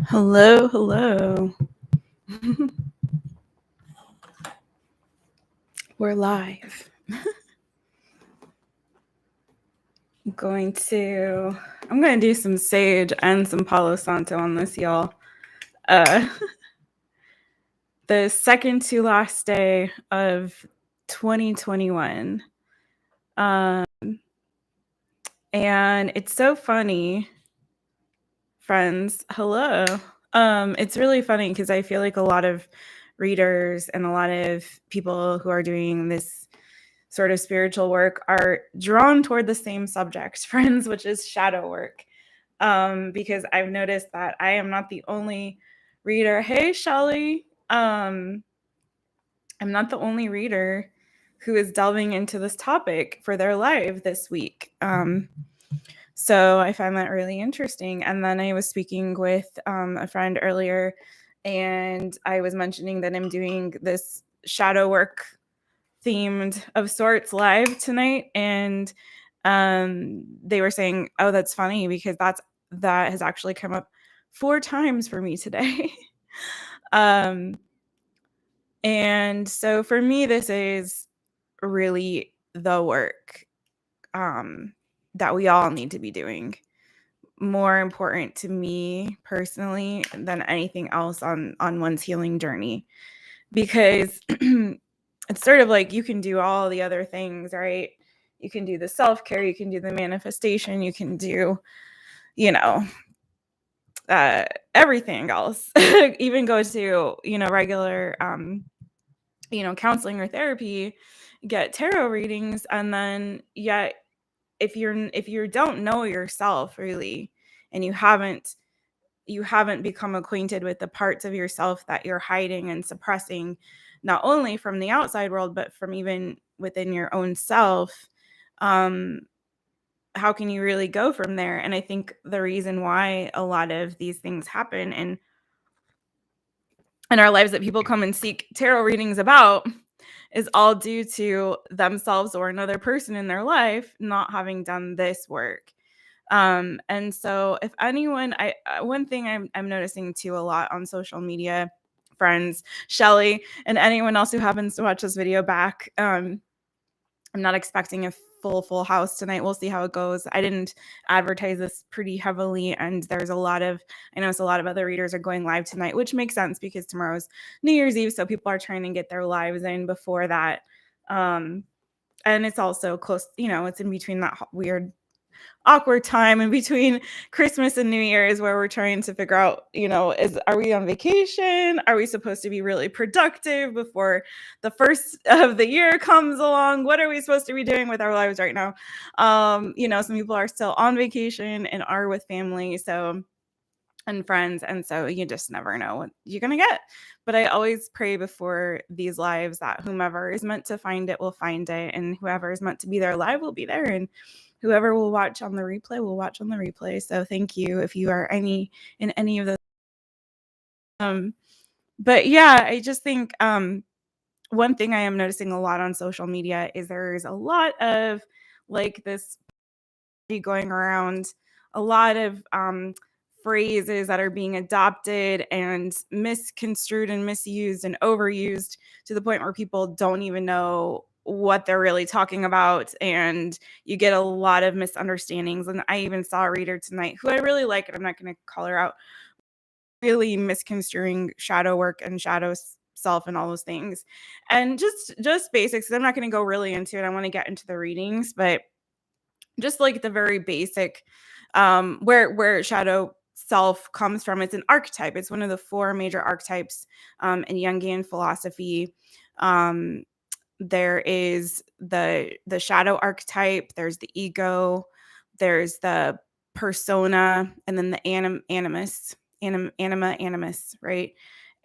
Hello, hello. We're live. I'm going to do some sage and some Palo Santo on this, y'all. The second to last day of 2021. And it's so funny, friends. Hello. It's really funny because I feel like a lot of readers and a lot of people who are doing this sort of spiritual work are drawn toward the same subject, friends, which is shadow work. Because I've noticed that I am not the only reader. Hey, Shelly. I'm not the only reader who is delving into this topic for their live this week. So I find that really interesting. And then I was speaking with a friend earlier, and I was mentioning that I'm doing this shadow work themed of sorts live tonight, and they were saying, oh, that's funny because that has actually come up 4 times for me today. And so for me, this is really the work that we all need to be doing. More important to me personally than anything else on one's healing journey, because it's sort of like you can do all the other things, right? You can do the self-care, you can do the manifestation, you can do, everything else. Even go to, regular, counseling or therapy, get tarot readings, and then yet if you don't know yourself really, and you haven't become acquainted with the parts of yourself that you're hiding and suppressing, not only from the outside world, but from even within your own self, how can you really go from there? And I think the reason why a lot of these things happen in our lives that people come and seek tarot readings about is all due to themselves or another person in their life not having done this work. And so if anyone, one thing I'm noticing too a lot on social media, friends, Shelly, and anyone else who happens to watch this video back, I'm not expecting a full house tonight. We'll see how it goes. I didn't advertise this pretty heavily, and I notice a lot of other readers are going live tonight, which makes sense because tomorrow's New Year's Eve, so people are trying to get their lives in before that. And it's also close, it's in between that weird awkward time in between Christmas and New Year's where we're trying to figure out, are we on vacation? Are we supposed to be really productive before the first of the year comes along? What are we supposed to be doing with our lives right now? Some people are still on vacation and are with family, and friends, and so you just never know what you're gonna get. But I always pray before these lives that whomever is meant to find it will find it, and whoever is meant to be there live will be there, and whoever will watch on the replay will watch on the replay. So thank you if you are in any of those. But yeah, I just think one thing I am noticing a lot on social media is there's a lot of like this going around, a lot of phrases that are being adopted and misconstrued and misused and overused to the point where people don't even know what they're really talking about, and you get a lot of misunderstandings. And I even saw a reader tonight who I really like, and I'm not going to call her out, really misconstruing shadow work and shadow self and all those things, and just basics. I'm not going to go really into it. I want to get into the readings, but just like the very basic, where shadow self comes from. It's an archetype. It's one of the 4 major archetypes in Jungian philosophy. There is the shadow archetype, there's the ego, there's the persona, and then the animus, right?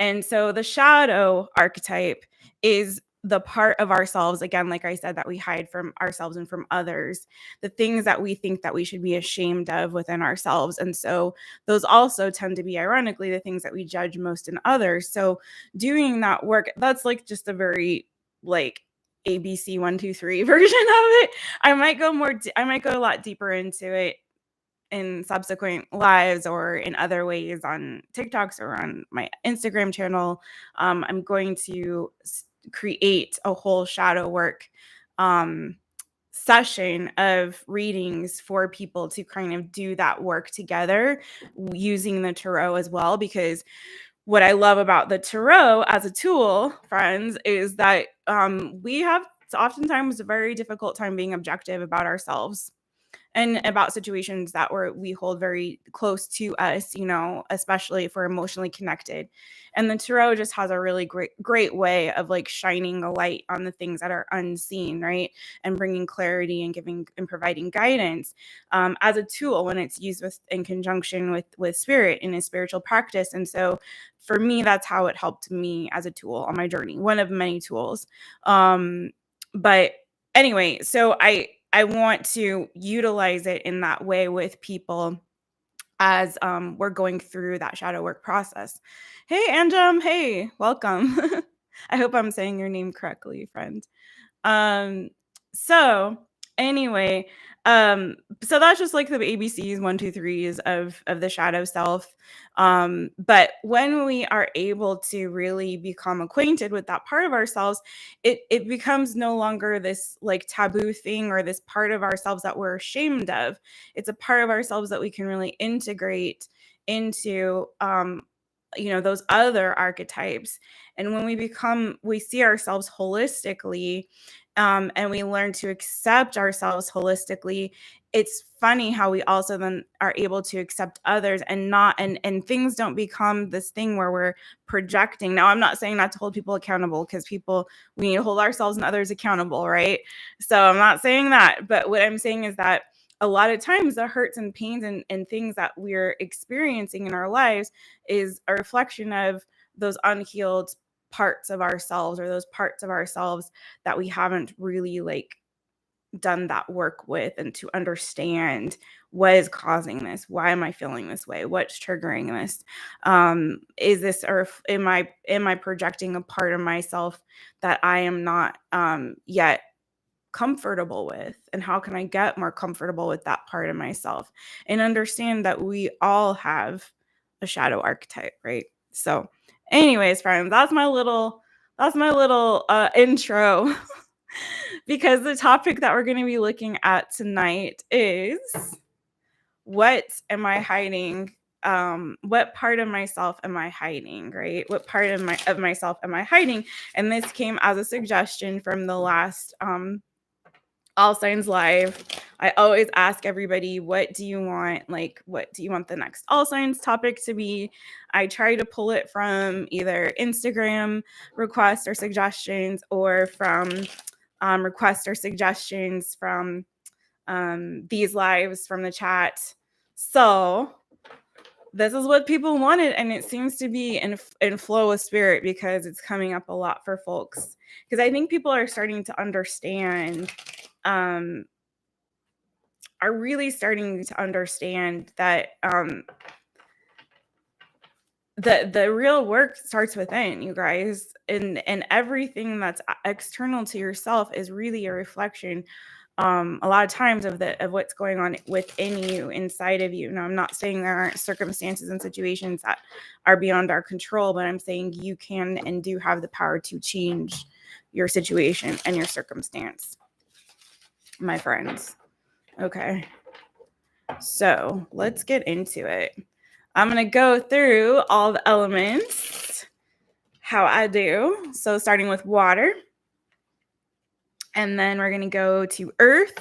And so the shadow archetype is the part of ourselves, again, like I said, that we hide from ourselves and from others, the things that we think that we should be ashamed of within ourselves. And so those also tend to be, ironically, the things that we judge most in others. So doing that work, that's like just a very like ABC 1, 2, 3 version of it. I might go a lot deeper into it in subsequent lives or in other ways on TikToks or on my Instagram channel, I'm going to create a whole shadow work session of readings for people to kind of do that work together using the tarot as well. Because what I love about the tarot as a tool, friends, is that we have oftentimes a very difficult time being objective about ourselves and about situations that we hold very close to us, especially if we're emotionally connected. And the tarot just has a really great way of like shining a light on the things that are unseen, right? And bringing clarity and giving and providing guidance as a tool when it's used in conjunction with spirit in a spiritual practice. And so for me, that's how it helped me as a tool on my journey, one of many tools. But anyway, so I want to utilize it in that way with people as we're going through that shadow work process. Hey, Anjum. Hey, welcome. I hope I'm saying your name correctly, friend. Um, so anyway, so that's just like the ABCs, 1, 2, 3s of the shadow self. But when we are able to really become acquainted with that part of ourselves, it becomes no longer this like taboo thing or this part of ourselves that we're ashamed of. It's a part of ourselves that we can really integrate into those other archetypes. And when we see ourselves holistically, and we learn to accept ourselves holistically, it's funny how we also then are able to accept others and things don't become this thing where we're projecting. Now, I'm not saying not to hold people accountable, because we need to hold ourselves and others accountable, right? So I'm not saying that, but what I'm saying is that a lot of times the hurts and pains and things that we're experiencing in our lives is a reflection of those unhealed parts of ourselves, or those parts of ourselves that we haven't really like done that work with, and to understand what is causing this. Why am I feeling this way? What's triggering this? Is this, or am I projecting a part of myself that I am not yet comfortable with? And how can I get more comfortable with that part of myself and understand that we all have a shadow archetype, right? So anyways, friends, that's my little intro because the topic that we're going to be looking at tonight is, what am I hiding? What part of myself am I hiding, right? What part of myself am I hiding? And this came as a suggestion from the last All Signs Live. I always ask everybody, what do you want? Like, what do you want the next All Signs topic to be? I try to pull it from either Instagram requests or suggestions, or from requests or suggestions from these lives from the chat. So this is what people wanted, and it seems to be in flow with spirit, because it's coming up a lot for folks. Because I think people are starting to understand, are really starting to understand that the real work starts within you guys, and everything that's external to yourself is really a reflection a lot of times of what's going on within you, inside of you. Now, I'm not saying there aren't circumstances and situations that are beyond our control, but I'm saying you can and do have the power to change your situation and your circumstance, my friends. Okay, so let's get into it. I'm going to go through all the elements, how I do. So starting with water, and then we're going to go to earth.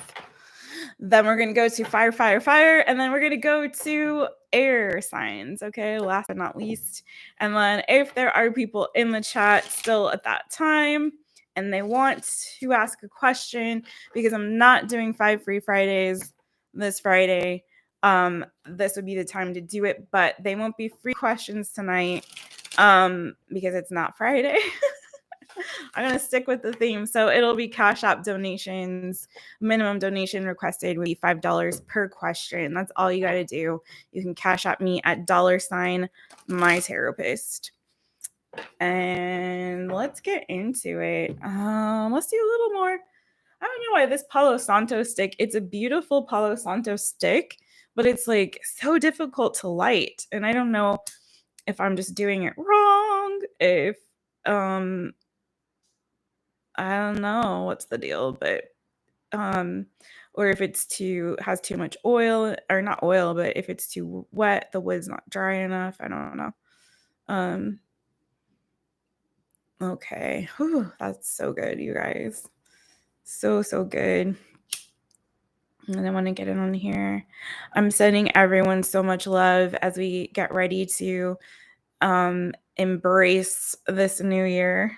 Then we're going to go to fire, fire, fire. And then we're going to go to air signs. Okay, last but not least. And then if there are people in the chat still at that time and they want to ask a question, because I'm not doing 5 free Fridays this Friday, this would be the time to do it. But they won't be free questions tonight because it's not Friday. I'm going to stick with the theme. So it'll be Cash App donations. Minimum donation requested would be $5 per question. That's all you got to do. You can Cash App me at $My Taropist. And let's get into it. Let's do a little more. I don't know why this Palo Santo stick, it's a beautiful Palo Santo stick, but it's like so difficult to light. And I don't know if I'm just doing it wrong, if I don't know what's the deal, but or if it's has too much oil, or not oil, but if it's too wet, the wood's not dry enough. I don't know. Okay. Whew, that's so good, you guys. So good. And I want to get it on here. I'm sending everyone so much love as we get ready to embrace this new year.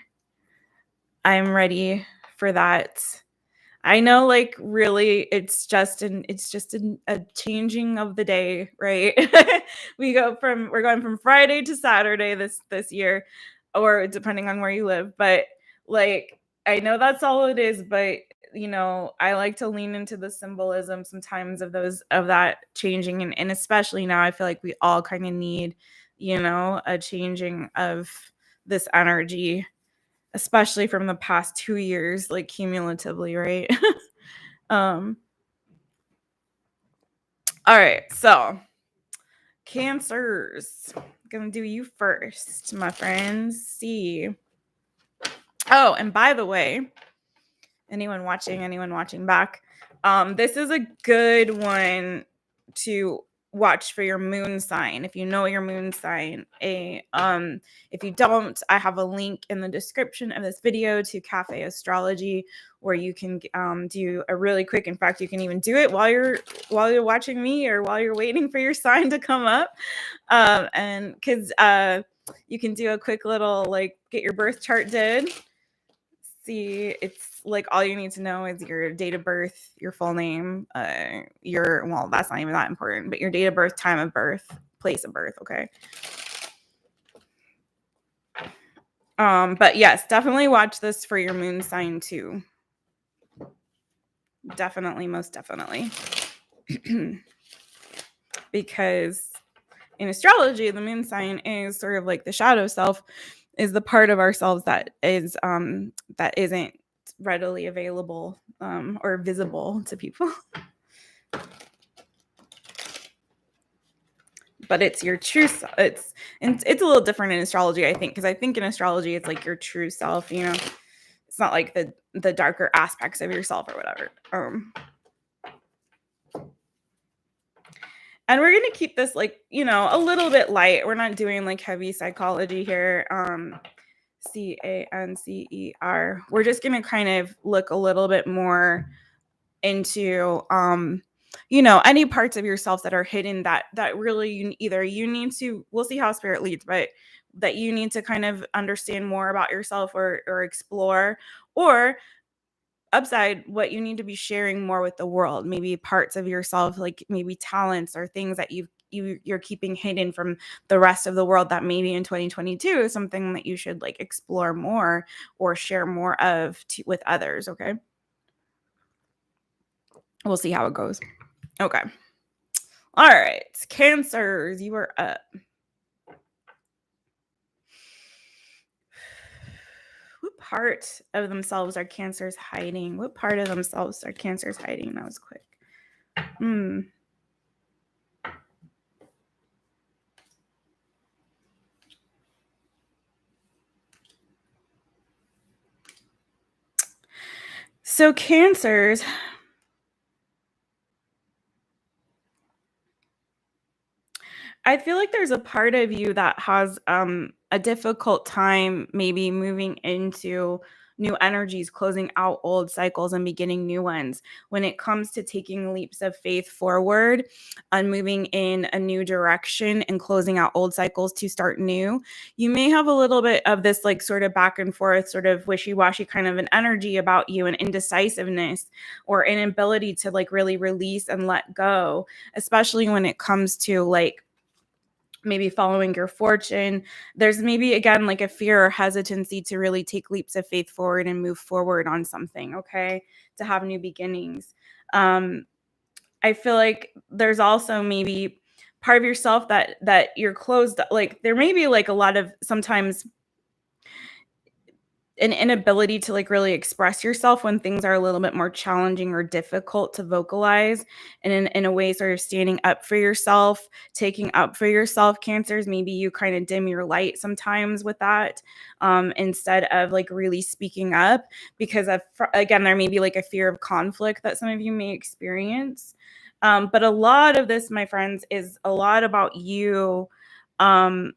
I'm ready for that. I know, like, really, it's just a changing of the day, right? We're going from Friday to Saturday this year, or depending on where you live. But like, I know that's all it is. But I like to lean into the symbolism sometimes of that changing, and especially now, I feel like we all kind of need, a changing of this energy, especially from the past 2 years, like cumulatively, right? All right, so Cancers. Gonna do you first, my friends. See. Oh, and by the way, anyone watching back, this is a good one to watch for your moon sign. If you know your moon sign, if you don't, I have a link in the description of this video to Cafe Astrology, where you can do a really quick. In fact, you can even do it while you're watching me, or while you're waiting for your sign to come up, and because you can do a quick little, like, get your birth chart did. See, it's like all you need to know is your date of birth, your full name, well, that's not even that important, but your date of birth, time of birth, place of birth, okay? But yes, definitely watch this for your moon sign too. Definitely, most definitely. Because in astrology, the moon sign is sort of like the shadow self, is the part of ourselves that isn't readily available or visible to people. But it's your true self. It's a little different in astrology, I think, because I think in astrology it's like your true self. It's not like the darker aspects of yourself or whatever. And we're gonna keep this, like, a little bit light. We're not doing like heavy psychology here. Cancer. We're just gonna kind of look a little bit more into any parts of yourself that are hidden, that really you need to, we'll see how spirit leads, but that you need to kind of understand more about yourself, or explore, or upside, what you need to be sharing more with the world. Maybe parts of yourself, like maybe talents or things that you're keeping hidden from the rest of the world, that maybe in 2022 is something that you should, like, explore more or share more of with others. Okay, we'll see how it goes. Okay. All right. Cancers, you are up. What part of themselves are Cancers hiding? What part of themselves are Cancers hiding? That was quick. So Cancers, I feel like there's a part of you that has a difficult time maybe moving into new energies, closing out old cycles and beginning new ones. When it comes to taking leaps of faith forward and moving in a new direction and closing out old cycles to start new, you may have a little bit of this, like, sort of back and forth, sort of wishy-washy kind of an energy about you, and indecisiveness or inability to, like, really release and let go, especially when it comes to, like, maybe following your fortune. There's maybe, again, like a fear or hesitancy to really take leaps of faith forward and move forward on something, okay, to have new beginnings. I feel like there's also maybe part of yourself that you're closed, like there may be like a lot of, sometimes an inability to like really express yourself when things are a little bit more challenging or difficult to vocalize, and in a way sort of standing up for yourself, taking up for yourself. Cancers, maybe you kind of dim your light sometimes with that, instead of like really speaking up, because of, again, there may be like a fear of conflict that some of you may experience. But a lot of this, my friends, is a lot about you. um,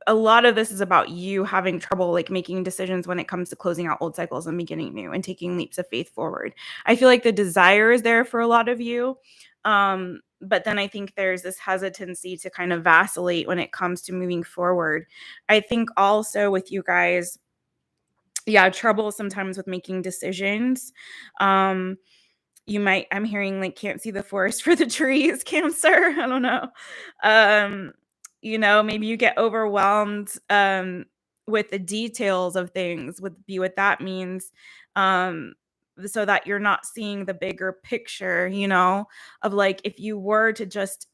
a lot of this is about you having trouble like making decisions when it comes to closing out old cycles and beginning new and taking leaps of faith forward. I feel like the desire is there for a lot of you. But then I think there's this hesitancy to kind of vacillate when it comes to moving forward. I think also with you guys, yeah, trouble sometimes with making decisions. Um, you might, I'm hearing like can't see the forest for the trees, Cancer. I don't know. Um, maybe you get overwhelmed with the details of things, would be what that means. Um, so that you're not seeing the bigger picture, of like if you were to just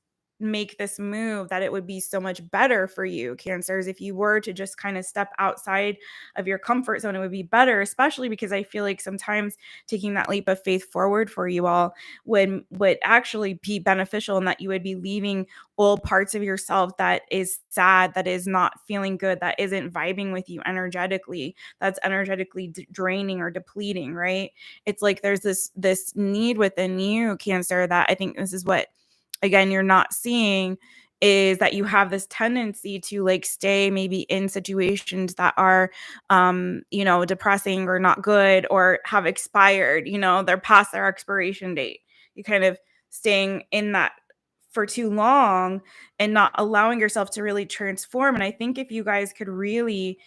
make this move, that it would be so much better for you, Cancers. If you were to just kind of step outside of your comfort zone, it would be better, especially because I feel like sometimes taking that leap of faith forward for you all would actually be beneficial, and that you would be leaving old parts of yourself that is sad, that is not feeling good, that isn't vibing with you energetically, that's energetically draining or depleting, right? It's like there's this need within you, Cancer, that I think this is what, again, you're not seeing, is that you have this tendency to like stay maybe in situations that are depressing or not good or have expired, they're past their expiration date. You kind of staying in that for too long and not allowing yourself to really transform. And I think if you guys could really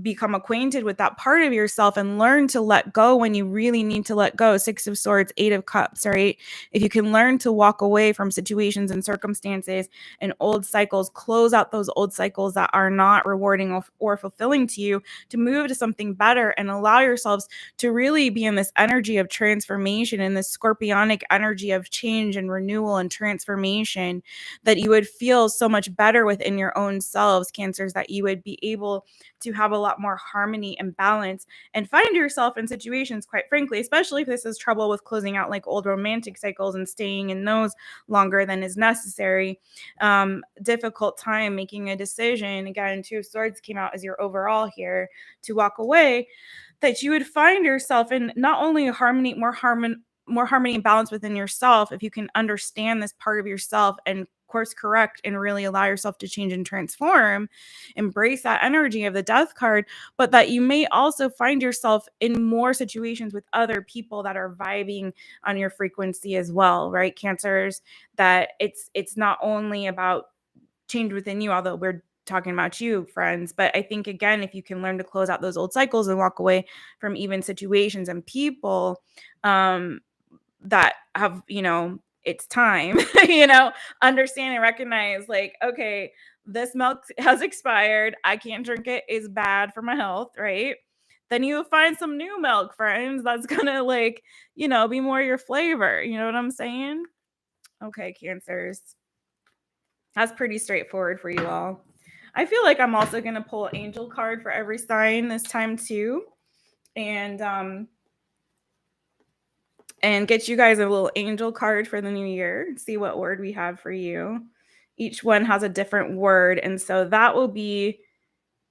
become acquainted with that part of yourself and learn to let go when you really need to let go. Six of Swords, Eight of Cups, right? If you can learn to walk away from situations and circumstances and old cycles, close out those old cycles that are not rewarding or fulfilling to you, to move to something better and allow yourselves to really be in this energy of transformation and this scorpionic energy of change and renewal and transformation, that you would feel so much better within your own selves, Cancers, that you would be able to have a lot more harmony and balance and find yourself in situations, quite frankly, especially if this is trouble with closing out like old romantic cycles and staying in those longer than is necessary. Difficult time making a decision. Again, Two of Swords came out as your overall here, to walk away, that you would find yourself in not only harmony, more harmony and balance within yourself, if you can understand this part of yourself and course correct and really allow yourself to change and transform, embrace that energy of the Death card, but that you may also find yourself in more situations with other people that are vibing on your frequency as well, right, Cancers? That it's not only about change within you, although we're talking about you, friends, but I think, again, if you can learn to close out those old cycles and walk away from even situations and people that have, it's time, understand and recognize like, okay, this milk has expired, I can't drink it, it's bad for my health, right? Then you find some new milk, friends, that's gonna like, be more your flavor. You know what I'm saying? Okay, Cancers. That's pretty straightforward for you all. I feel like I'm also gonna pull an angel card for every sign this time too. And get you guys a little angel card for the new year. See what word we have for you. Each one has a different word, and so that will be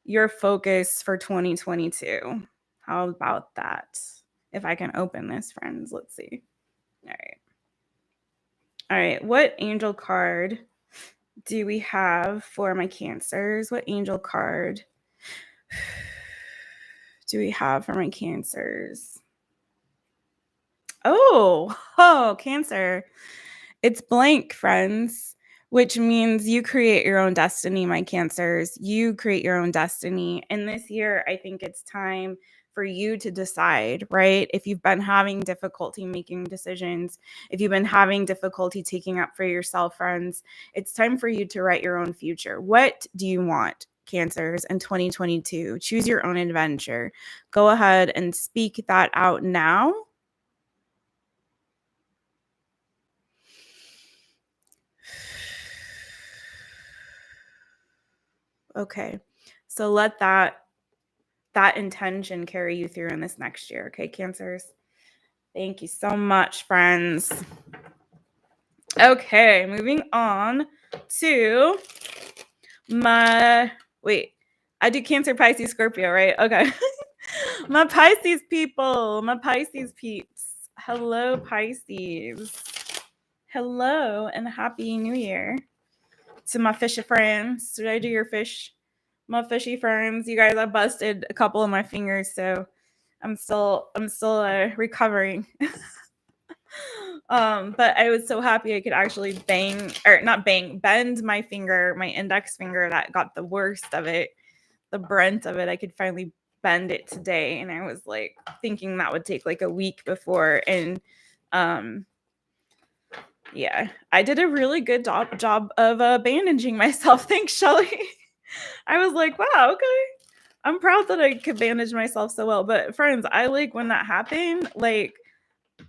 your focus for 2022. How about that? If I can open this, friends, let's see. All right. All right, what angel card do we have for my Cancers? What angel card do we have for my Cancers? Oh, Cancer. It's blank, friends, which means you create your own destiny, my Cancers. You create your own destiny. And this year, I think it's time for you to decide, right? If you've been having difficulty making decisions, if you've been having difficulty taking up for yourself, friends, it's time for you to write your own future. What do you want, Cancers, in 2022? Choose your own adventure. Go ahead and speak that out now. Okay, so let that that intention carry you through in this next year. Okay, Cancers? Thank you so much, friends. Okay, moving on to my, wait, I do Cancer, Pisces, Scorpio, right? Okay. My Pisces people, my Pisces peeps. Hello, Pisces. Hello, and Happy New Year to my fishy friends. Did I do your fish? My fishy friends. You guys, I busted a couple of my fingers, so I'm still recovering. But I was so happy I could actually bend my finger, my index finger that got the worst of it, the brunt of it. I could finally bend it today, and I was like thinking that would take like a week before, and yeah, I did a really good job of bandaging myself. Thanks, Shelly. I was like, wow, okay. I'm proud that I could bandage myself so well. But friends, I like when that happened, like,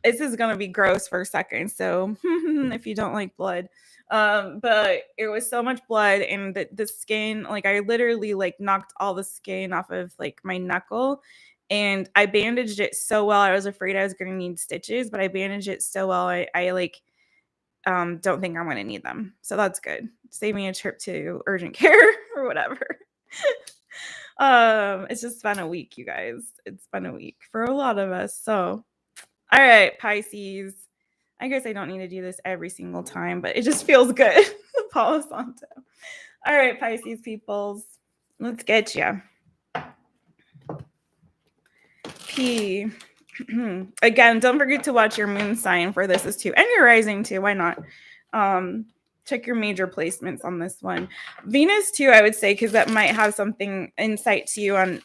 this is gonna be gross for a second, so if you don't like blood, but it was so much blood, and the skin, like, I literally like knocked all the skin off of like my knuckle, and I bandaged it so well. I was afraid I was gonna need stitches, but I bandaged it so well. I like don't think I'm gonna need them, so that's good. Save me a trip to urgent care or whatever. It's just been a week, you guys. It's been a week for a lot of us, so. All right, Pisces. I guess I don't need to do this every single time, but it just feels good. Palo Santo. All right, Pisces peoples. Let's get you. P. Again, don't forget to watch your moon sign for this too, and your rising too. Why not? Check your major placements on this one. Venus too, I would say, because that might have something insight to you on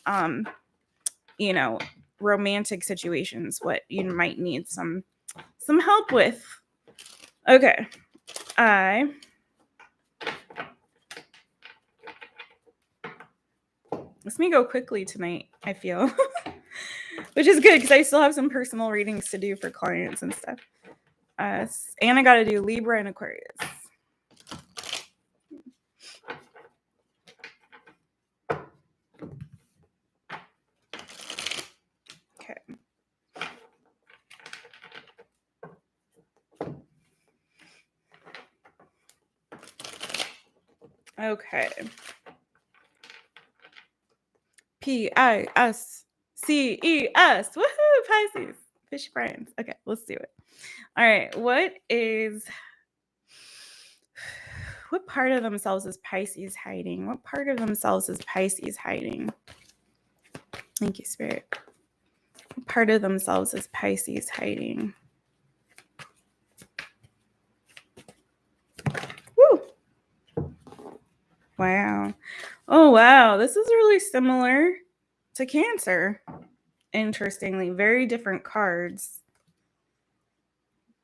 romantic situations, what you might need some help with. Okay. Let me go quickly tonight, I feel. Which is good because I still have some personal readings to do for clients and stuff. And I got to do Libra and Aquarius. Okay. Okay. Pisces. Woohoo, Pisces. Fish friends. Okay, let's do it. All right. What part of themselves is Pisces hiding? What part of themselves is Pisces hiding? Thank you, Spirit. What part of themselves is Pisces hiding? Woo! Wow. Oh, wow. This is really similar to Cancer. Interestingly, very different cards,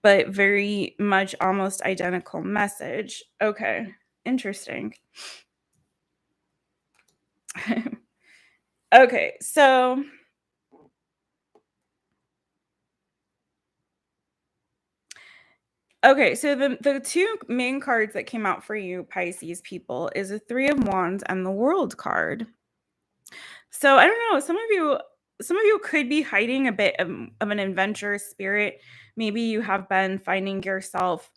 but very much almost identical message. Okay. Interesting. Okay. So the two main cards that came out for you, Pisces people, is the Three of Wands and the World card. So I don't know. Some of you could be hiding a bit of an adventurous spirit. Maybe you have been finding yourself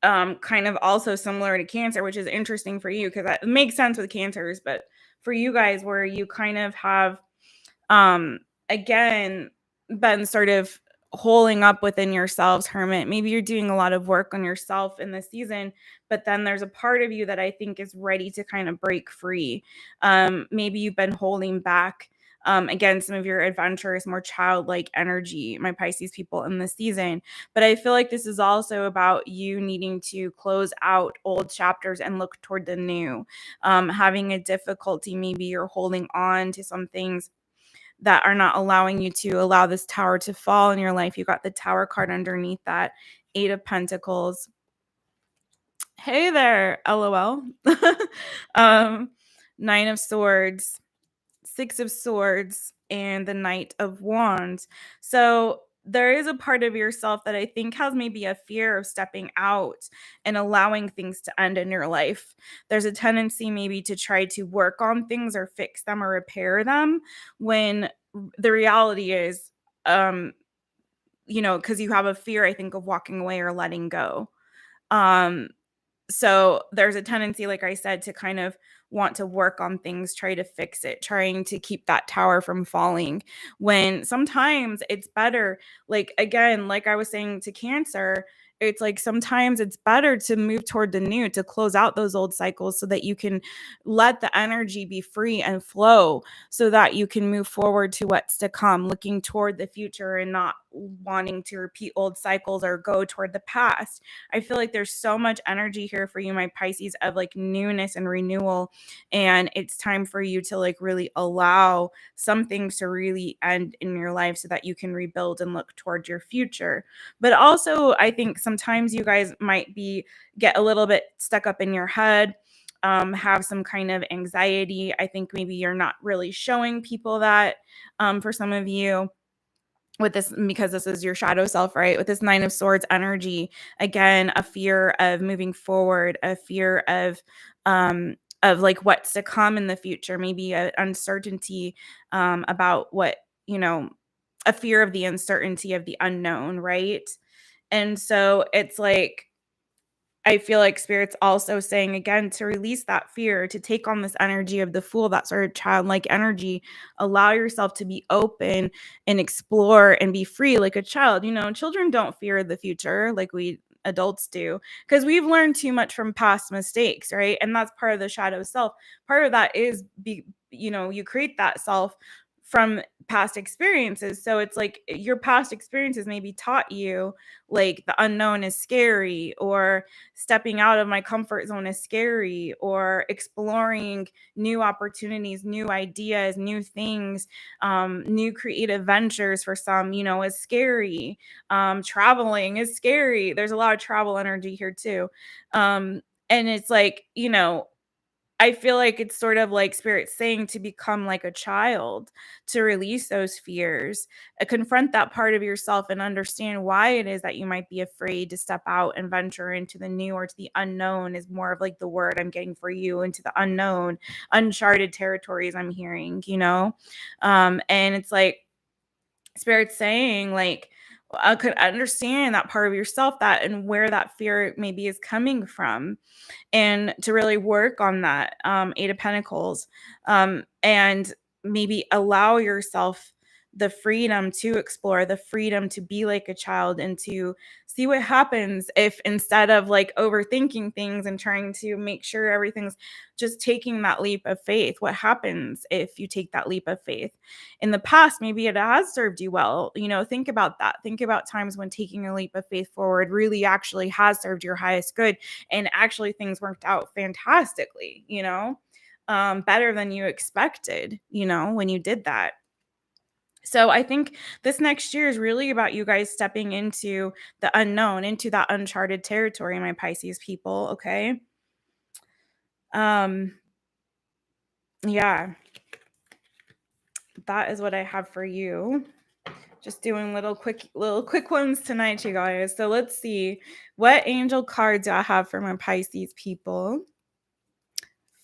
kind of also similar to Cancer, which is interesting for you because that makes sense with Cancers. But for you guys, where you kind of have again been sort of holding up within yourselves, hermit. Maybe you're doing a lot of work on yourself in this season, but then there's a part of you that I think is ready to kind of break free. Maybe you've been holding back again some of your adventurous, more childlike energy, my Pisces people, in this season. But I feel like this is also about you needing to close out old chapters and look toward the new. Having a difficulty, maybe you're holding on to some things that are not allowing you to allow this tower to fall in your life. You got the Tower card underneath that, Eight of Pentacles. Hey there, LOL. Nine of Swords, Six of Swords, and the Knight of Wands. So there is a part of yourself that I think has maybe a fear of stepping out and allowing things to end in your life. There's a tendency maybe to try to work on things or fix them or repair them when the reality is, um, because you have a fear, I think, of walking away or letting go. Um, so there's a tendency, like I said, to kind of want to work on things, try to fix it, trying to keep that tower from falling. When sometimes it's better, like again, like I was saying to Cancer, it's like sometimes it's better to move toward the new, to close out those old cycles so that you can let the energy be free and flow so that you can move forward to what's to come, looking toward the future and not wanting to repeat old cycles or go toward the past. I feel like there's so much energy here for you, my Pisces, of like newness and renewal. And it's time for you to like really allow some things to really end in your life so that you can rebuild and look toward your future. But also, I think sometimes you guys might get a little bit stuck up in your head. Have some kind of anxiety. I think maybe you're not really showing people that, for some of you with this, because this is your shadow self, right? With this Nine of Swords energy, again, a fear of moving forward, a fear of like what's to come in the future, maybe an uncertainty about what, a fear of the uncertainty of the unknown, right? And so it's like, I feel like Spirit's also saying again to release that fear, to take on this energy of the Fool, that sort of childlike energy. Allow yourself to be open and explore and be free like a child. Children don't fear the future like we adults do, because we've learned too much from past mistakes, right? And that's part of the shadow self. Part of that is you create that self from past experiences. So it's like your past experiences maybe taught you like the unknown is scary, or stepping out of my comfort zone is scary, or exploring new opportunities, new ideas, new things, new creative ventures for some, is scary. Traveling is scary. There's a lot of travel energy here too. And it's like, I feel like it's sort of like Spirit saying to become like a child, to release those fears, confront that part of yourself and understand why it is that you might be afraid to step out and venture into the new or to the unknown, is more of like the word I'm getting for you, into the unknown, uncharted territories I'm hearing, and it's like Spirit saying like, I could understand that part of yourself, that and where that fear maybe is coming from, and to really work on that, Eight of Pentacles, and maybe allow yourself the freedom to explore, the freedom to be like a child, and to see what happens if, instead of like overthinking things and trying to make sure everything's, just taking that leap of faith. What happens if you take that leap of faith? In the past, maybe it has served you well. Think about that. Think about times when taking a leap of faith forward really actually has served your highest good, and actually things worked out fantastically, better than you expected, when you did that. So I think this next year is really about you guys stepping into the unknown, into that uncharted territory, my Pisces people. Okay. Um, yeah, that is what I have for you. Just doing little quick ones tonight, you guys. So let's see, what angel card do I have for my Pisces people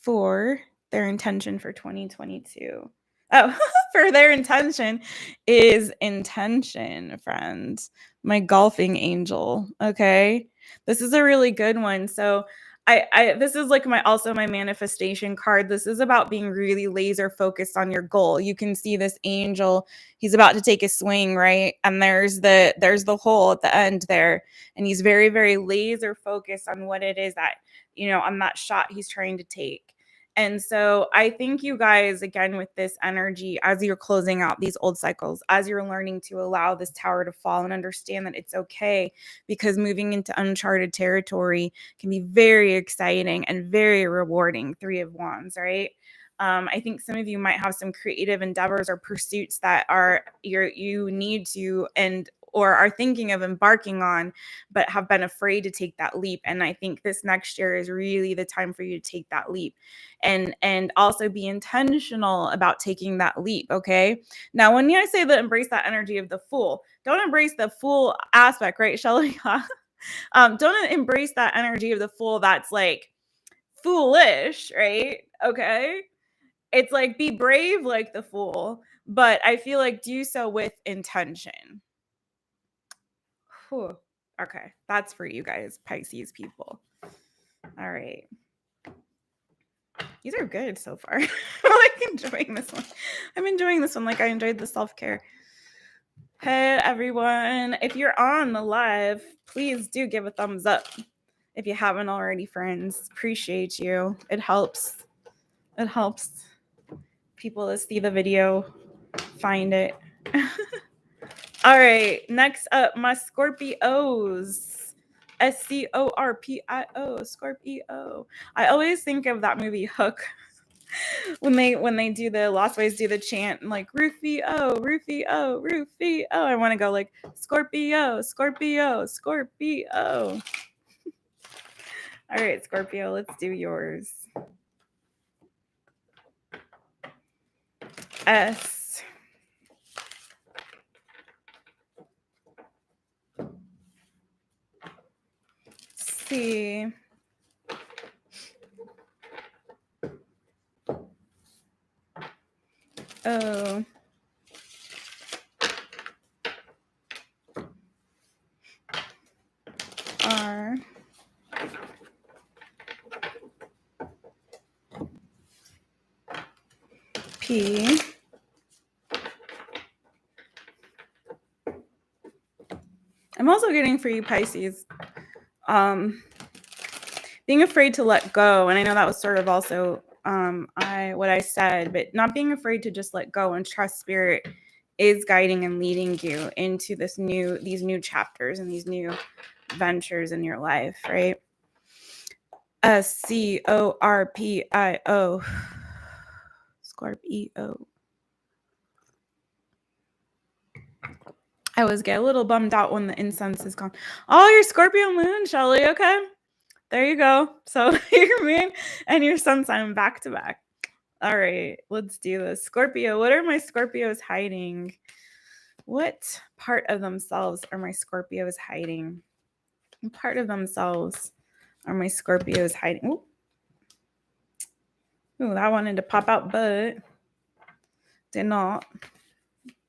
for their intention for 2022? Oh, for their intention is intention, friends. My golfing angel. Okay. This is a really good one. So I this is like my manifestation card. This is about being really laser focused on your goal. You can see this angel, he's about to take a swing, right? And there's the hole at the end there. And he's very, very laser focused on what it is that, on that shot he's trying to take. And so I think you guys, again, with this energy, as you're closing out these old cycles, as you're learning to allow this tower to fall and understand that it's okay, because moving into uncharted territory can be very exciting and very rewarding. Three of Wands, right? I think some of you might have some creative endeavors or pursuits that are you need to, and or are thinking of embarking on, but have been afraid to take that leap. And I think this next year is really the time for you to take that leap, and also be intentional about taking that leap. Okay. Now, when I say that embrace that energy of the fool, don't embrace the fool aspect, right, Shelly? Don't embrace that energy of the fool that's like foolish, right? Okay. It's like be brave like the fool, but I feel like do so with intention. Whew. Okay. That's for you guys, Pisces people. All right. These are good so far. I'm like enjoying this one. I'm enjoying this one like I enjoyed the self-care. Hey, everyone. If you're on the live, please do give a thumbs up. If you haven't already, friends, appreciate you. It helps. It helps people to see the video, find it. All right. Next up, my Scorpios. Scorpio. Scorpio. I always think of that movie Hook. when they do the Lost Boys do the chant like Rufio, Rufio, Rufio. I want to go like Scorpio, Scorpio, Scorpio. All right, Scorpio, let's do yours. S. C. O. R. P. I'm also getting for you Pisces, being afraid to let go. And I know that was sort of also what I said, but not being afraid to just let go and trust spirit is guiding and leading you into these new chapters and these new ventures in your life, right? Scorpio. Scorpio. I always get a little bummed out when the incense is gone. Oh, your Scorpio moon, Shelly. Okay. There you go. So your moon and your sun sign back to back. All right, let's do this. Scorpio, what are my Scorpios hiding? What part of themselves are my Scorpios hiding? What part of themselves are my Scorpios hiding? Ooh, that wanted to pop out, but did not.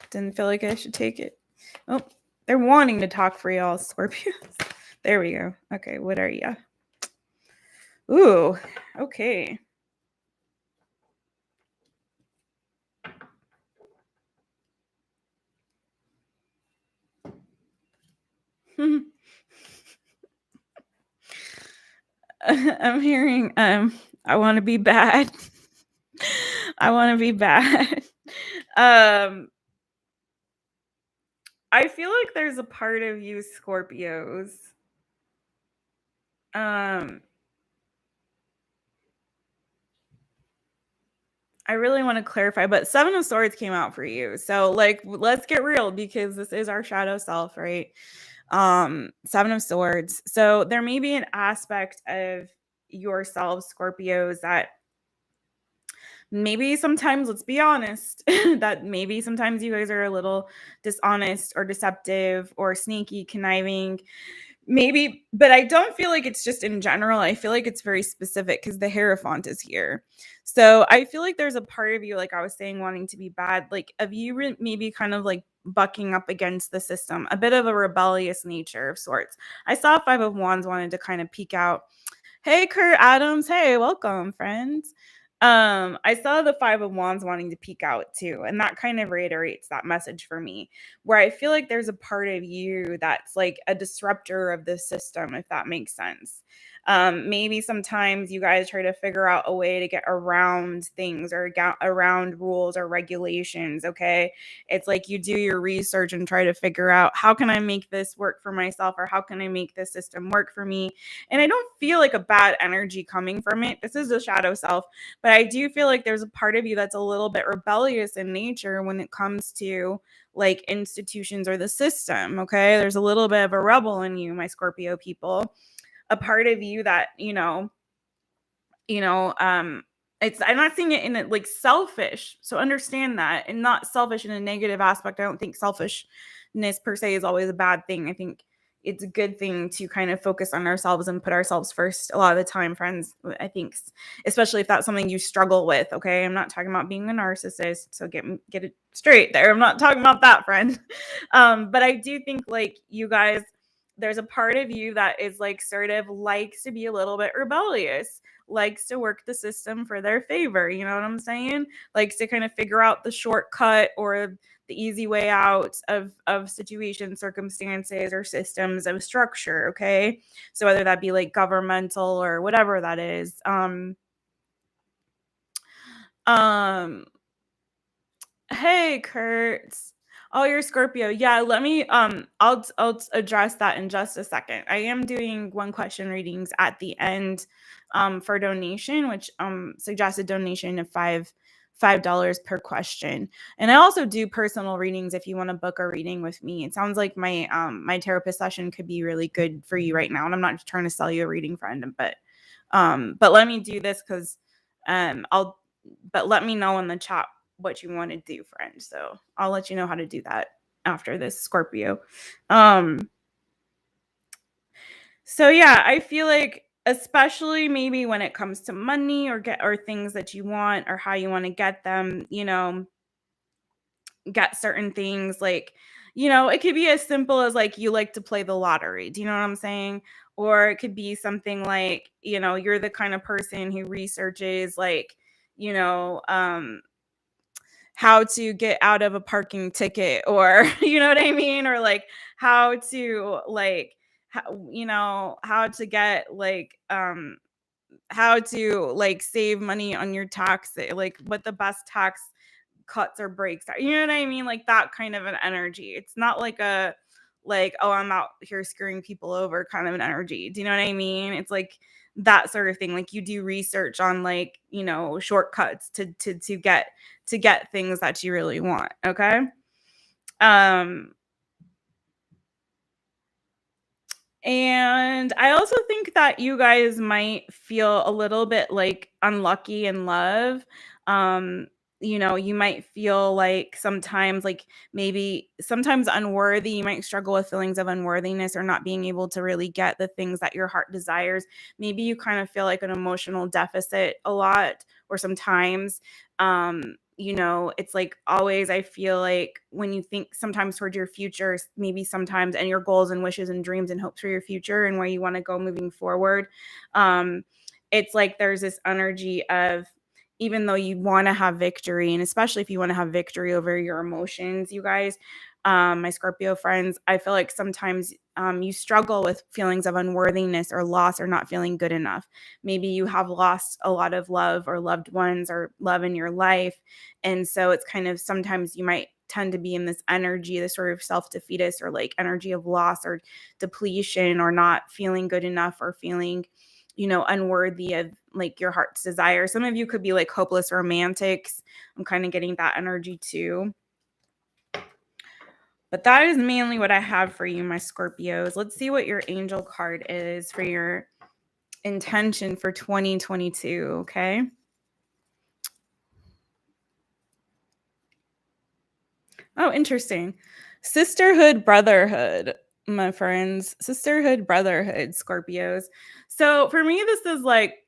Didn't feel like I should take it. Oh, they're wanting to talk for y'all, Scorpios. There we go. Okay, what are you? Ooh, okay. I'm hearing I want to be bad. I want to be bad. I feel like there's a part of you Scorpios I really want to clarify, but Seven of Swords came out for you. So like let's get real because this is our shadow self, right? Seven of Swords. So there may be an aspect of yourselves, Scorpios, that maybe sometimes, let's be honest, that maybe sometimes you guys are a little dishonest or deceptive or sneaky, conniving. Maybe, but I don't feel like it's just in general. I feel like it's very specific because the Hierophant is here. So I feel like there's a part of you, like I was saying, wanting to be bad, like of you maybe kind of like bucking up against the system, a bit of a rebellious nature of sorts. I saw Five of Wands wanted to kind of peek out. Hey, Kurt Adams. Hey, welcome, friends. I saw the Five of Wands wanting to peek out too, and that kind of reiterates that message for me, where I feel like there's a part of you that's like a disruptor of the system, if that makes sense. Maybe sometimes you guys try to figure out a way to get around things or get around rules or regulations. Okay. It's like you do your research and try to figure out, how can I make this work for myself, or how can I make this system work for me? And I don't feel like a bad energy coming from it. This is a shadow self, but I do feel like there's a part of you that's a little bit rebellious in nature when it comes to like institutions or the system. Okay. There's a little bit of a rebel in you, my Scorpio people. A part of you that, you know, it's, I'm not seeing it in it like selfish. So understand that, and not selfish in a negative aspect. I don't think selfishness per se is always a bad thing. I think it's a good thing to kind of focus on ourselves and put ourselves first a lot of the time, friends. I think, especially if that's something you struggle with. Okay. I'm not talking about being a narcissist. So get it straight there. I'm not talking about that, friend. But I do think like you guys, there's a part of you that is like sort of likes to be a little bit rebellious, likes to work the system for their favor. You know what I'm saying? Likes to kind of figure out the shortcut or the easy way out of situations, circumstances, or systems of structure. Okay. So whether that be like governmental or whatever that is. Um Hey, Kurt. Oh, you're Scorpio. Yeah, let me I'll address that in just a second. I am doing one question readings at the end for donation, which suggested donation of $5 per question. And I also do personal readings if you want to book a reading with me. It sounds like my therapist session could be really good for you right now. And I'm not just trying to sell you a reading, friend, but let me do this because I'll but let me know in the chat what you want to do, friend. So I'll let you know how to do that after this, Scorpio. So yeah, I feel like especially maybe when it comes to money or things that you want or how you want to get them, get certain things like, it could be as simple as like you like to play the lottery. Do you know what I'm saying? Or it could be something like, you're the kind of person who researches like, you know, how to get out of a parking ticket, or you know what I mean, or like how to like how to get like how to like save money on your tax, like what the best tax cuts or breaks are. You know what I mean? Like that kind of an energy. It's not like oh, I'm out here screwing people over kind of an energy. Do you know what I mean? It's like that sort of thing. Like you do research on like, shortcuts to get things that you really want. Okay. Um And I also think that you guys might feel a little bit like unlucky in love. Um, you might feel like sometimes, like maybe sometimes unworthy. You might struggle with feelings of unworthiness or not being able to really get the things that your heart desires. Maybe you kind of feel like an emotional deficit a lot, or sometimes. It's like always, I feel like when you think sometimes towards your future, maybe sometimes, and your goals and wishes and dreams and hopes for your future and where you want to go moving forward, um, it's like there's this energy of, even though you want to have victory, and especially if you want to have victory over your emotions, you guys, my Scorpio friends, I feel like sometimes you struggle with feelings of unworthiness or loss or not feeling good enough. Maybe you have lost a lot of love or loved ones or love in your life. And so it's kind of, sometimes you might tend to be in this energy, this sort of self-defeatist or like energy of loss or depletion or not feeling good enough or feeling, unworthy of like your heart's desire. Some of you could be like hopeless romantics. I'm kind of getting that energy too. But that is mainly what I have for you, my Scorpios. Let's see what your angel card is for your intention for 2022, okay? Oh, interesting. Sisterhood, brotherhood, my friends. Sisterhood, brotherhood, Scorpios. So for me, this is like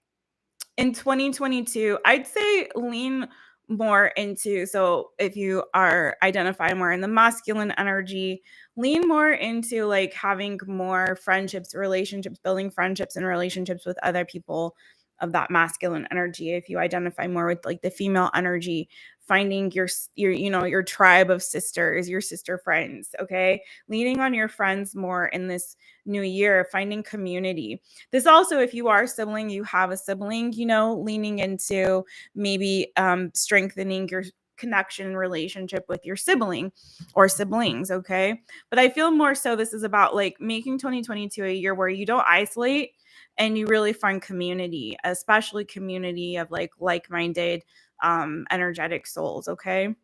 in 2022, I'd say lean more into, so if you are identifying more in the masculine energy, lean more into like having more friendships, relationships, building friendships and relationships with other people of that masculine energy. If you identify more with like the female energy, finding your tribe of sisters, your sister friends, okay? Leaning on your friends more in this new year, finding community. This also, if you are a sibling, you have a sibling, leaning into maybe strengthening your connection relationship with your sibling or siblings, okay? But I feel more so this is about like making 2022 a year where you don't isolate and you really find community, especially community of like-minded energetic souls, okay?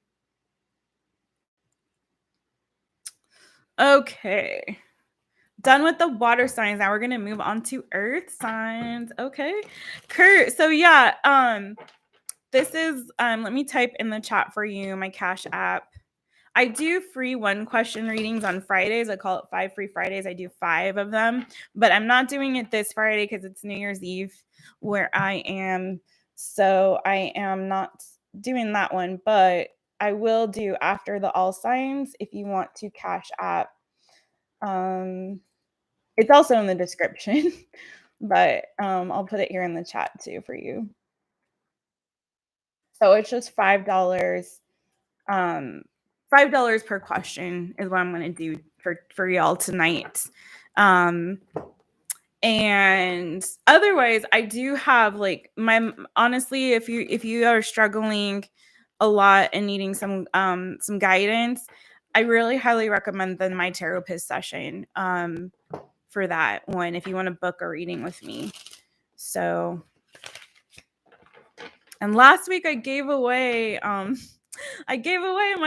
Okay. Done with the water signs. Now we're gonna move on to earth signs. Okay. Kurt. So yeah, this is let me type in the chat for you my Cash App. I do free one question readings on Fridays. I call it 5 free Fridays. I do 5 of them, but I'm not doing it this Friday because it's New Year's Eve where I am. So I am not doing that one, but I will do after the all signs if you want to Cash App. It's also in the description, but I'll put it here in the chat too for you. So it's just $5. Um, $5 per question is what I'm gonna do for y'all tonight. And otherwise, I do have like honestly, if you are struggling a lot and needing some guidance, I really highly recommend the My Taropist session for that one if you want to book a reading with me. So, and last week I gave away my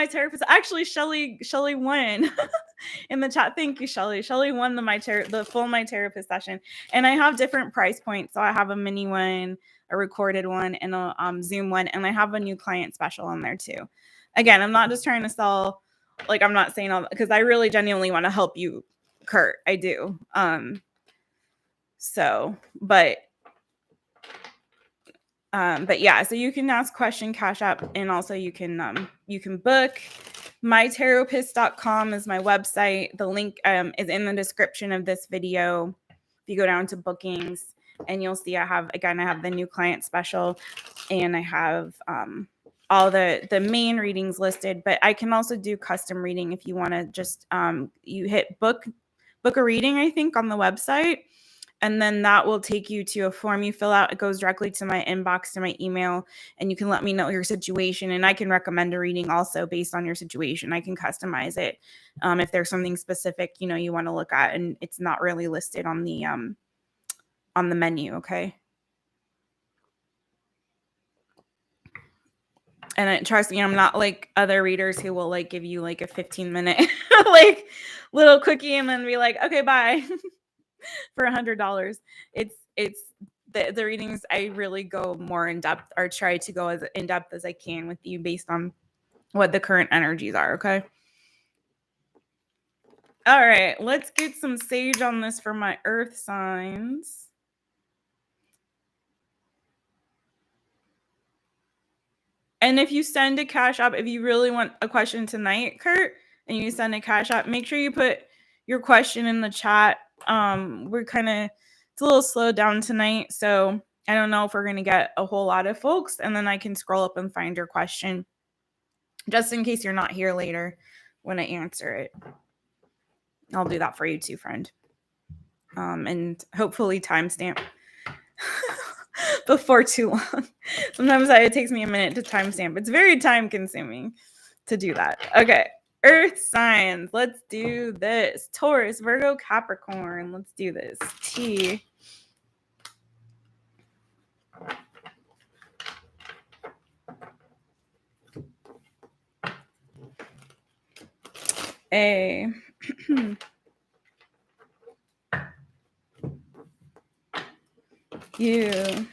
therapist. Actually, Shelly won in the chat. Thank you, Shelly. Shelly won the full My Taropist session. And I have different price points. So I have a mini one, a recorded one, and a Zoom one. And I have a new client special on there too. Again, I'm not just trying to sell, like I'm not saying all that because I really genuinely want to help you, Kurt. I do. But yeah, so you can ask question Cash App, and also you can book. MyTaropist.com is my website. The link is in the description of this video. If you go down to bookings, and you'll see I have the new client special, and I have all the main readings listed, but I can also do custom reading if you want to just you hit book a reading, I think, on the website. And then that will take you to a form you fill out. It goes directly to my inbox, to my email, and you can let me know your situation. And I can recommend a reading also based on your situation. I can customize it if there's something specific, you want to look at, and it's not really listed on the menu. Okay. And trust me, I'm not like other readers who will like give you like a 15-minute like little quickie and then be like, okay, bye. For $100. It's the readings, I really go more in depth, or try to go as in depth as I can with you based on what the current energies are. Okay. All right, let's get some sage on this for my earth signs. And if you send a Cash App, if you really want a question tonight, Kurt, and you send a Cash App, make sure you put your question in the chat. It's a little slowed down tonight, so I don't know if we're going to get a whole lot of folks, and then I can scroll up and find your question just in case you're not here later when I answer it. I'll do that for you too, friend. And hopefully timestamp before too long. Sometimes it takes me a minute to timestamp. It's very time consuming to do that. Okay. Earth signs. Let's do this. Taurus, Virgo, Capricorn. Let's do this. T. A. U.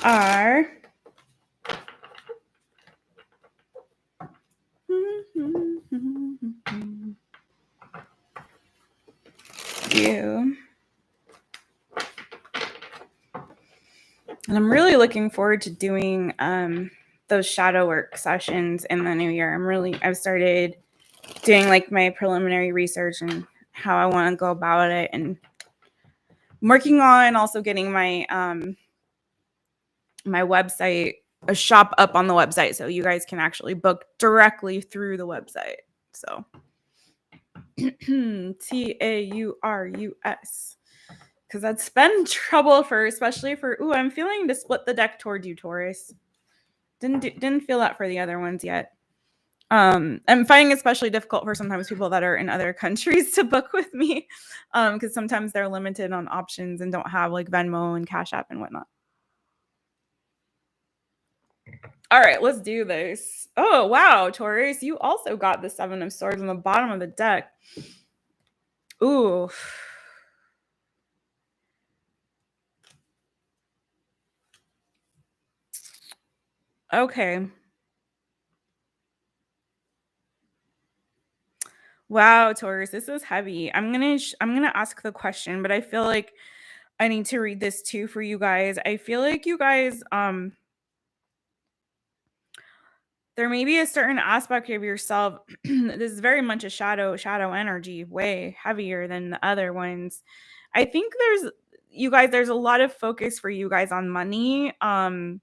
R. U. And I'm really looking forward to doing those shadow work sessions in the new year. I've started doing like my preliminary research and how I want to go about it. And I'm working on also getting my my website, a shop up on the website, so you guys can actually book directly through the website. So Taurus, because that's been trouble for, especially for, ooh, I'm feeling to split the deck toward you, Taurus. Didn't feel that for the other ones yet. I'm finding especially difficult for sometimes people that are in other countries to book with me, because sometimes they're limited on options and don't have like Venmo and Cash App and whatnot. All right, let's do this. Oh, wow, Taurus, you also got the Seven of Swords on the bottom of the deck. Ooh. Okay. Wow, Taurus, this is heavy. I'm gonna ask the question, but I feel like I need to read this too for you guys. I feel like you guys there may be a certain aspect of yourself this is very much a shadow energy, way heavier than the other ones. I think there's a lot of focus for you guys on money, on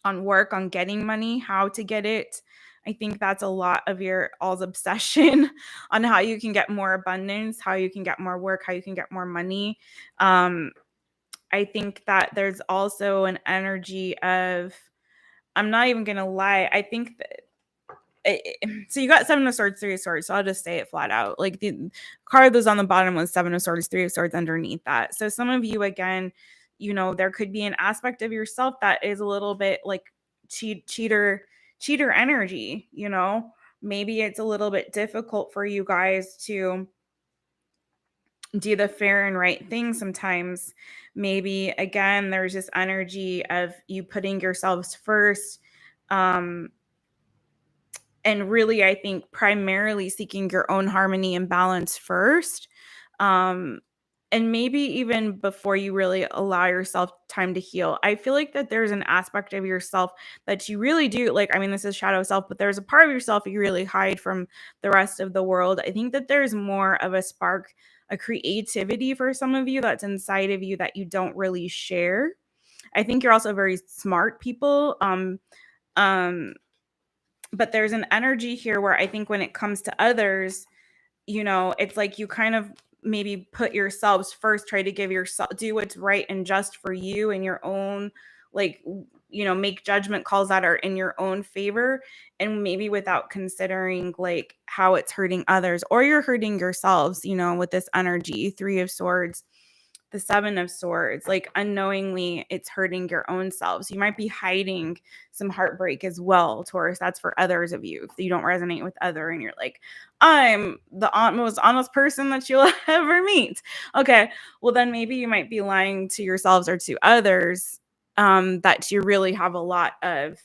work, on getting money, how to get it. I think that's a lot of your all's obsession on how you can get more abundance, how you can get more work, how you can get more money. um I think that there's also an energy of, I'm not even gonna lie, I think that so you got Seven of Swords, Three of Swords. So I'll just say it flat out. Like the card that's on the bottom was Seven of Swords, Three of Swords underneath that. So some of you, again, there could be an aspect of yourself that is a little bit like cheater energy. Maybe it's a little bit difficult for you guys to do the fair and right thing sometimes. Maybe again, there's this energy of you putting yourselves first. Um, and really, I think primarily seeking your own harmony and balance first. um and maybe even before you really allow yourself time to heal. I feel like that there's an aspect of yourself that you really do, like, I mean, this is shadow self, but there's a part of yourself you really hide from the rest of the world. I think that there's more of a spark, a creativity for some of you that's inside of you that you don't really share. I think you're also very smart people. Um but there's an energy here where I think when it comes to others, it's like you kind of maybe put yourselves first, try to give yourself, do what's right and just for you and your own, like, make judgment calls that are in your own favor, and maybe without considering like how it's hurting others, or you're hurting yourselves, with this energy, Three of Swords, the Seven of Swords, like unknowingly it's hurting your own selves. You might be hiding some heartbreak as well, Taurus. That's for others of you. If you don't resonate with other and you're like, I'm the most honest person that you'll ever meet. Okay, well then maybe you might be lying to yourselves or to others, that you really have a lot of,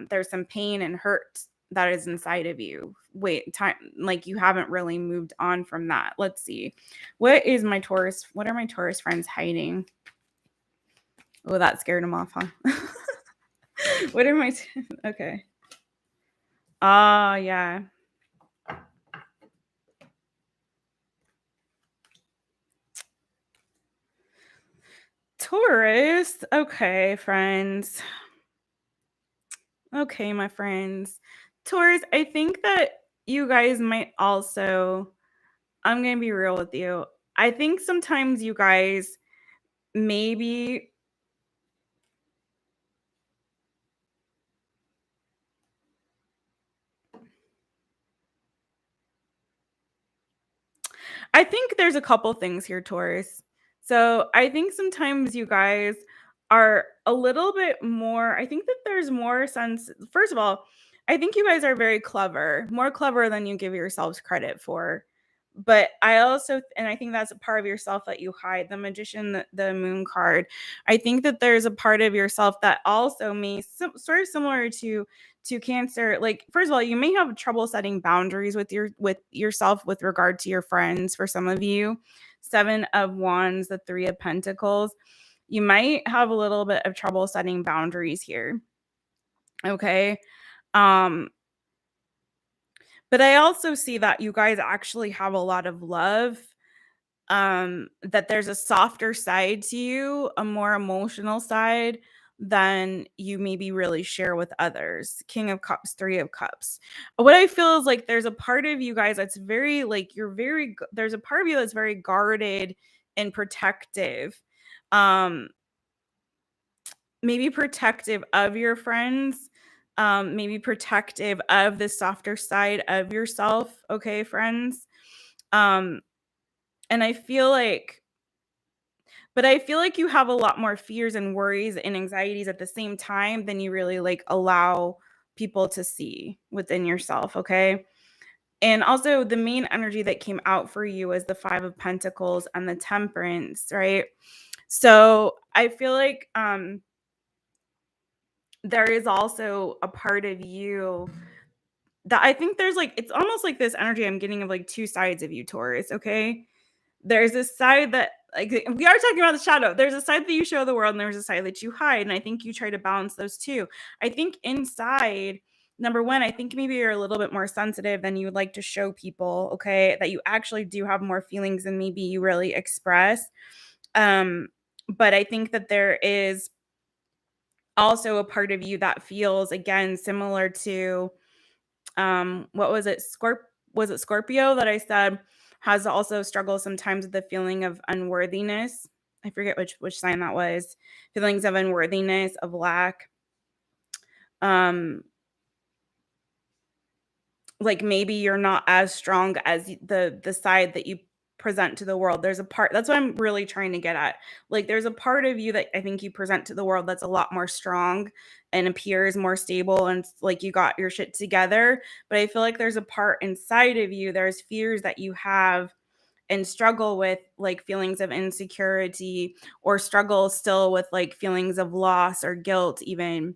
there's some pain and hurt that is inside of you. Wait, time, like you haven't really moved on from that. Let's see. What are my Taurus friends hiding? Oh, that scared them off, huh? What are my okay. Yeah. Taurus. Okay, friends. Okay, my friends. Taurus, I think that you guys might also, I'm going to be real with you. I think sometimes you guys maybe, I think there's a couple things here, Taurus. So I think sometimes you guys are a little bit more, I think that there's more sense. First of all, I think you guys are very clever, more clever than you give yourselves credit for. But I also, and I think that's a part of yourself that you hide, the Magician, the Moon card. I think that there's a part of yourself that also may, sort of similar to Cancer. Like, first of all, you may have trouble setting boundaries with yourself with regard to your friends. For some of you, Seven of Wands, the Three of Pentacles, you might have a little bit of trouble setting boundaries here. Okay. um but I also see that you guys actually have a lot of love that there's a softer side to you, a more emotional side than you maybe really share with others. King of Cups, Three of Cups. What I feel is like there's a part of you guys that's very like there's a part of you that's very guarded and protective. Um Maybe protective of your friends, maybe protective of the softer side of yourself, okay, friends? Um and I feel like you have a lot more fears and worries and anxieties at the same time than you really like allow people to see within yourself, okay? And also the main energy that came out for you is the 5 of Pentacles and the Temperance, right? So, I feel like there is also a part of you that I think there's like it's almost like this energy I'm getting of like two sides of you, Taurus, okay? There's this side that like we are talking about the shadow. There's a side that you show the world and there's a side that you hide. And I think you try to balance those two. I think inside, number one, I think maybe you're a little bit more sensitive than you would like to show people, okay? That you actually do have more feelings than maybe you really express. Um, but I think that there is also a part of you that feels again similar to what was it? Was it Scorpio that I said has also struggled sometimes with the feeling of unworthiness? I forget which sign that was. Feelings of unworthiness, of lack. Um like maybe you're not as strong as the side that you present to the world. There's a part that's what I'm really trying to get at. Like there's a part of you that I think you present to the world that's a lot more strong and appears more stable and like you got your shit together, but I feel like there's a part inside of you, there's fears that you have and struggle with like feelings of insecurity or struggle still with like feelings of loss or guilt even.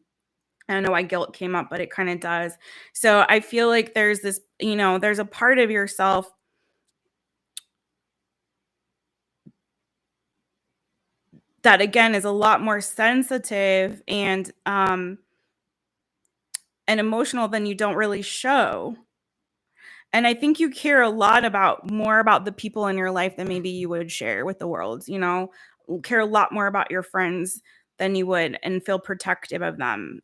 I don't know why guilt came up, but it kind of does. So I feel like there's this, there's a part of yourself that again is a lot more sensitive and emotional than you don't really show. And I think you care a lot about more about the people in your life than maybe you would share with the world, care a lot more about your friends than you would and feel protective of them.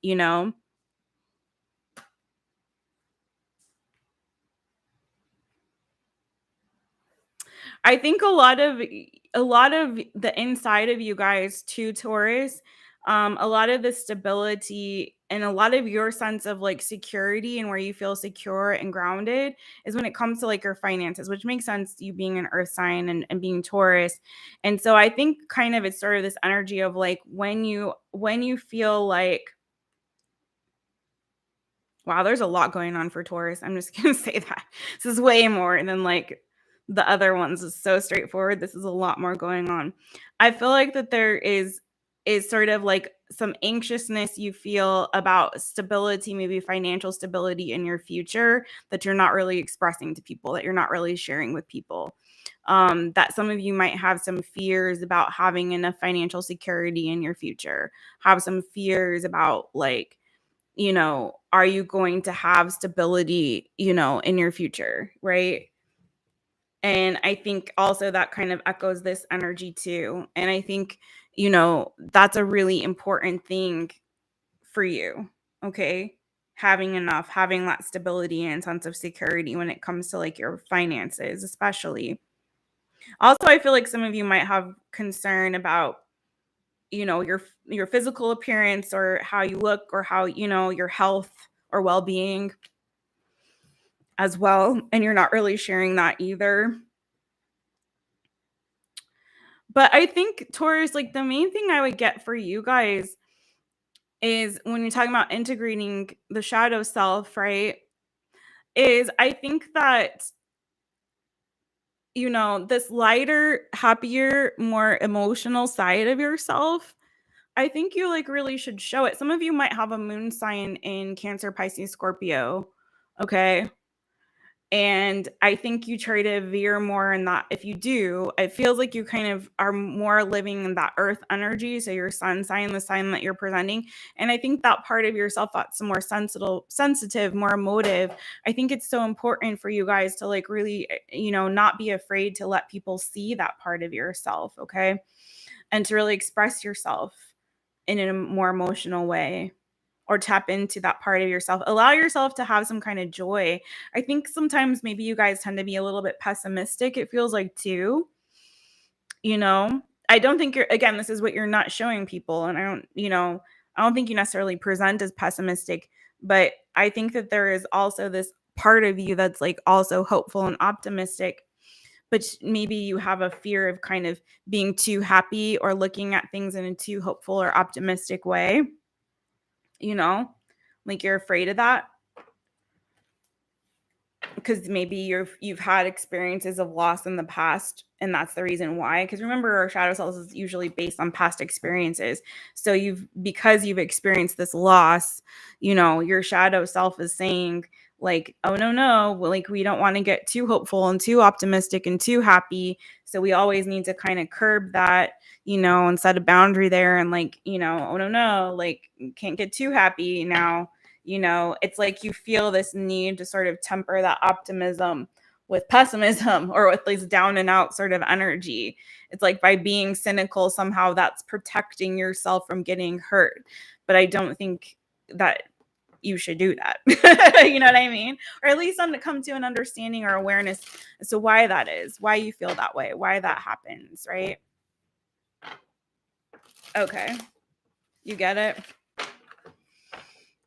I think a lot of the inside of you guys too, Taurus, a lot of the stability and a lot of your sense of like security and where you feel secure and grounded is when it comes to like your finances, which makes sense, you being an earth sign and being Taurus. And so I think kind of it's sort of this energy of like when you feel like wow, there's a lot going on for Taurus. I'm just gonna say that. This is way more than like the other ones. It's so straightforward. This is a lot more going on. I feel like that there is sort of like some anxiousness you feel about stability, maybe financial stability in your future that you're not really expressing to people, that you're not really sharing with people. That some of you might have some fears about having enough financial security in your future, have some fears about like are you going to have stability, in your future, right? And I think also that kind of echoes this energy too. And I think, that's a really important thing for you, okay? Having enough, having that stability and sense of security when it comes to like your finances, especially. Also, I feel like some of you might have concern about your physical appearance or how you look or how your health or well-being as well, and you're not really sharing that either. But I think Taurus, like the main thing I would get for you guys is when you're talking about integrating the shadow self, right? Is I think that this lighter, happier, more emotional side of yourself, I think you like really should show it. Some of you might have a moon sign in Cancer, Pisces, Scorpio. Okay. And I think you try to veer more in that. If you do, it feels like you kind of are more living in that earth energy. So your sun sign, the sign that you're presenting. And I think that part of yourself that's more sensitive, more emotive. I think it's so important for you guys to like really, not be afraid to let people see that part of yourself. Okay. And to really express yourself in a more emotional way, or tap into that part of yourself. Allow yourself to have some kind of joy. I think sometimes maybe you guys tend to be a little bit pessimistic, it feels like too. I don't think again, this is what you're not showing people. And I don't think you necessarily present as pessimistic, but I think that there is also this part of you that's like also hopeful and optimistic. But maybe you have a fear of kind of being too happy or looking at things in a too hopeful or optimistic way. Like you're afraid of that because maybe you've had experiences of loss in the past, and that's the reason why. Because remember, our shadow self is usually based on past experiences. So because you've experienced this loss, your shadow self is saying like, oh no, like we don't want to get too hopeful and too optimistic and too happy. So we always need to kind of curb that, and set a boundary there, and like, oh no, like can't get too happy now. It's like you feel this need to sort of temper that optimism with pessimism, or with this down and out sort of energy. It's like by being cynical, somehow that's protecting yourself from getting hurt. But I don't think that you should do that. You know what I mean? Or at least come to an understanding or awareness as to why that is, why you feel that way, why that happens, right? Okay. You get it?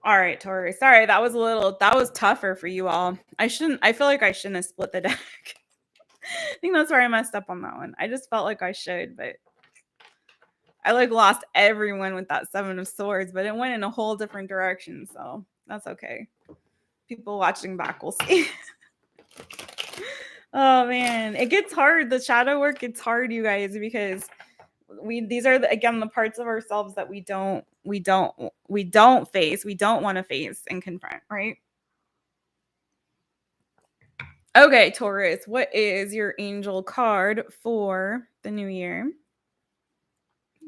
All right, Tori. Sorry, that was tougher for you all. I feel like I shouldn't have split the deck. I think that's where I messed up on that one. I just felt like I should, but I like lost everyone with that 7 of Swords, but it went in a whole different direction, so that's okay. People watching back will see. Oh man, it gets hard. The shadow work gets hard, you guys, because these are again the parts of ourselves that we don't face, we don't want to face and confront, right? Okay, Taurus, what is your angel card for the new year?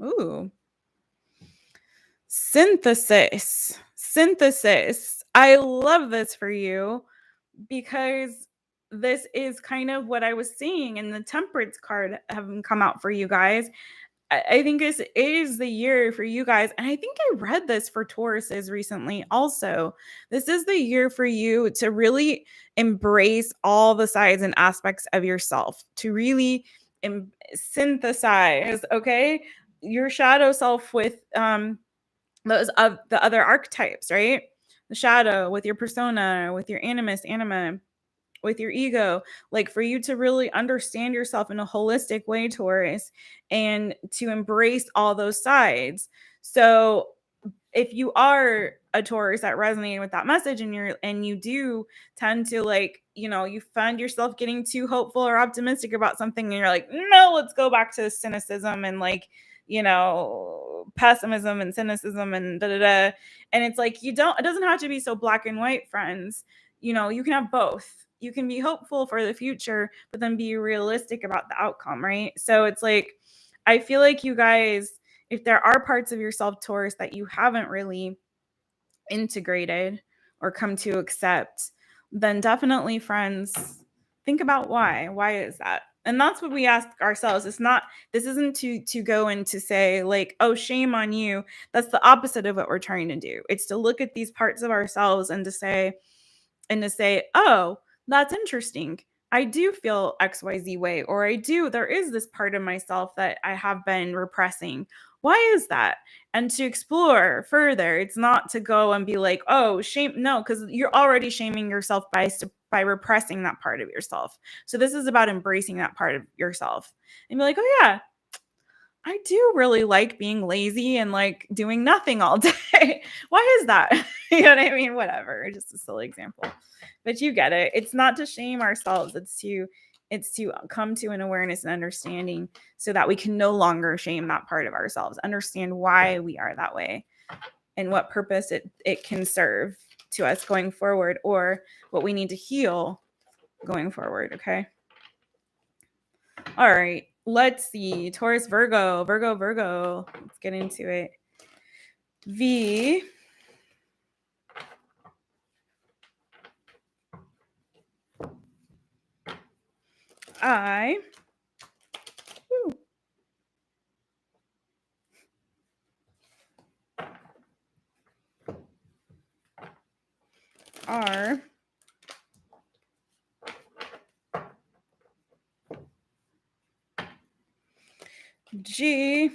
Ooh. Synthesis. I love this for you because this is kind of what I was seeing in the Temperance card having come out for you guys. I think this is the year for you guys. And I think I read this for Tauruses recently also. This is the year for you to really embrace all the sides and aspects of yourself, to really synthesize, okay, your shadow self with those of the other archetypes, right? The shadow with your persona, with your animus, anima, with your ego, like for you to really understand yourself in a holistic way, Taurus, and to embrace all those sides. So if you are a Taurus that resonated with that message, and you do tend to like, you find yourself getting too hopeful or optimistic about something, and you're like, no, let's go back to cynicism and like, pessimism and cynicism and da da da. And it's like, it doesn't have to be so black and white, friends. You can have both. You can be hopeful for the future, but then be realistic about the outcome, right? So it's like, I feel like you guys, if there are parts of yourself, Taurus, that you haven't really integrated or come to accept, then definitely, friends, think about why. Why is that? And that's what we ask ourselves. This isn't to go and to say like, oh, shame on you. That's the opposite of what we're trying to do. It's to look at these parts of ourselves and to say, oh, that's interesting. I do feel XYZ way, or there is this part of myself that I have been repressing. Why is that? And to explore further. It's not to go and be like, oh, shame. No, because you're already shaming yourself by repressing that part of yourself. So this is about embracing that part of yourself and be like, oh yeah, I do really like being lazy and like doing nothing all day. Why is that? You know what I mean? Whatever. Just a silly example. But you get it. It's not to shame ourselves. It's to come to an awareness and understanding so that we can no longer shame that part of ourselves. Understand why we are that way and what purpose it can serve to us going forward, or what we need to heal going forward. Okay. All right. Let's see. Taurus, Virgo, Virgo, Virgo. Let's get into it. V. I. Woo, R. G.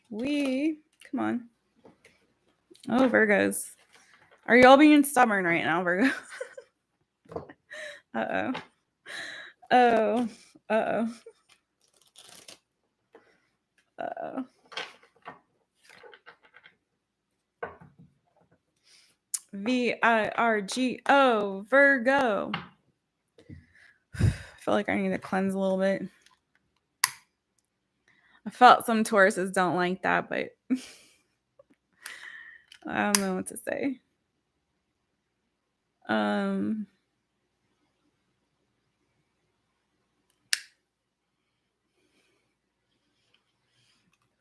We. Come on. Oh, Virgos. Are you all being stubborn right now, Virgo? Uh-oh. Oh. Uh-oh. Uh-oh. Virgo. Virgo. I feel like I need to cleanse a little bit. I felt some Tauruses don't like that, but I don't know what to say.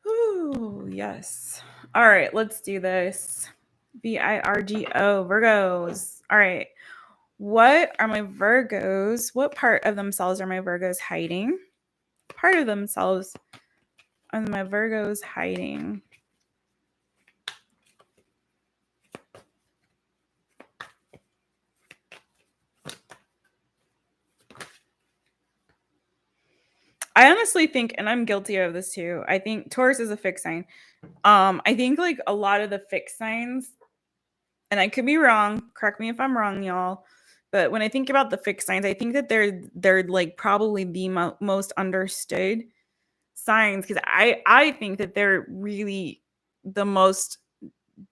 Ooh, yes. All right, let's do this. Virgo, Virgos. All right. What are my Virgos? What part of themselves are my Virgos hiding? Part of themselves are my Virgos hiding. I honestly think, and I'm guilty of this too, I think Taurus is a fixed sign. I think like a lot of the fixed signs, and I could be wrong, correct me if I'm wrong, y'all, but when I think about the fixed signs, I think that they're like probably the most understood signs, because I think that they're really the most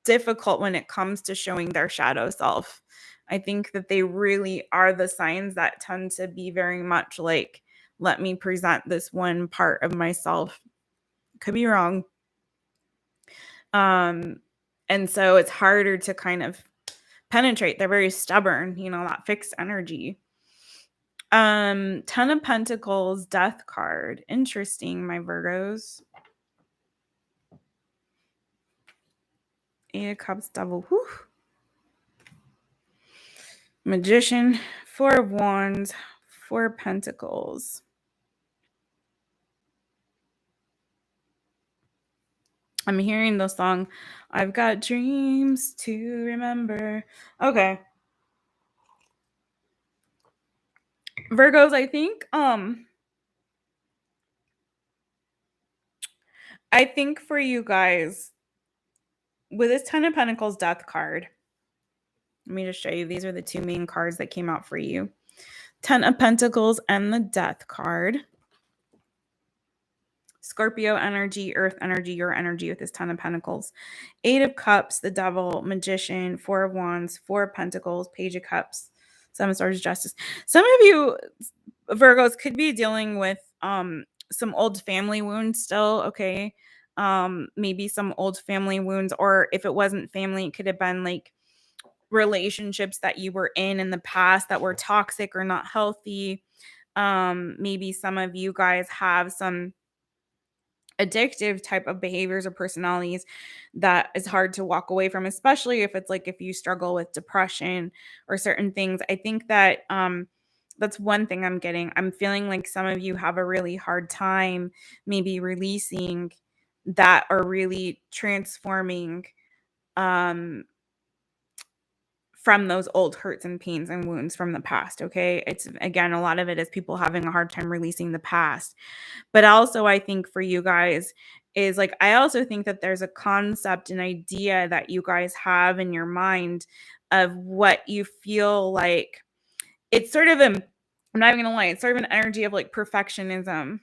difficult when it comes to showing their shadow self. I think that they really are the signs that tend to be very much like, let me present this one part of myself. Could be wrong. And so it's harder to kind of penetrate. They're very stubborn, that fixed energy. 10 of Pentacles, Death card. Interesting, my Virgos. 8 of Cups, Devil. Whew. Magician, 4 of Wands, 4 of Pentacles. I'm hearing the song, I've got dreams to remember. Okay. Virgos, I think for you guys, with this 10 of Pentacles Death card, let me just show you. These are the two main cards that came out for you. 10 of Pentacles and the Death card. Scorpio energy, Earth energy, your energy with this 10 of Pentacles. 8 of Cups, the Devil, Magician, 4 of Wands, 4 of Pentacles, Page of Cups, 7 of Swords, Justice. Some of you Virgos could be dealing with some old family wounds still, okay? Maybe some old family wounds, or if it wasn't family, it could have been like relationships that you were in the past that were toxic or not healthy. Maybe some of you guys have some addictive type of behaviors or personalities that is hard to walk away from, especially if it's like if you struggle with depression or certain things. I think that that's one thing I'm getting. I'm feeling like some of you have a really hard time maybe releasing that, or really transforming from those old hurts and pains and wounds from the past. Okay. It's, again, a lot of it is people having a hard time releasing the past. But also, I think for you guys is like, I also think that there's a concept, an idea that you guys have in your mind of what you feel like. It's sort of I'm not even gonna lie, it's sort of an energy of like perfectionism,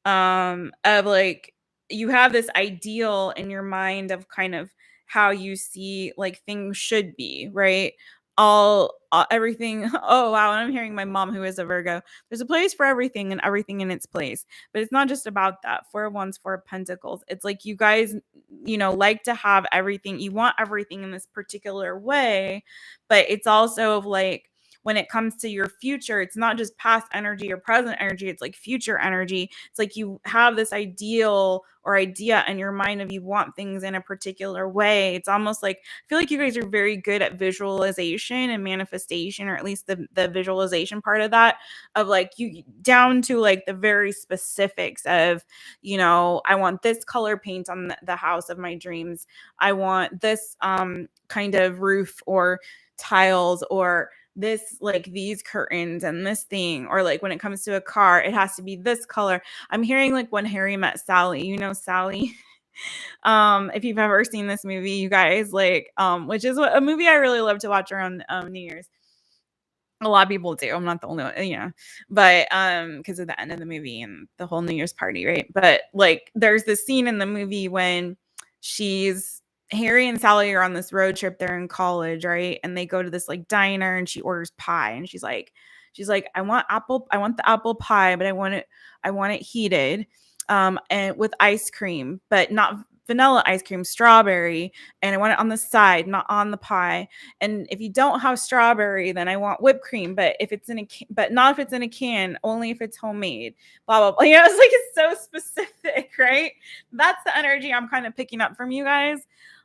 of like, you have this ideal in your mind of kind of how you see like things should be, right? Everything. Oh wow, and I'm hearing my mom, who is a Virgo. There's a place for everything and everything in its place, but it's not just about that. 4 of Wands, 4 of Pentacles. It's like you guys, like to have everything. You want everything in this particular way, but it's also of like, when it comes to your future, it's not just past energy or present energy, it's like future energy. It's like you have this ideal or idea in your mind of you want things in a particular way. It's almost like I feel like you guys are very good at visualization and manifestation, or at least the visualization part of that, of like you down to like the very specifics of, you know, I want this color paint on the house of my dreams. I want this kind of roof or tiles, or this like these curtains and this thing, or like when it comes to a car, it has to be this color. I'm hearing like When Harry Met Sally, you know, Sally. If you've ever seen this movie, you guys, like which is a movie I really love to watch around New Year's. A lot of people do. I'm not the only one, yeah. But because of the end of the movie and the whole New Year's party, right? But like there's this scene in the movie when she's Harry and Sally are on this road trip. They're in college, right? And they go to this like diner and she orders pie and she's like, I want the apple pie, but I want it heated. And with ice cream, but not vanilla ice cream, strawberry, and I want it on the side, not on the pie. And if you don't have strawberry, then I want whipped cream, but if it's in a but not if it's in a can, only if it's homemade. Blah blah blah. You know, it's like it's so specific, right? That's the energy I'm kind of picking up from you guys,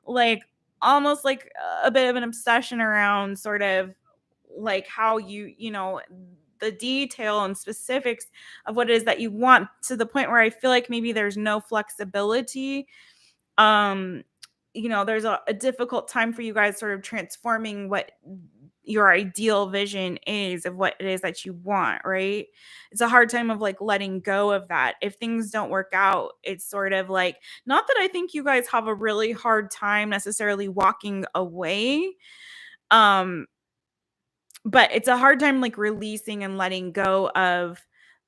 like almost like a bit of an obsession around sort of like how you know the detail and specifics of what it is that you want, to the point where I feel like maybe there's no flexibility. um you know, there's a difficult time for you guys sort of transforming what your ideal vision is of what it is that you want, right? It's a hard time of like letting go of that. If things don't work out, it's sort of like, not that I think you guys have a really hard time necessarily walking away, um but it's a hard time like releasing and letting go of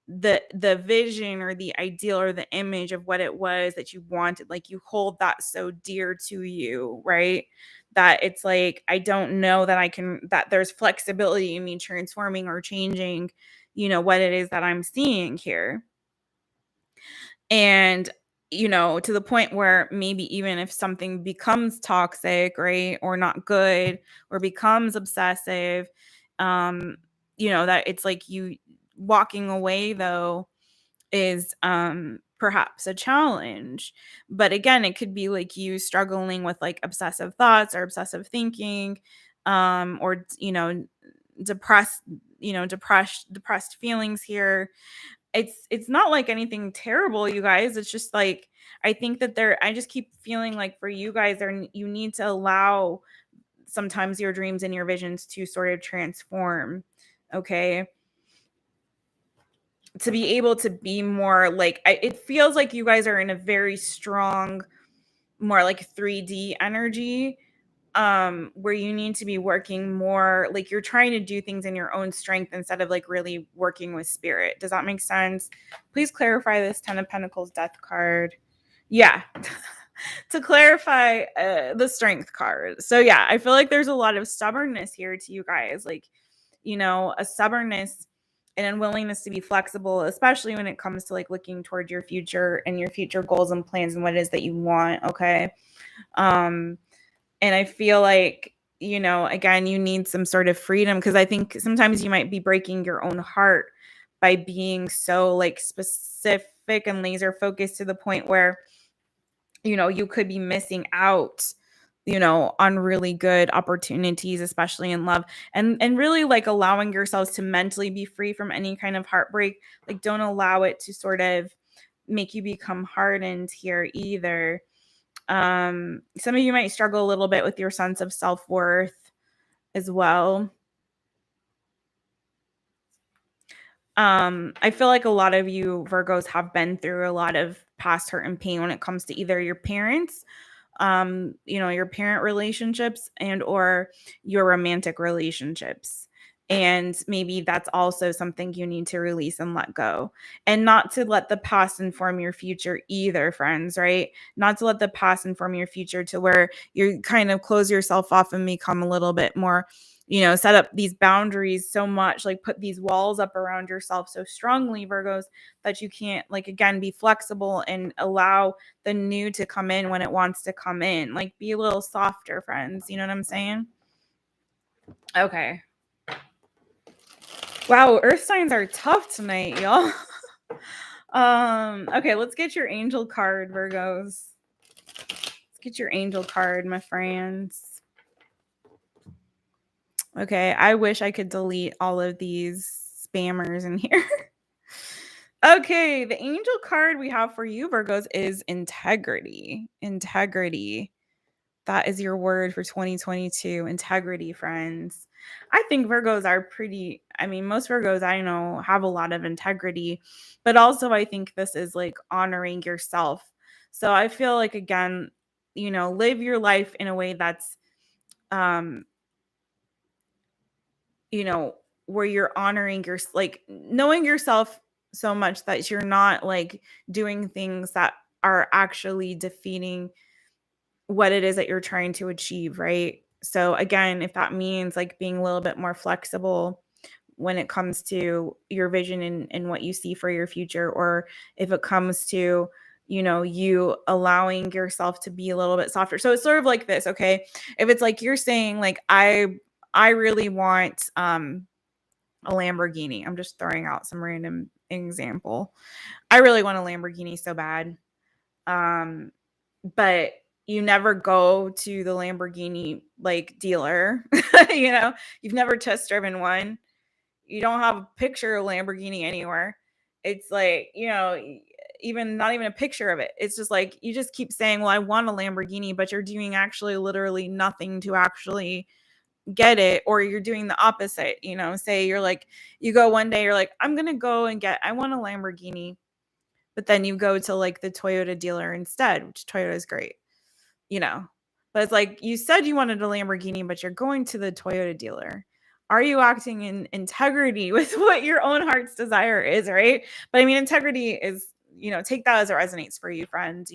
the vision or the ideal or the image of what it was that you wanted. Like you hold that so dear to you, right? That it's like, I don't know that I can, that there's flexibility in me transforming or changing, you know, what it is that I'm seeing here. And you know, to the point where maybe even if something becomes toxic, right, or not good, or becomes obsessive, um you know, that it's like you walking away though is perhaps a challenge. But again, it could be like you struggling with like obsessive thoughts or obsessive thinking, or you know, depressed, you know, depressed feelings here. It's not like anything terrible, you guys. It's just like, I think that there, I just keep feeling like for you guys there, you need to allow sometimes your dreams and your visions to sort of transform, okay, to be able to be more like, it feels like you guys are in a very strong, more like 3D energy, where you need to be working more like you're trying to do things in your own strength instead of like really working with spirit. Does that make sense? Please clarify this 10 of Pentacles death card. Yeah. To clarify the strength card. So yeah, I feel like there's a lot of stubbornness here to you guys, like, you know, a stubbornness and unwillingness to be flexible, especially when it comes to like looking toward your future and your future goals and plans and what it is that you want, okay? And I feel like, you know, again, you need some sort of freedom, because I think sometimes you might be breaking your own heart by being so like specific and laser focused to the point where, you know, you could be missing out, you know, on really good opportunities, especially in love, and really like allowing yourselves to mentally be free from any kind of heartbreak. Like don't allow it to sort of make you become hardened here either. Some of you might struggle a little bit with your sense of self-worth as well. I feel like a lot of you Virgos have been through a lot of past hurt and pain when it comes to either your parents, you know, your parent relationships, and or your romantic relationships. And maybe that's also something you need to release and let go. And not to let the past inform your future either, friends, right? Not to let the past inform your future to where you kind of close yourself off and become a little bit more, you know, set up these boundaries so much, like put these walls up around yourself so strongly, Virgos, that you can't, like, again, be flexible and allow the new to come in when it wants to come in. Like, be a little softer, friends. You know what I'm saying? Okay. Wow, earth signs are tough tonight, y'all. Okay, let's get your angel card, Virgos. Let's get your angel card, my friends. Okay, I wish I could delete all of these spammers in here. Okay, the angel card we have for you, Virgos, is integrity. Integrity. That is your word for 2022. Integrity, friends. I think Virgos are pretty, I mean, most Virgos I know have a lot of integrity, but also I think this is like honoring yourself. So I feel like, again, live your life in a way that's, um, you know, where you're honoring your, like, knowing yourself so much that you're not like doing things that are actually defeating what it is that you're trying to achieve, right? So again, if that means like being a little bit more flexible when it comes to your vision and what you see for your future, or if it comes to, you allowing yourself to be a little bit softer. So it's sort of like this, okay? If it's like you're saying like I really want a Lamborghini. I'm just throwing out some random example. I really want a Lamborghini so bad. But you never go to the Lamborghini like dealer. You've never test driven one. You don't have a picture of Lamborghini anywhere. It's like, even not even a picture of it. It's just like you just keep saying, well, I want a Lamborghini, but you're doing actually literally nothing to actually get it, or you're doing the opposite. Say you're like, you go one day, you're like, I'm gonna go and I want a Lamborghini, but then you go to like the Toyota dealer instead, which Toyota is great, you know. But it's like you said you wanted a Lamborghini, but you're going to the Toyota dealer. Are you acting in integrity with what your own heart's desire is, right? But I mean, integrity is, take that as it resonates for you, friend.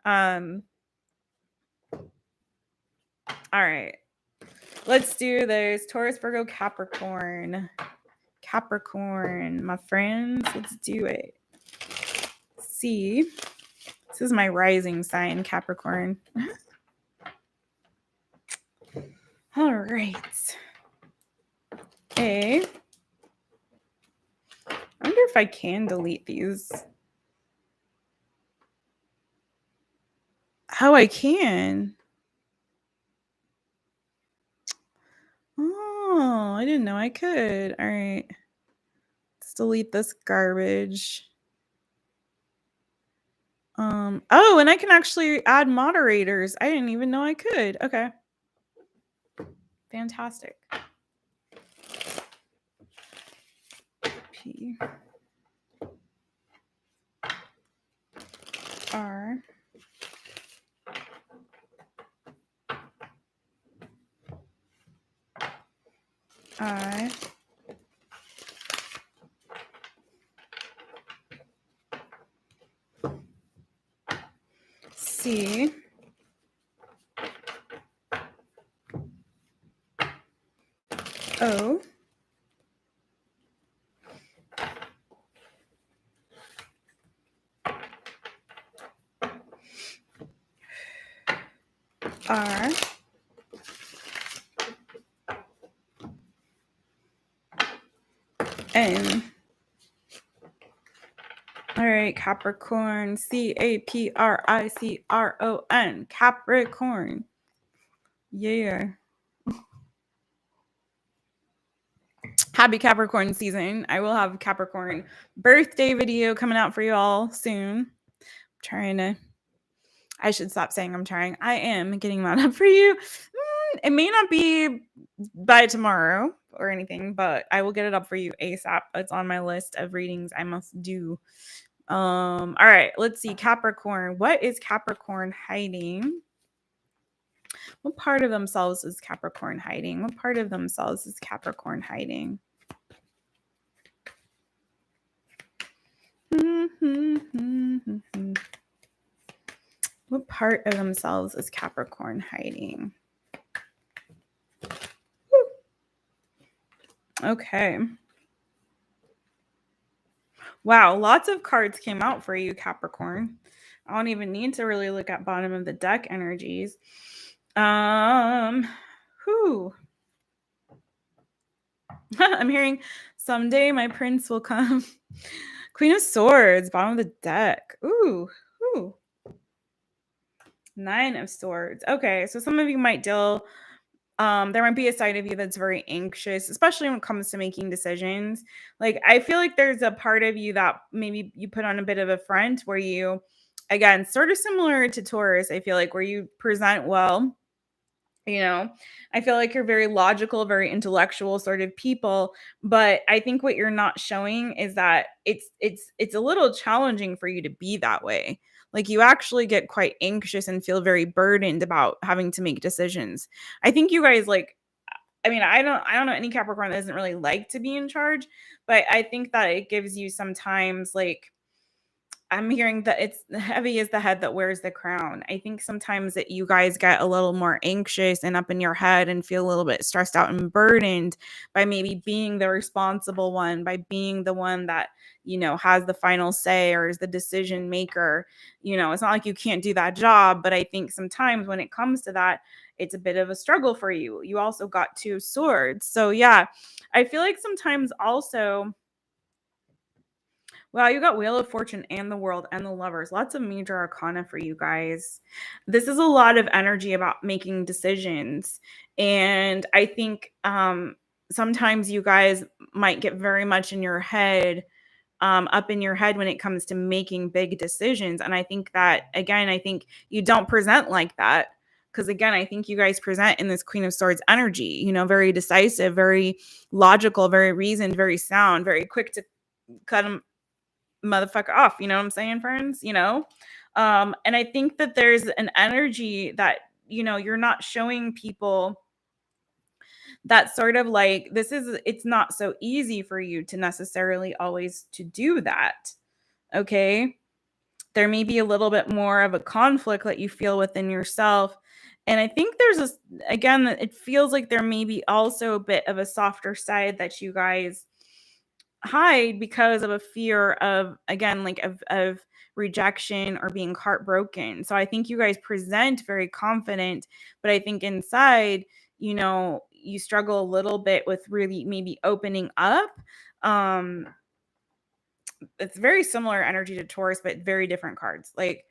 Um, all right. Let's do this. Taurus, Virgo, Capricorn. Capricorn, my friends. Let's do it. See, this is my rising sign, Capricorn. All right. I wonder if I can delete these. Oh, I can. Oh, I didn't know I could. All right. Let's delete this garbage. Oh, and I can actually add moderators. I didn't even know I could. Okay. Fantastic. P R I C O R N. All right, Capricorn. Capricron. Capricorn. Yeah. Happy Capricorn season. I will have a Capricorn birthday video coming out for you all soon. I should stop saying I'm trying. I am getting that up for you. It may not be by tomorrow or anything, but I will get it up for you ASAP. It's on my list of readings I must do. All right, let's see. Capricorn. What is Capricorn hiding? What part of themselves is Capricorn hiding? What part of themselves is Capricorn hiding? What part of themselves is Capricorn hiding? Okay. Wow, lots of cards came out for you, Capricorn. I don't even need to really look at bottom of the deck energies. Whew. I'm hearing someday my prince will come. Queen of Swords, bottom of the deck. Ooh, ooh. Nine of Swords. Okay, so some of you might deal there might be a side of you that's very anxious, especially when it comes to making decisions. Like, I feel like there's a part of you that maybe you put on a bit of a front where you, again, sort of similar to Taurus, I feel like, where you present well. You know, I feel like you're very logical, very intellectual sort of people, but I think what you're not showing is that it's a little challenging for you to be that way. Like, you actually get quite anxious and feel very burdened about having to make decisions. I think you guys, like, I mean, I don't know any Capricorn that doesn't really like to be in charge, but I think that it gives you sometimes, like, I'm hearing that it's heavy is the head that wears the crown. I think sometimes that you guys get a little more anxious and up in your head and feel a little bit stressed out and burdened by maybe being the responsible one, by being the one that, has the final say or is the decision maker. It's not like you can't do that job, but I think sometimes when it comes to that, it's a bit of a struggle for you. You also got two swords. So yeah, I feel like sometimes also, wow, you got Wheel of Fortune and the World and the Lovers. Lots of major arcana for you guys. This is a lot of energy about making decisions. And I think sometimes you guys might get very much in your head, up in your head when it comes to making big decisions. And I think that, again, I think you don't present like that. Because again, I think you guys present in this Queen of Swords energy, very decisive, very logical, very reasoned, very sound, very quick to cut them motherfucker off. You know what I'm saying, friends? And I think that there's an energy that, you're not showing people that sort of like it's not so easy for you to necessarily always to do that. Okay. There may be a little bit more of a conflict that you feel within yourself. And I think there's again, that it feels like there may be also a bit of a softer side that you guys hide because of a fear of, again, like of rejection or being heartbroken. So I think you guys present very confident, but I think inside, you struggle a little bit with really maybe opening up. um it's very similar energy to Taurus, but very different cards. Like,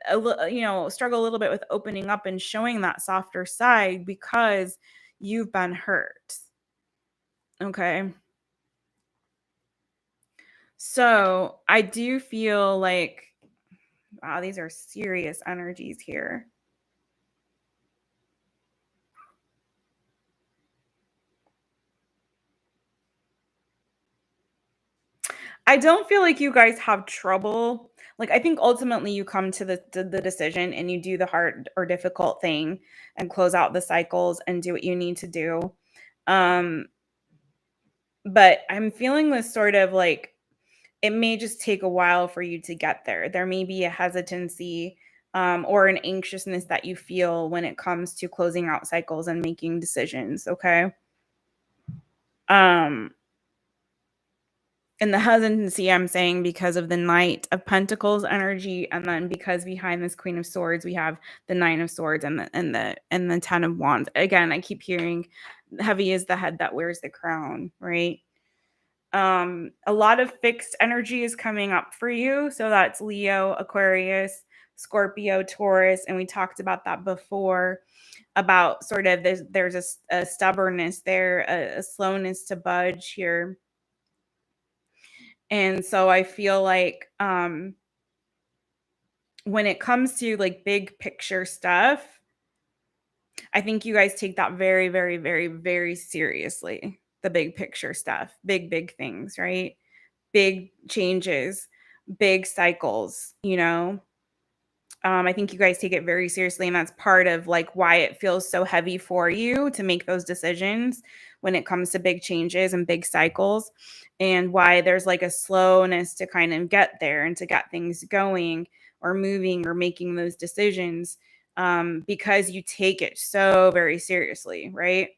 struggle a little bit with opening up and showing that softer side because you've been hurt. Okay. So I do feel like, wow, these are serious energies here. I don't feel like you guys have trouble. Like, I think ultimately you come to the decision and you do the hard or difficult thing and close out the cycles and do what you need to do. Um, but I'm feeling this sort of like it may just take a while for you to get there. There may be a hesitancy, or an anxiousness that you feel when it comes to closing out cycles and making decisions. Okay. Um, and the hesitancy, I'm saying, because of the Knight of Pentacles energy, and then because behind this Queen of Swords we have the Nine of Swords and the Ten of Wands. Again, I keep hearing heavy is the head that wears the crown, right? A lot of fixed energy is coming up for you. So that's Leo, Aquarius, Scorpio, Taurus. And we talked about that before, about sort of there's a stubbornness there, a slowness to budge here. And so I feel like when it comes to like big picture stuff, I think you guys take that very, very, very, very seriously. The big picture stuff, big things, right? Big changes, big cycles, I think you guys take it very seriously, and that's part of like why it feels so heavy for you to make those decisions when it comes to big changes and big cycles, and why there's like a slowness to kind of get there and to get things going or moving or making those decisions, because you take it so very seriously, right?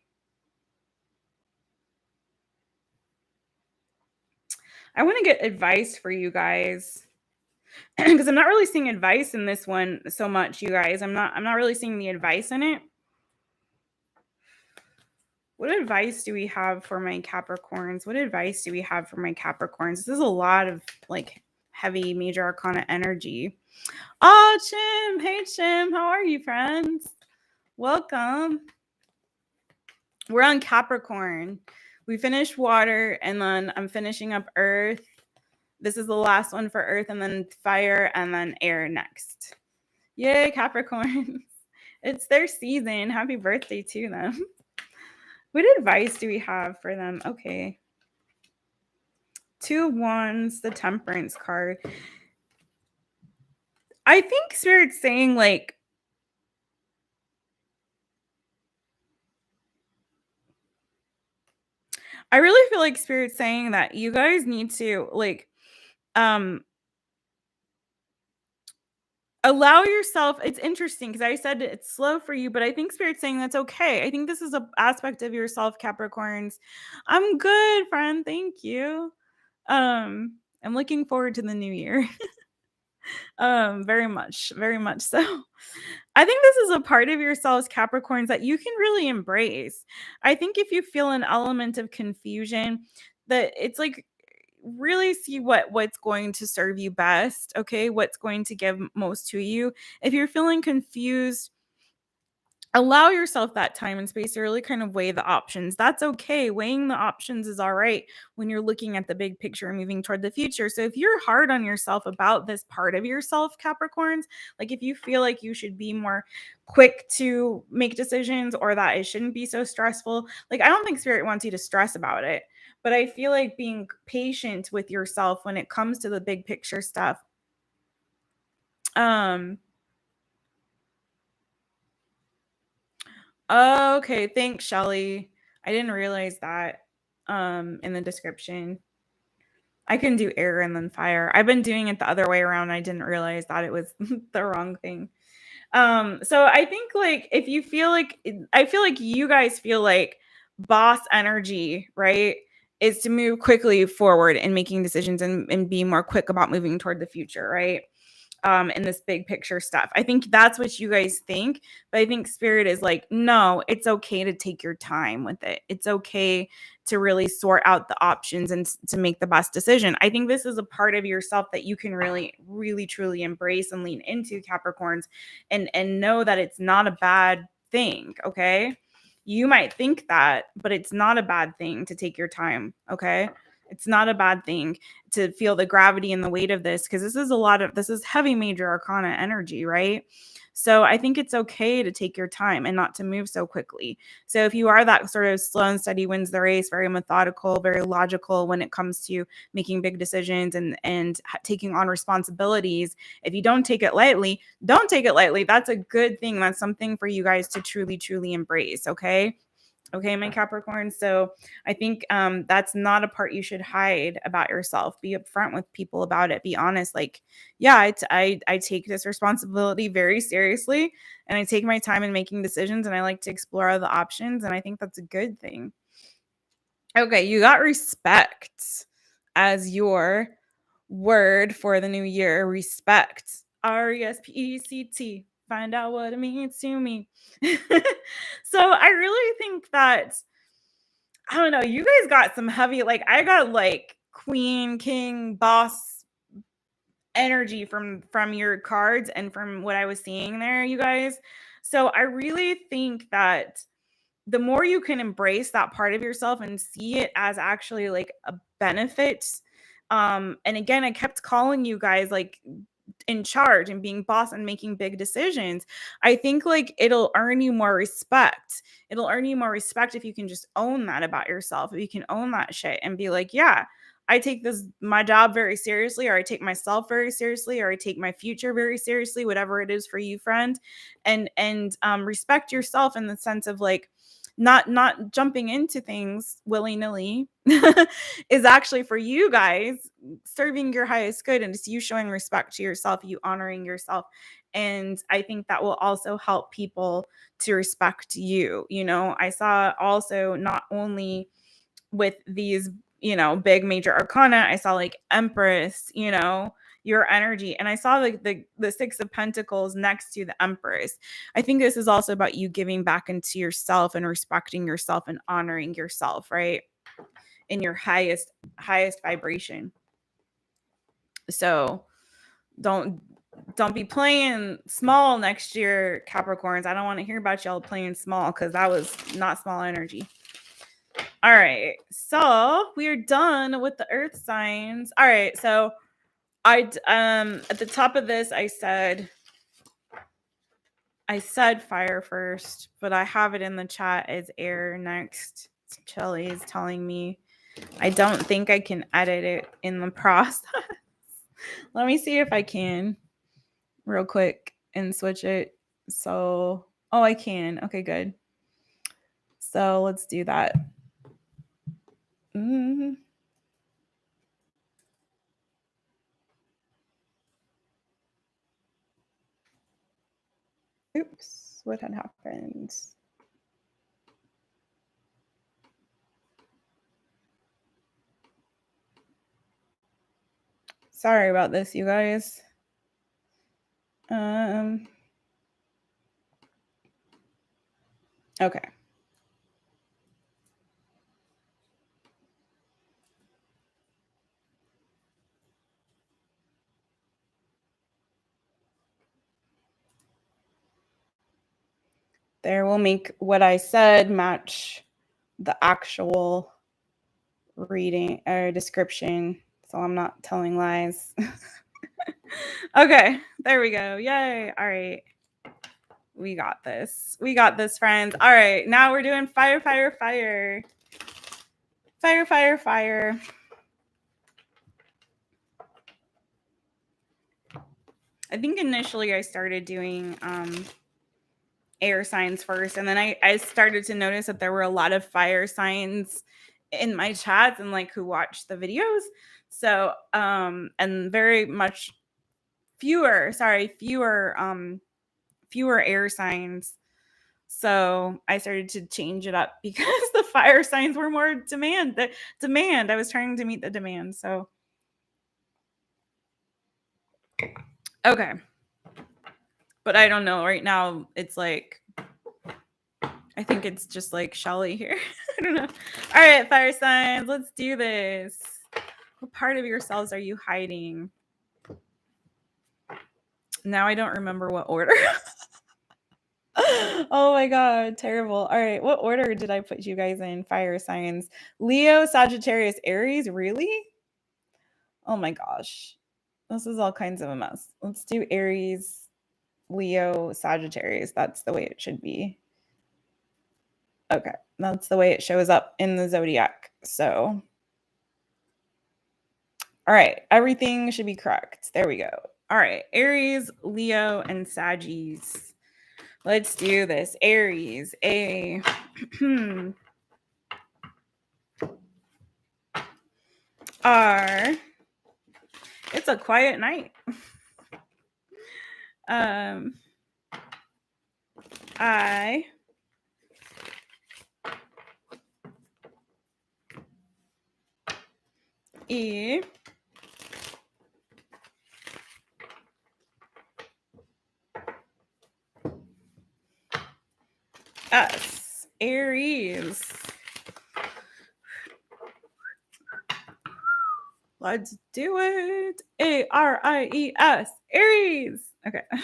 I want to get advice for you guys because I'm not really seeing advice in this one so much, you guys. I'm not really seeing the advice in it. What advice do we have for my Capricorns? What advice do we have for my Capricorns? This is a lot of like heavy major arcana energy. Oh, Chim. Hey, Chim. How are you, friends? Welcome. We're on Capricorn. We finished water, and then I'm finishing up earth. This is the last one for earth, and then fire, and then air next. Yay, Capricorn. It's their season. Happy birthday to them. What advice do we have for them? Okay. 2 wands, the temperance card. I think Spirit's saying like, I really feel like Spirit's saying that you guys need to like allow yourself. It's interesting because I said it's slow for you, but I think Spirit's saying that's okay. I think this is an aspect of yourself, Capricorns. I'm good, friend. Thank you. I'm looking forward to the new year. Very much so. I think this is a part of yourselves, Capricorns, that you can really embrace. I think if you feel an element of confusion, that it's like really see what's going to serve you best, okay? What's going to give most to you. If you're feeling confused, allow yourself that time and space to really kind of weigh the options. That's okay. Weighing the options is all right when you're looking at the big picture and moving toward the future. So if you're hard on yourself about this part of yourself, Capricorns, like if you feel like you should be more quick to make decisions or that it shouldn't be so stressful, like I don't think Spirit wants you to stress about it. But I feel like being patient with yourself when it comes to the big picture stuff. Okay, thanks, Shelly. I didn't realize that in the description. I can do air and then fire. I've been doing it the other way around. I didn't realize that it was the wrong thing. So I think like if you feel like I feel like you guys feel like boss energy, right? Is to move quickly forward and making decisions and be more quick about moving toward the future, right? In this big picture stuff. I think that's what you guys think, but I think Spirit is like, no, it's okay to take your time with it. It's okay to really sort out the options and to make the best decision. I think this is a part of yourself that you can really, really, truly embrace and lean into, Capricorns, and know that it's not a bad thing. Okay. You might think that, but it's not a bad thing to take your time. Okay. It's not a bad thing to feel the gravity and the weight of this because this is heavy major arcana energy, right? So I think it's okay to take your time and not to move so quickly. So if you are that sort of slow and steady wins the race, very methodical, very logical when it comes to making big decisions and taking on responsibilities, if you don't take it lightly, don't take it lightly. That's a good thing. That's something for you guys to truly, truly embrace. Okay. Okay, my Capricorn. So I think that's not a part you should hide about yourself. Be upfront with people about it. Be honest. Like, yeah, I take this responsibility very seriously, and I take my time in making decisions, and I like to explore all the options, and I think that's a good thing. Okay, you got respect as your word for the new year. Respect. RESPECT. Find out what it means to me. So I really think that I don't know, you guys got some heavy, like I got like queen, king, boss energy from your cards and from what I was seeing there, you guys. So I really think that the more you can embrace that part of yourself and see it as actually like a benefit. And again, I kept calling you guys like in charge and being boss and making big decisions. I think like it'll earn you more respect. It'll earn you more respect if you can just own that about yourself. If you can own that shit and be like, yeah, I take my job very seriously, or I take myself very seriously, or I take my future very seriously, whatever it is for you, friend. And respect yourself in the sense of like not jumping into things willy-nilly is actually for you guys serving your highest good, and it's you showing respect to yourself, you honoring yourself. And I think that will also help people to respect you. You know, I saw also not only with these, you know, big major arcana, I saw like Empress, you know, your energy. And I saw the Six of Pentacles next to the Empress. I think this is also about you giving back into yourself and respecting yourself and honoring yourself, right? In your highest vibration. So don't be playing small next year, Capricorns. I don't want to hear about y'all playing small, because that was not small energy. All right, so we are done with the earth signs. All right, so I at the top of this I said fire first, but I have it in the chat as air next. Chili is telling me I don't think I can edit it in the process. Let me see if I can real quick and switch it. So, oh, I can. Okay, good. So let's do that. Oops, what had happened? Sorry about this, you guys. Okay. There, we'll make what I said match the actual reading or description, so I'm not telling lies. Okay, there we go. Yay. All right. We got this. We got this, friends. All right, now we're doing fire, fire, fire. Fire, fire, fire. I think initially I started doing air signs first, and then I started to notice that there were a lot of fire signs in my chats and like who watched the videos. So and very much fewer air signs. So I started to change it up because the fire signs were more demand. I was trying to meet the demand. So okay. But I don't know. Right now it's like, I think it's just like Shelly here. I don't know. All right, fire signs, let's do this. What part of yourselves are you hiding? Now I don't remember what order. Oh my God, terrible. All right, what order did I put you guys in? Fire signs. Leo, Sagittarius, Aries, really? Oh my gosh. This is all kinds of a mess. Let's do Aries, Leo, Sagittarius. That's the way it should be. Okay, that's the way it shows up in the zodiac. So, all right, everything should be correct. There we go. All right, Aries, Leo, and Saggies. Let's do this. Aries, R. It's a quiet night. I. E. S. Aries. Let's do it. A-R-I-E-S. Aries. Okay. All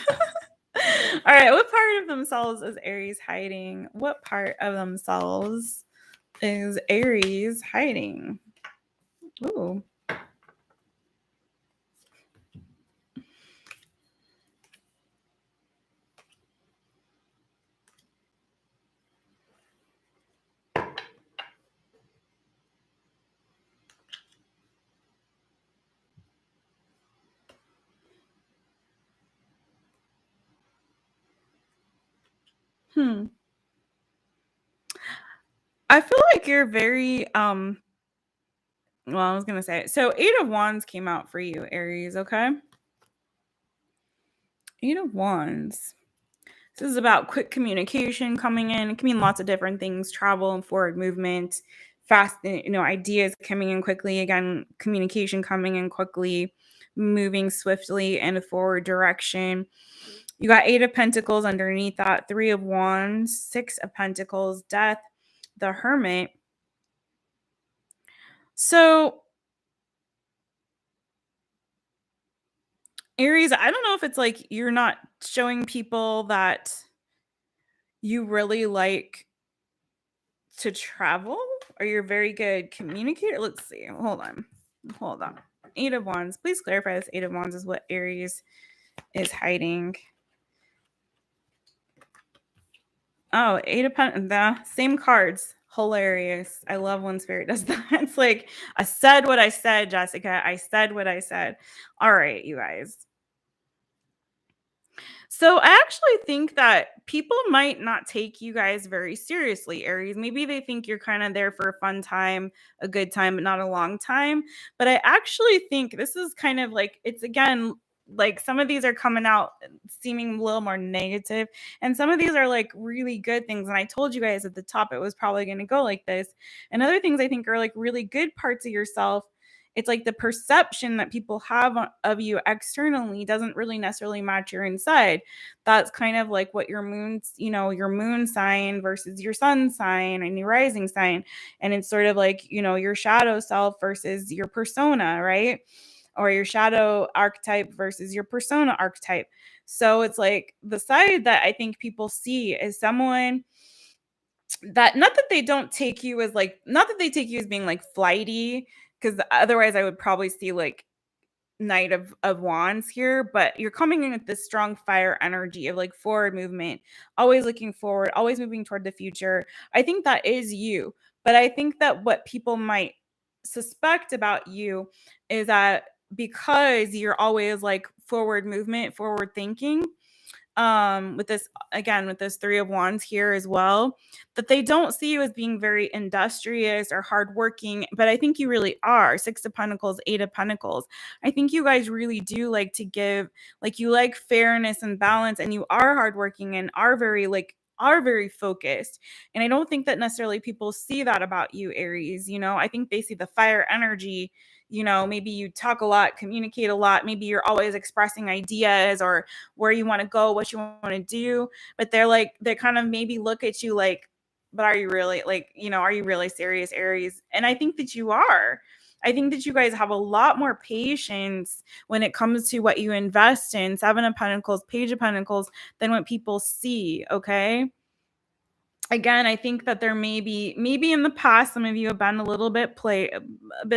right. What part of themselves is Aries hiding? What part of themselves is Aries hiding? Ooh. I feel like you're very well, I was gonna say it. So 8 of Wands came out for you, Aries, okay? 8 of Wands. This is about quick communication coming in. It can mean lots of different things, travel and forward movement, fast, ideas coming in quickly. Again, communication coming in quickly, moving swiftly in a forward direction. You got 8 of Pentacles underneath that, 3 of Wands, 6 of Pentacles, Death, the Hermit. So, Aries, I don't know if it's like you're not showing people that you really like to travel, or you're very good communicator. Let's see. Hold on. 8 of Wands. Please clarify this 8 of Wands is what Aries is hiding. Oh, 8 of Pentacles. The same cards. Hilarious. I love when Spirit does that. It's like, I said what I said, Jessica. I said what I said. All right, you guys. So I actually think that people might not take you guys very seriously, Aries. Maybe they think you're kind of there for a fun time, a good time, but not a long time. But I actually think this is kind of like, it's again, like some of these are coming out seeming a little more negative, and some of these are like really good things. And I told you guys at the top it was probably going to go like this. And other things I think are like really good parts of yourself, it's like the perception that people have of you externally doesn't really necessarily match your inside. That's kind of like what your moon's, your moon sign versus your sun sign and your rising sign. And it's sort of like, your shadow self versus your persona, right? Or your shadow archetype versus your persona archetype. So it's like the side that I think people see is someone that, not that they don't take you as like, not that they take you as being like flighty, because otherwise I would probably see like Knight of Wands here, but you're coming in with this strong fire energy of like forward movement, always looking forward, always moving toward the future. I think that is you. But I think that what people might suspect about you is that because you're always like forward movement, forward thinking, with this, again, with this 3 of Wands here as well, that they don't see you as being very industrious or hardworking, but I think you really are. 6 of Pentacles, 8 of Pentacles. I think you guys really do like to give, like you like fairness and balance, and you are hardworking and are very focused. And I don't think that necessarily people see that about you, Aries. I think they see the fire energy. Maybe you talk a lot, communicate a lot, maybe you're always expressing ideas or where you want to go, what you want to do. But they kind of maybe look at you like, but are you really like, are you really serious, Aries? And I think that you are. I think that you guys have a lot more patience when it comes to what you invest in, 7 of Pentacles, Page of Pentacles, than what people see. Okay. Again, I think that there maybe in the past, some of you have been a bit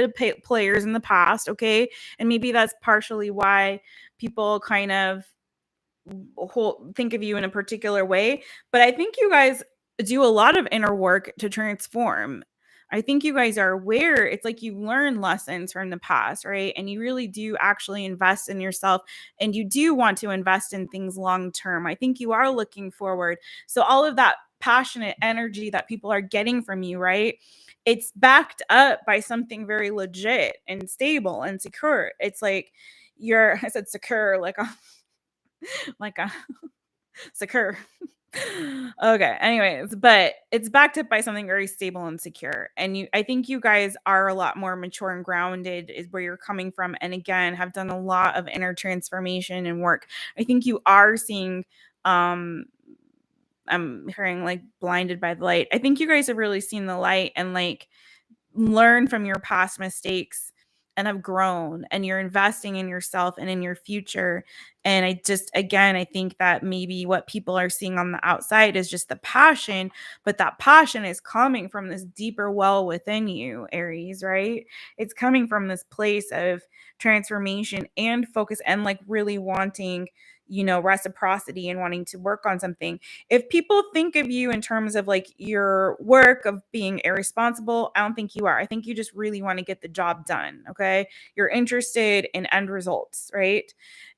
of players in the past. Okay. And maybe that's partially why people kind of think of you in a particular way. But I think you guys do a lot of inner work to transform. I think you guys are aware. It's like you learn lessons from the past, right? And you really do actually invest in yourself, and you do want to invest in things long term. I think you are looking forward. So all of that passionate energy that people are getting from you, right? It's backed up by something very legit and stable and secure. It's like I said secure, like a secure. Okay. Anyways, but it's backed up by something very stable and secure. And I think you guys are a lot more mature and grounded is where you're coming from. And again, have done a lot of inner transformation and work. I think you are seeing, I'm hearing like blinded by the light. I think you guys have really seen the light and like learn from your past mistakes and have grown, and you're investing in yourself and in your future. And I think that maybe what people are seeing on the outside is just the passion, but that passion is coming from this deeper well within you, Aries, right? It's coming from this place of transformation and focus and like really wanting, reciprocity and wanting to work on something. If people think of you in terms of like your work of being irresponsible, I don't think you are. I think you just really want to get the job done. Okay. You're interested in end results, right?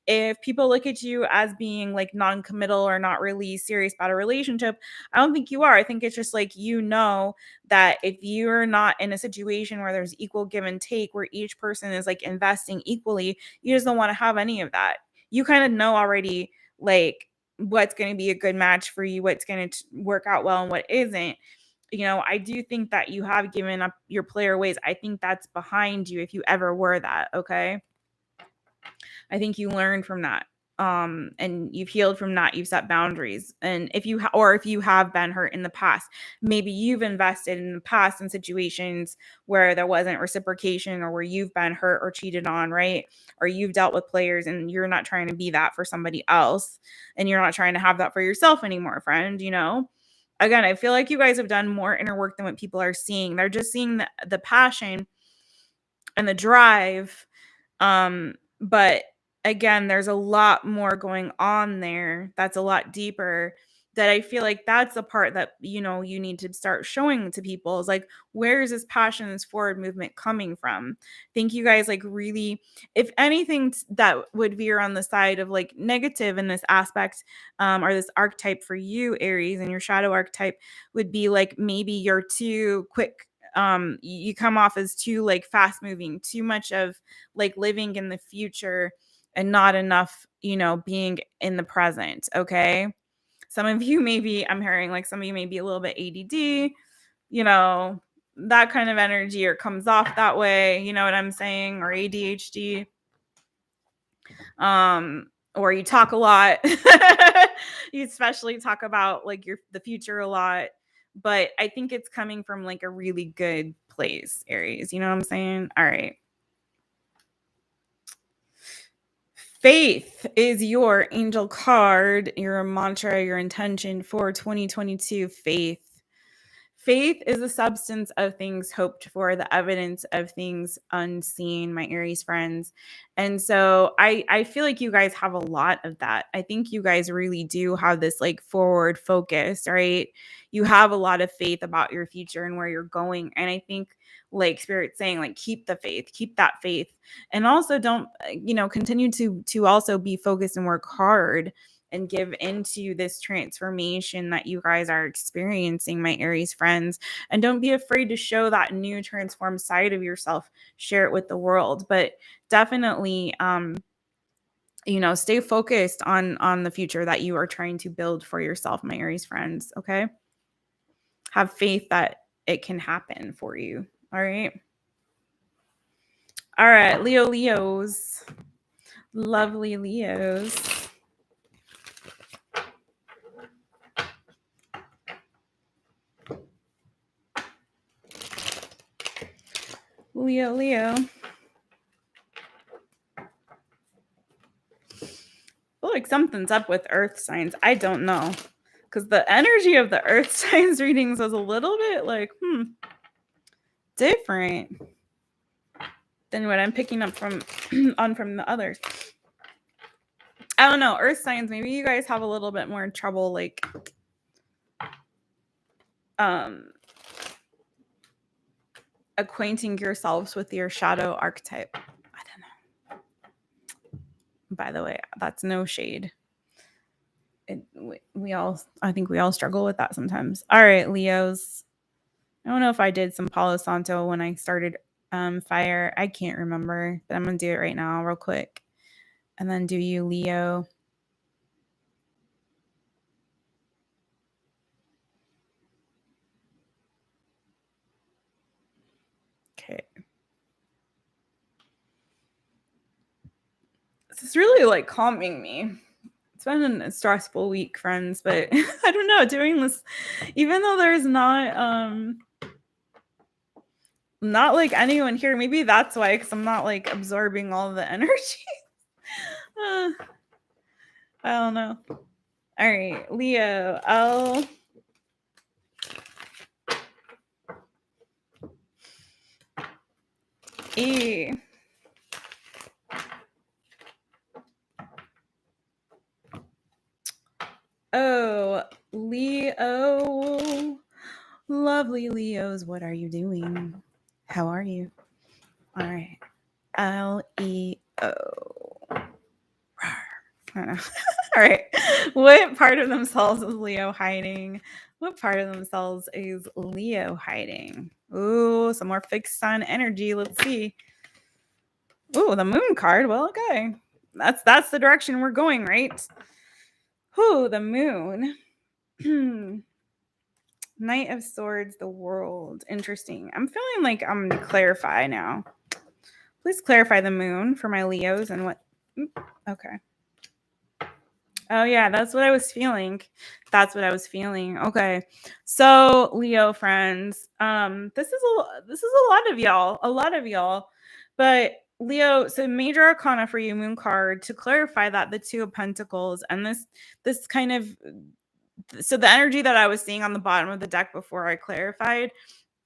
If people look at you as being like non-committal or not really serious about a relationship, I don't think you are. I think it's just like, that if you're not in a situation where there's equal give and take, where each person is like investing equally, you just don't want to have any of that. You kind of know already like what's going to be a good match for you, what's going to work out well and what isn't. I do think that you have given up your player ways. I think that's behind you if you ever were that. Okay. I think you learned from that. And you've healed from that. You've set boundaries. And if you if you have been hurt in the past, maybe you've invested in the past in situations where there wasn't reciprocation, or where you've been hurt or cheated on, right? Or you've dealt with players and you're not trying to be that for somebody else, and you're not trying to have that for yourself anymore, friend, you know? Again, I feel like you guys have done more inner work than what people are seeing. They're just seeing the passion and the drive. But again, there's a lot more going on there that's a lot deeper, that I feel like that's the part that, you know, you need to start showing to people, is like, where is this passion, this forward movement coming from? I think you guys like really, if anything that would veer on the side of like negative in this aspect, or this archetype for you, Aries, and your shadow archetype would be like, maybe you're too quick, you come off as too like fast moving, too much of like living in the future and not enough, you know, being in the present. Okay. Some of you maybe, I'm hearing like some of you may be a little bit ADD, you know, that kind of energy, or comes off that way, you know what I'm saying, or ADHD. Or you talk a lot. You especially talk about like the future a lot. But I think it's coming from like a really good place, Aries. You know what I'm saying? All right. Faith is your angel card, your mantra, your intention for 2022. Faith is the substance of things hoped for, the evidence of things unseen, my Aries friends. And so I feel like you guys have a lot of that. I think you guys really do have this like forward focus, right? You have a lot of faith about your future and where you're going. And I think like Spirit's saying, like, keep the faith, keep that faith. And also don't, you know, continue to also be focused and work hard and give into this transformation that you guys are experiencing, my Aries friends. And don't be afraid to show that new transformed side of yourself. Share it with the world. But definitely, you know, stay focused on the future that you are trying to build for yourself, my Aries friends. Okay. Have faith that it can happen for you. All right. All right. Leos. Lovely Leos. Leo. I feel like something's up with earth signs. I don't know. Because the energy of the earth signs readings was a little bit like, different than what I'm picking up from from the others. I don't know. Earth signs, maybe you guys have a little bit more trouble like acquainting yourselves with your shadow archetype. I don't know. By the way, that's no shade. I think we all struggle with that sometimes. All right, Leos. I don't know if I did some Palo Santo when I started fire. I can't remember, but I'm going to do it right now real quick. And then do you, Leo. Okay. This is really like calming me. It's been a stressful week, friends, but I don't know, doing this, even though there's not like anyone here, maybe that's why, because I'm not like absorbing all the energy. I don't know. All right, Leo. E. Oh, Leo. Lovely Leos, what are you doing? How are you? All right. Leo. All right. What part of themselves is Leo hiding? What part of themselves is Leo hiding? Ooh, some more fixed sun energy. Let's see. Ooh, the moon card. Well, okay. That's the direction we're going, right? Ooh, the moon. Knight of Swords, the world. Interesting. I'm feeling like I'm going to clarify now. Please clarify the moon for my Leos and what Okay. Oh yeah, that's what I was feeling. That's what I was feeling. Okay. So, Leo friends, this is a lot of y'all, a lot of y'all. But Leo, so major arcana for you, moon card, to clarify that the 2 of pentacles and this kind of, so the energy that I was seeing on the bottom of the deck before I clarified,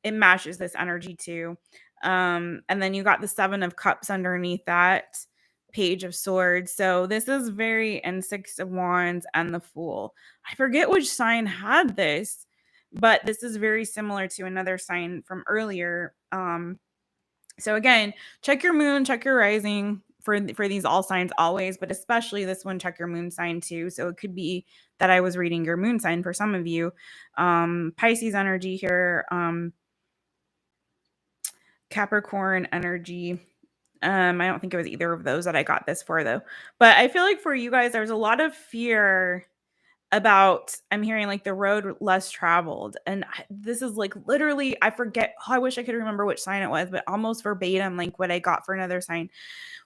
it matches this energy too. And then you got the 7 of cups underneath that, page of swords. So this is very, and 6 of wands and the fool. I forget which sign had this, but this is very similar to another sign from earlier. So again, check your moon, check your rising for these all signs always, but especially this one, check your moon sign too. So it could be that I was reading your moon sign for some of you. Pisces energy here, Capricorn energy. I don't think it was either of those that I got this for though. But I feel like for you guys, there's a lot of fear about, I'm hearing like the road less traveled. And this is like literally, I forget, I wish I could remember which sign it was, but almost verbatim, like what I got for another sign,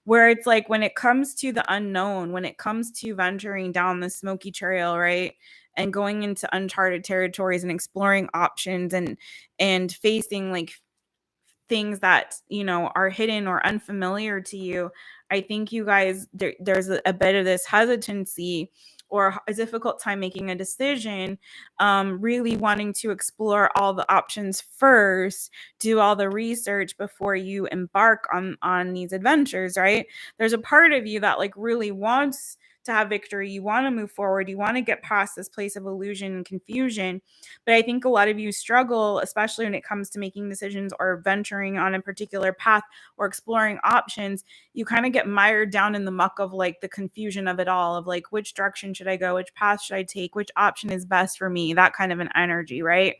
where it's like when it comes to the unknown, when it comes to venturing down the smoky trail, right? And going into uncharted territories and exploring options and facing like things that are hidden or unfamiliar to you. I think you guys, there's a bit of this hesitancy or a difficult time making a decision, really wanting to explore all the options first, do all the research before you embark on these adventures, right? There's a part of you that like really wants to have victory. You want to move forward, you want to get past this place of illusion and confusion. But I think a lot of you struggle, especially when it comes to making decisions or venturing on a particular path or exploring options. You kind of get mired down in the muck of like the confusion of it all, of like, which direction should I go? Which path should I take? Which option is best for me? That kind of an energy, right?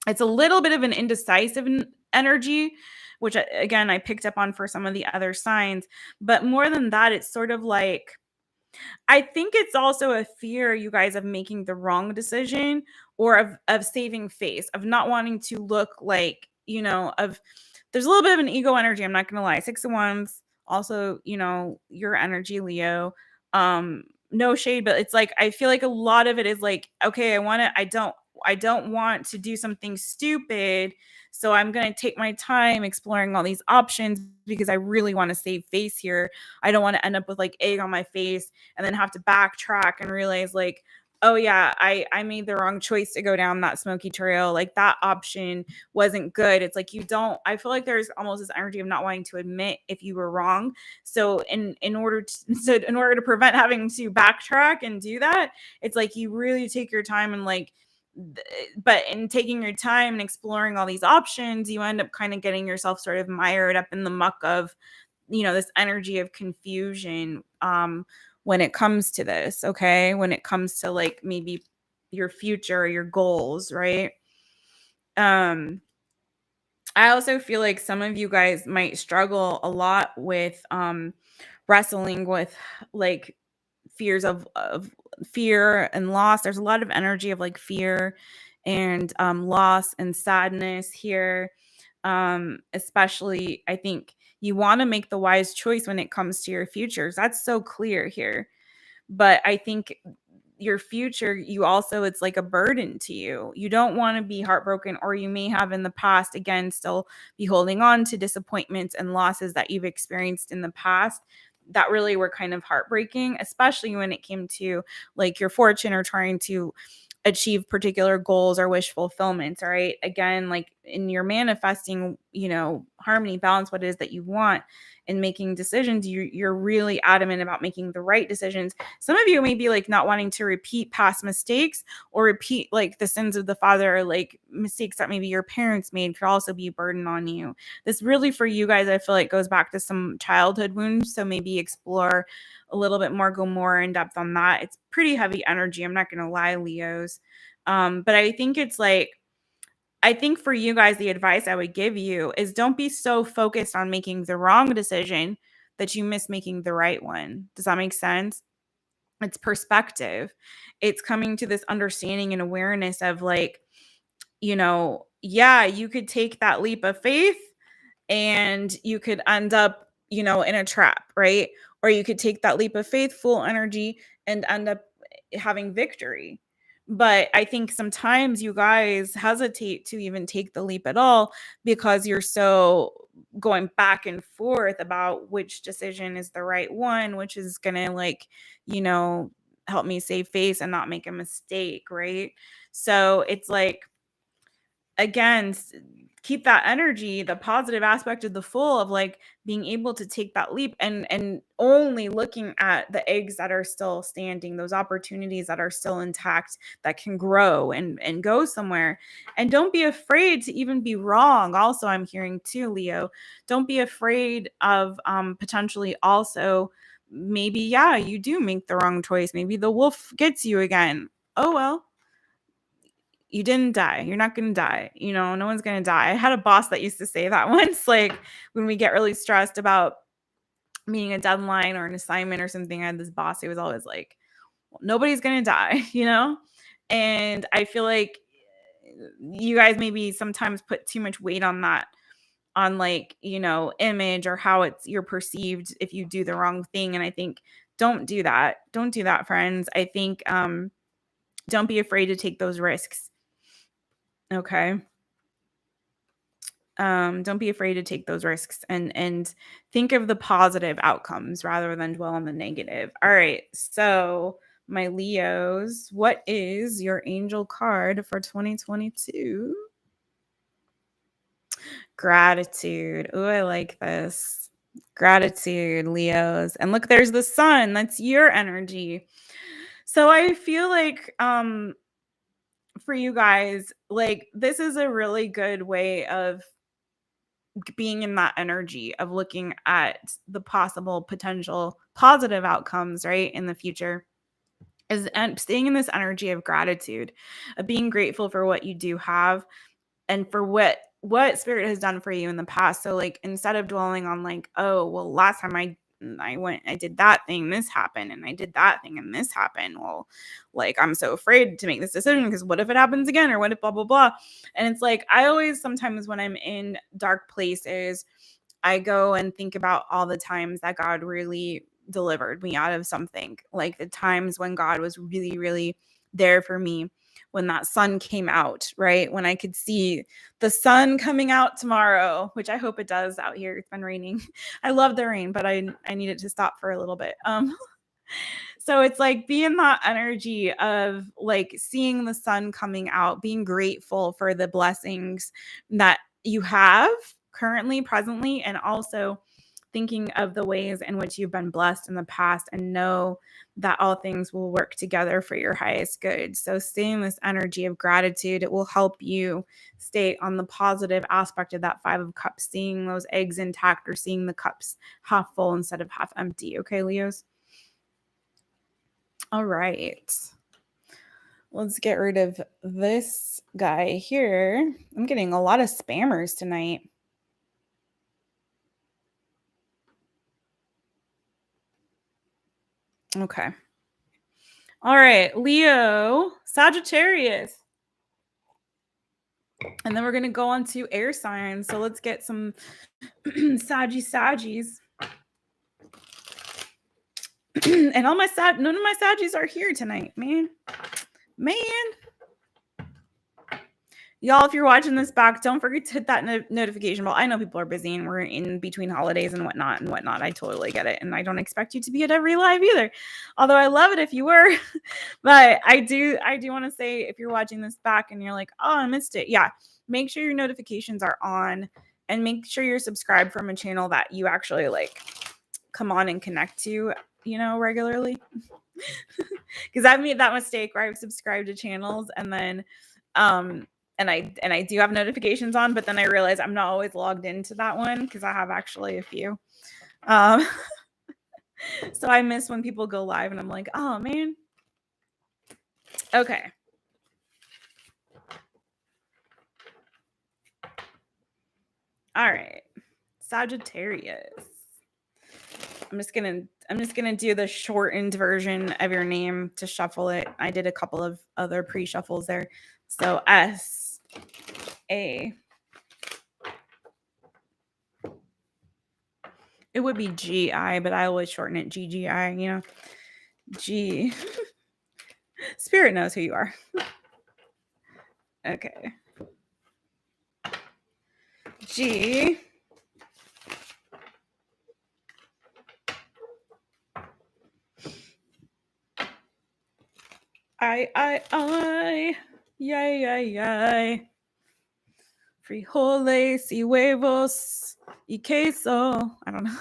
It's a little bit of an indecisive energy, which again, I picked up on for some of the other signs. But more than that, it's sort of like, I think it's also a fear, you guys, of making the wrong decision or of saving face, of not wanting to look like, of there's a little bit of an ego energy, I'm not gonna lie. 6 of Wands, also, your energy, Leo. No shade, but it's like I feel like a lot of it is like, okay, I don't want to do something stupid. So I'm gonna take my time exploring all these options because I really want to save face here. I don't want to end up with like egg on my face and then have to backtrack and realize like, oh yeah, I made the wrong choice to go down that smoky trail. Like that option wasn't good. It's like you don't, I feel like there's almost this energy of not wanting to admit if you were wrong. So in order to in order to prevent having to backtrack and do that, it's like you really take your time and like, but in taking your time and exploring all these options, you end up kind of getting yourself sort of mired up in the muck of, this energy of confusion, when it comes to this. Okay, when it comes to like maybe your future, your goals, right? I also feel like some of you guys might struggle a lot with wrestling with like fears of fear and loss. There's a lot of energy of like fear and loss and sadness here. Especially, I think you want to make the wise choice when it comes to your futures. That's so clear here. But I think your future, you also, it's like a burden to you. You don't want to be heartbroken, or you may have in the past, again, still be holding on to disappointments and losses that you've experienced in the past that really were kind of heartbreaking, especially when it came to like your fortune or trying to achieve particular goals or wish fulfillments. All right, again, like in your manifesting, harmony, balance, what it is that you want, and making decisions, you're really adamant about making the right decisions. Some of you may be like not wanting to repeat past mistakes or repeat like the sins of the father, or like mistakes that maybe your parents made could also be a burden on you. This really, for you guys, I feel like goes back to some childhood wounds. So maybe explore a little bit more, go more in depth on that. It's pretty heavy energy, I'm not gonna lie, Leos. But I think it's like, I think for you guys, the advice I would give you is don't be so focused on making the wrong decision that you miss making the right one. Does that make sense? It's perspective. It's coming to this understanding and awareness of like, yeah, you could take that leap of faith and you could end up, in a trap, right? or you could take that leap of faith, full energy, and end up having victory. But I think sometimes you guys hesitate to even take the leap at all because you're so going back and forth about which decision is the right one, which is going to, like, help me save face and not make a mistake, right? So it's like, again, keep that energy, the positive aspect of the full, of like being able to take that leap and only looking at the eggs that are still standing, those opportunities that are still intact, that can grow and go somewhere. And don't be afraid to even be wrong. Also, I'm hearing too, Leo, don't be afraid of potentially also, maybe, yeah, you do make the wrong choice. Maybe the wolf gets you again. Oh, well, you didn't die. You're not going to die. No one's going to die. I had a boss that used to say that once, like when we get really stressed about meeting a deadline or an assignment or something. I had this boss who was always like, well, nobody's going to die, And I feel like you guys maybe sometimes put too much weight on that, on like, image, or how you're perceived if you do the wrong thing. And I think don't do that. Don't do that, friends. I think don't be afraid to take those risks. Okay. Don't be afraid to take those risks and think of the positive outcomes rather than dwell on the negative. All right. So, my Leos, what is your angel card for 2022? Gratitude. Oh, I like this. Gratitude, Leos. And look, there's the sun. That's your energy. So I feel like for you guys, like, this is a really good way of being in that energy of looking at the possible potential positive outcomes, right, in the future, is and staying in this energy of gratitude, of being grateful for what you do have and for what spirit has done for you in the past. So like, instead of dwelling on like, oh, well, last time I did that thing, this happened, and I did that thing and this happened. Well, like, I'm so afraid to make this decision because what if it happens again, or what if blah, blah, blah. And it's like, I always, sometimes when I'm in dark places, I go and think about all the times that God really delivered me out of something, like the times when God was really, really there for me, when that sun came out, right? When I could see the sun coming out tomorrow, which I hope it does out here. It's been raining. I love the rain, but I need it to stop for a little bit. So it's like, be in that energy of like seeing the sun coming out, being grateful for the blessings that you have currently, presently, and also thinking of the ways in which you've been blessed in the past, and know that all things will work together for your highest good. So stay in this energy of gratitude. It will help you stay on the positive aspect of that Five of Cups, seeing those eggs intact, or seeing the cups half full instead of half empty. Okay, Leos? All right. Let's get rid of this guy here. I'm getting a lot of spammers tonight. Okay. All right, Leo, Sagittarius. And then we're going to go on to air signs. So let's get some Saggies. And all my none of my Saggies are here tonight, man. Y'all, if you're watching this back, don't forget to hit that notification bell. I know people are busy and we're in between holidays and whatnot. I totally get it. And I don't expect you to be at every live either. Although I love it if you were. But I do want to say, if you're watching this back and you're like, oh, I missed it. Yeah. Make sure your notifications are on, and make sure you're subscribed from a channel that you actually like come on and connect to, regularly. Because I've made that mistake where I've subscribed to channels and then and I do have notifications on, but then I realize I'm not always logged into that one because I have actually a few. So I miss when people go live and I'm like, oh man. Okay. All right. Sagittarius. I'm just gonna do the shortened version of your name to shuffle it. I did a couple of other pre-shuffles there. So S-A It would be GI, but I always shorten it GGI, you know. G. Spirit knows who you are. Okay. G. I. Yay. Frijoles y huevos y queso. I don't know.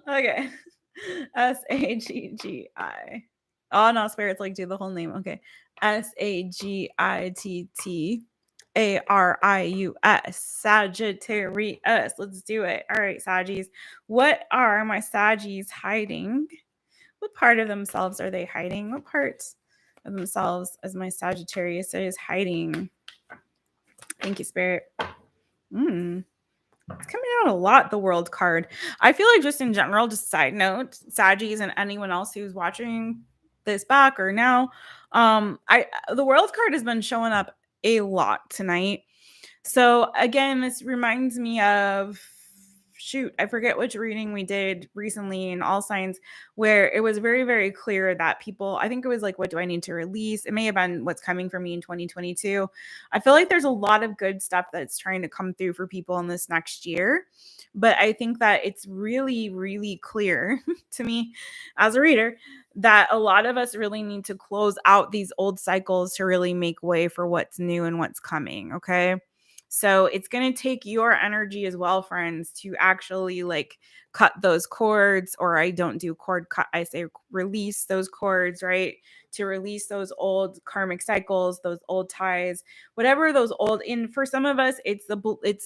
Okay. SAGGI. Oh, no, spirits like do the whole name. Okay. SAGITTARIUS. Sagittarius. Let's do it. All right, Saggies. What are my Saggies hiding? What part of themselves are they hiding? What parts of themselves as my Sagittarius is hiding? Thank you, Spirit. It's coming out a lot, the World card. I feel like just in general, just side note, Saggies and anyone else who's watching this back or now, the World card has been showing up a lot tonight. So again, this reminds me of, shoot, I forget which reading we did recently in All Signs, where it was very, very clear that people, I think it was like, what do I need to release? It may have been what's coming for me in 2022. I feel like there's a lot of good stuff that's trying to come through for people in this next year. But I think that it's really, really clear to me as a reader that a lot of us really need to close out these old cycles to really make way for what's new and what's coming. Okay. So it's going to take your energy as well, friends, to actually like cut those cords, or I don't do cord cut. I say release those cords, right? To release those old karmic cycles, those old ties, whatever those old, and for some of us, it's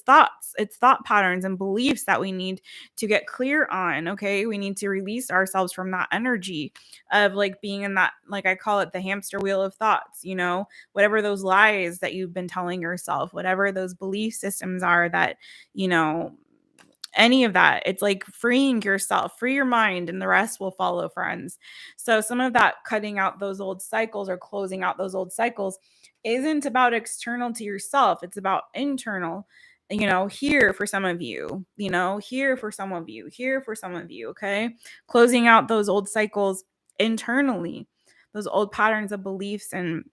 thoughts, it's thought patterns and beliefs that we need to get clear on. Okay. We need to release ourselves from that energy of like being in that, like I call it the hamster wheel of thoughts, you know, whatever those lies that you've been telling yourself, whatever those belief systems are that, you know, any of that. It's like freeing yourself, free your mind, and the rest will follow, friends. So some of that cutting out those old cycles or closing out those old cycles isn't about external to yourself. It's about internal, you know, here for some of you, you know, here for some of you, here for some of you. Okay. Closing out those old cycles internally, those old patterns of beliefs and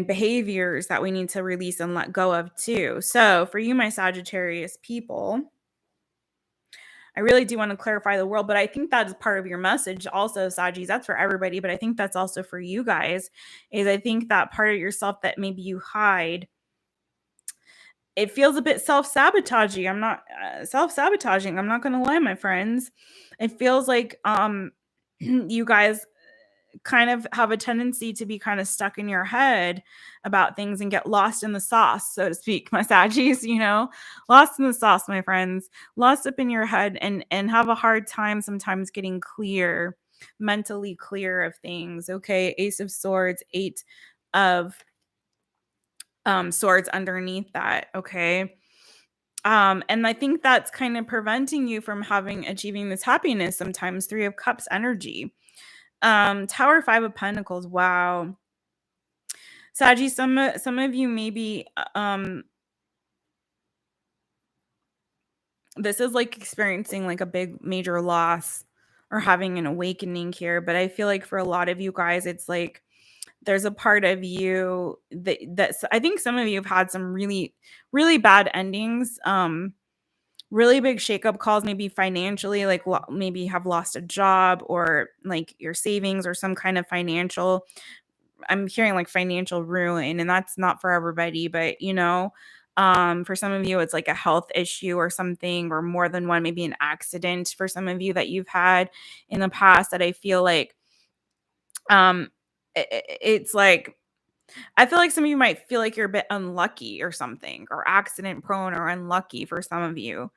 behaviors that we need to release and let go of too. So for you, my Sagittarius people, I really do want to clarify the world, but I think that is part of your message also, Sagis. That's for everybody, but I think that's also for you guys, is I think that part of yourself that maybe you hide, it feels a bit self-sabotaging. I'm not self-sabotaging. I'm not going to lie, my friends. It feels like you guys kind of have a tendency to be kind of stuck in your head about things and get lost in the sauce, so to speak, my Saggies, you know, lost in the sauce, my friends, lost up in your head and have a hard time sometimes getting clear, mentally clear of things. Okay. Ace of Swords, Eight of Swords underneath that. Okay. And I think that's kind of preventing you from achieving this happiness sometimes. Three of Cups energy. Tower, Five of Pentacles. Wow. Saji, some of you maybe this is like experiencing like a big major loss or having an awakening here, but I feel like for a lot of you guys it's like there's a part of you that I think some of you have had some really, really bad endings, really big shakeup calls, maybe financially, like maybe have lost a job or like your savings or some kind of financial, I'm hearing like financial ruin, and that's not for everybody, but you know, for some of you it's like a health issue or something, or more than one, maybe an accident for some of you that you've had in the past that I feel like um it's like I feel like some of you might feel like you're a bit unlucky or something, or accident prone or unlucky for some of you.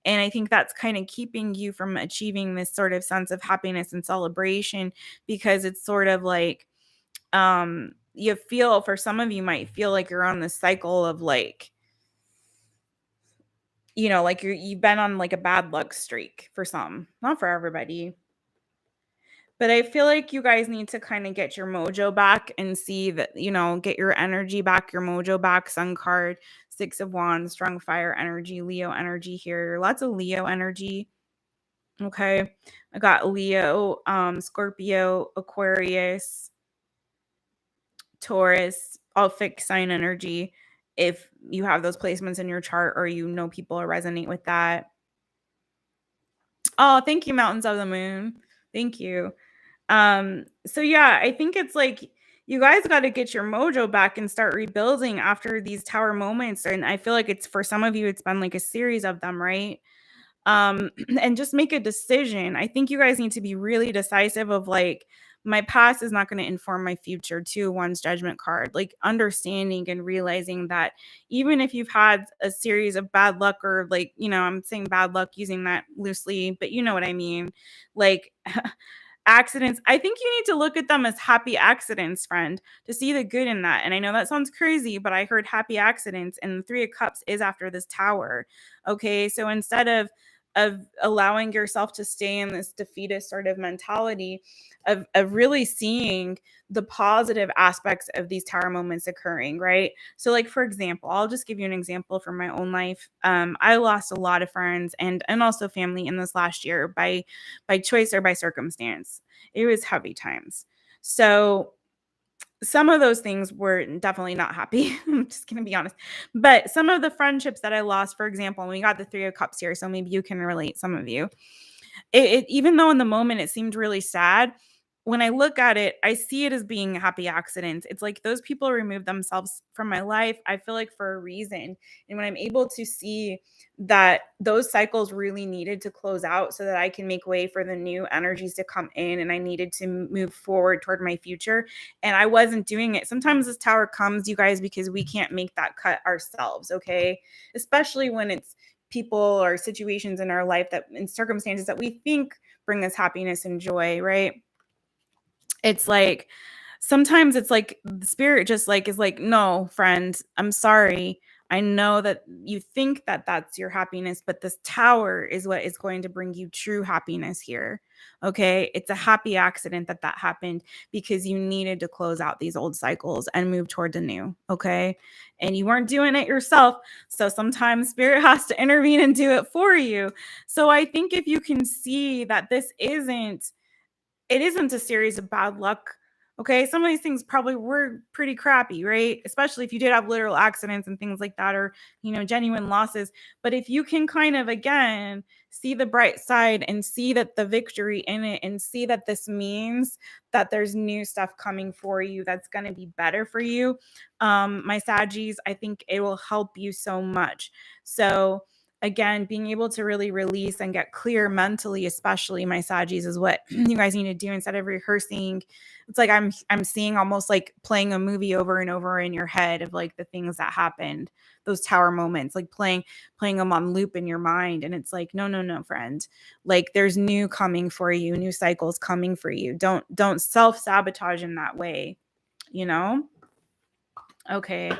And I think that's kind of keeping you from achieving this sort of sense of happiness and celebration, because it's sort of like you feel, for some of you might feel like you're on this cycle of like, you know, like you've been on like a bad luck streak for some, not for everybody. But I feel like you guys need to kind of get your mojo back and see that, you know, get your energy back, your mojo back. Sun card, Six of Wands, strong fire energy, Leo energy here. Lots of Leo energy. Okay. I got Leo, Scorpio, Aquarius, Taurus, all fixed sign energy. If you have those placements in your chart or you know people resonate with that. Oh, thank you, Mountains of the Moon. Thank you. So yeah, I think it's like you guys got to get your mojo back and start rebuilding after these tower moments. And I feel like it's for some of you, it's been like a series of them, right? And just make a decision. I think you guys need to be really decisive of like, my past is not going to inform my future to one's judgment card, like understanding and realizing that even if you've had a series of bad luck or like, I'm saying bad luck using that loosely, but you know what I mean? Like accidents, I think you need to look at them as happy accidents, friend, to see the good in that. And I know that sounds crazy, but I heard happy accidents, and the Three of Cups is after this tower. Okay, so instead of allowing yourself to stay in this defeatist sort of mentality of really seeing the positive aspects of these tower moments occurring, right? So like, for example, I'll just give you an example from my own life. I lost a lot of friends and also family in this last year by choice or by circumstance. It was heavy times. So some of those things were definitely not happy. I'm just going to be honest. But some of the friendships that I lost, for example, and we got the Three of Cups here, so maybe you can relate, some of you. Even though in the moment it seemed really sad, when I look at it, I see it as being happy accidents. It's like those people removed themselves from my life, I feel like, for a reason. And when I'm able to see that those cycles really needed to close out so that I can make way for the new energies to come in, and I needed to move forward toward my future, and I wasn't doing it. Sometimes this tower comes, you guys, because we can't make that cut ourselves, okay? Especially when it's people or situations in our life that in circumstances that we think bring us happiness and joy, right? It's like sometimes it's like the spirit just like is like, no, friend, I'm sorry. I know that you think that that's your happiness, but this tower is what is going to bring you true happiness here. Okay, it's a happy accident that happened because you needed to close out these old cycles and move toward the new. Okay, and you weren't doing it yourself, so sometimes spirit has to intervene and do it for you. So I think if you can see that it isn't a series of bad luck. Okay. Some of these things probably were pretty crappy, right? Especially if you did have literal accidents and things like that, or, genuine losses. But if you can kind of, again, see the bright side and see that the victory in it, and see that this means that there's new stuff coming for you that's going to be better for you, my Saggies, I think it will help you so much. So, again, being able to really release and get clear mentally, especially, my Saggies, is what you guys need to do instead of rehearsing. It's like I'm seeing almost like playing a movie over and over in your head of like the things that happened, those tower moments, like playing them on loop in your mind. And it's like, no, friend. Like there's new coming for you, new cycles coming for you. Don't self-sabotage in that way, you know? Okay,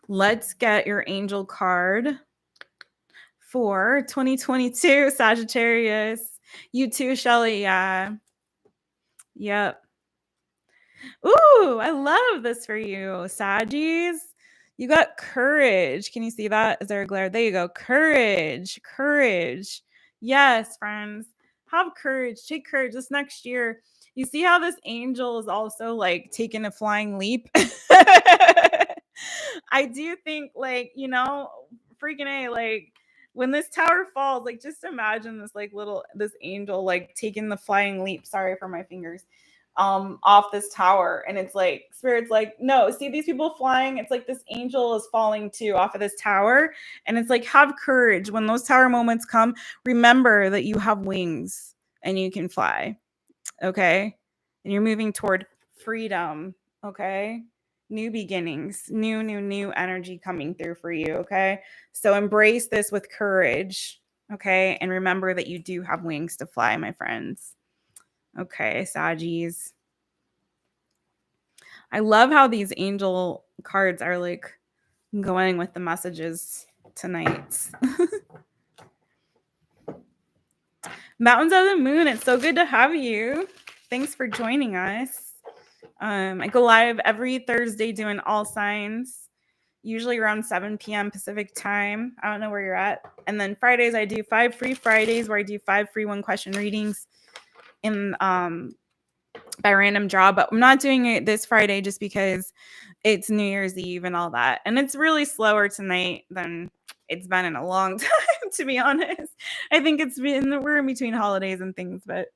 let's get your angel card for 2022, Sagittarius. You too, Shelly. Yeah. Yep. Ooh, I love this for you, Saggies. You got courage. Can you see that? Is there a glare? There you go. Courage. Courage. Yes, friends. Have courage. Take courage this next year. You see how this angel is also like taking a flying leap? I do think, like, freaking A, like, when this tower falls, like, just imagine this, like, this angel, like, taking the flying leap. Sorry for my fingers. Off this tower, and it's like spirit's like, no, see these people flying, it's like this angel is falling too off of this tower, and it's like, have courage when those tower moments come. Remember that you have wings and you can fly. Okay, and you're moving toward freedom. Okay, new beginnings, new energy coming through for you. Okay, so embrace this with courage. Okay, and remember that you do have wings to fly, my friends. Okay, Saggies. I love how these angel cards are like going with the messages tonight. Mountains of the Moon, it's so good to have you. Thanks for joining us. I go live every Thursday doing all signs. usually around 7 p.m. Pacific time. I don't know where you're at. And then Fridays, I do 5 free Fridays where I do 5 free 1-question readings in by random draw. But I'm not doing it this Friday just because it's New Year's Eve and all that. And it's really slower tonight than it's been in a long time, to be honest. I think we're in between holidays and things, but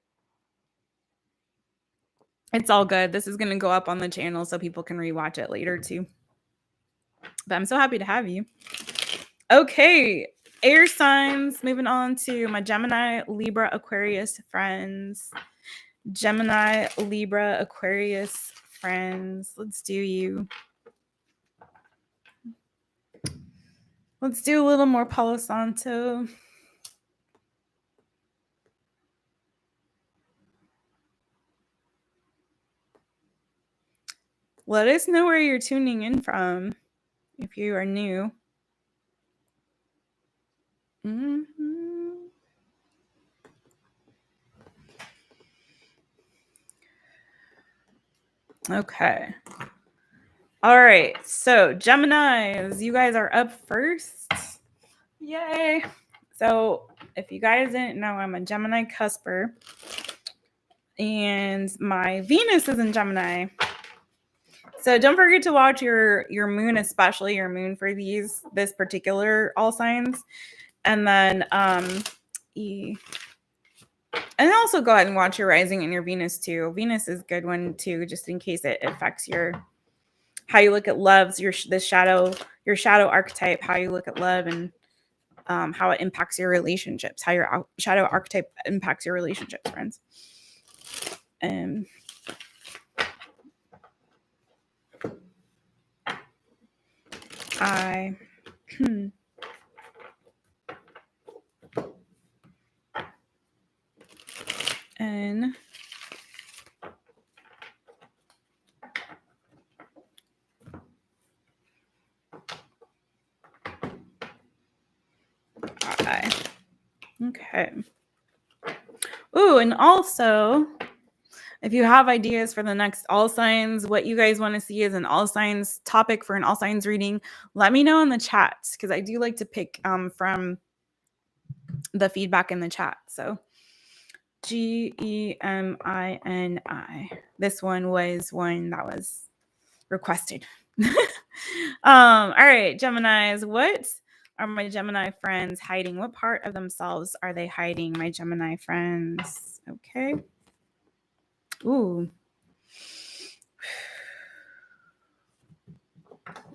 it's all good. This is going to go up on the channel so people can rewatch it later too. But I'm so happy to have you. Okay, air signs. Moving on to my Gemini, Libra, Aquarius friends. Gemini, Libra, Aquarius friends. Let's do you. Let's do a little more Palo Santo. Let us know where you're tuning in from if you are new. Okay. All right. So, Geminis, you guys are up first. Yay. So, if you guys didn't know, I'm a Gemini cusper. And my Venus is in Gemini. So don't forget to watch your moon, especially your moon for this particular all signs. And then and also go ahead and watch your rising and your Venus too. Venus is a good one too, just in case it affects how you look at love, your shadow archetype, how you look at love, and how it impacts your relationships, how your shadow archetype impacts your relationships, friends. And okay. Ooh, and also, if you have ideas for the next all signs, what you guys want to see as an all signs topic for an all signs reading, let me know in the chat, because I do like to pick from the feedback in the chat. So Gemini. This one was one that was requested. All right, Geminis, what are my Gemini friends hiding? What part of themselves are they hiding, my Gemini friends? Okay. Ooh.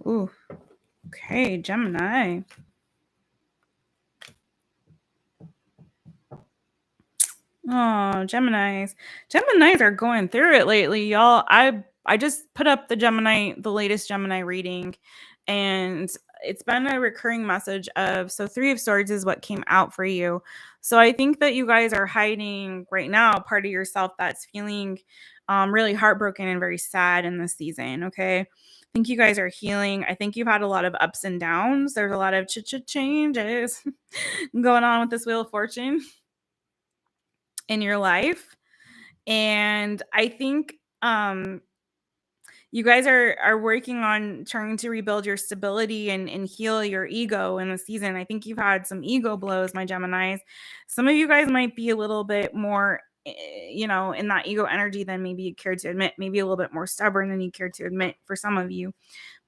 Ooh. Okay, Gemini. Oh, Geminis. Geminis are going through it lately, y'all. I just put up the latest Gemini reading, and it's been a recurring message of, so 3 of Swords is what came out for you. So I think that you guys are hiding right now part of yourself that's feeling really heartbroken and very sad in this season, okay? I think you guys are healing. I think you've had a lot of ups and downs. There's a lot of changes going on with this Wheel of Fortune in your life. And I think you guys are working on trying to rebuild your stability and heal your ego in the season. I think you've had some ego blows, my Geminis. Some of you guys might be a little bit more, in that ego energy than maybe you care to admit, maybe a little bit more stubborn than you care to admit for some of you.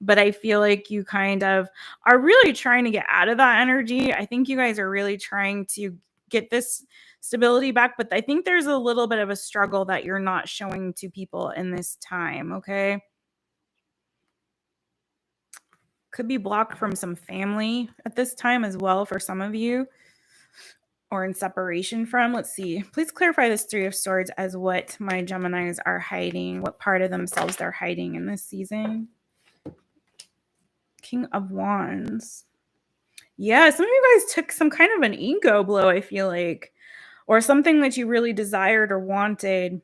But I feel like you kind of are really trying to get out of that energy. I think you guys are really trying to get this stability back, but I think there's a little bit of a struggle that you're not showing to people in this time, okay? Could be blocked from some family at this time as well for some of you, or in separation from. Let's see. Please clarify this 3 of Swords as what my Geminis are hiding, what part of themselves they're hiding in this season. King of Wands. Yeah, some of you guys took some kind of an ego blow, I feel like, or something that you really desired or wanted.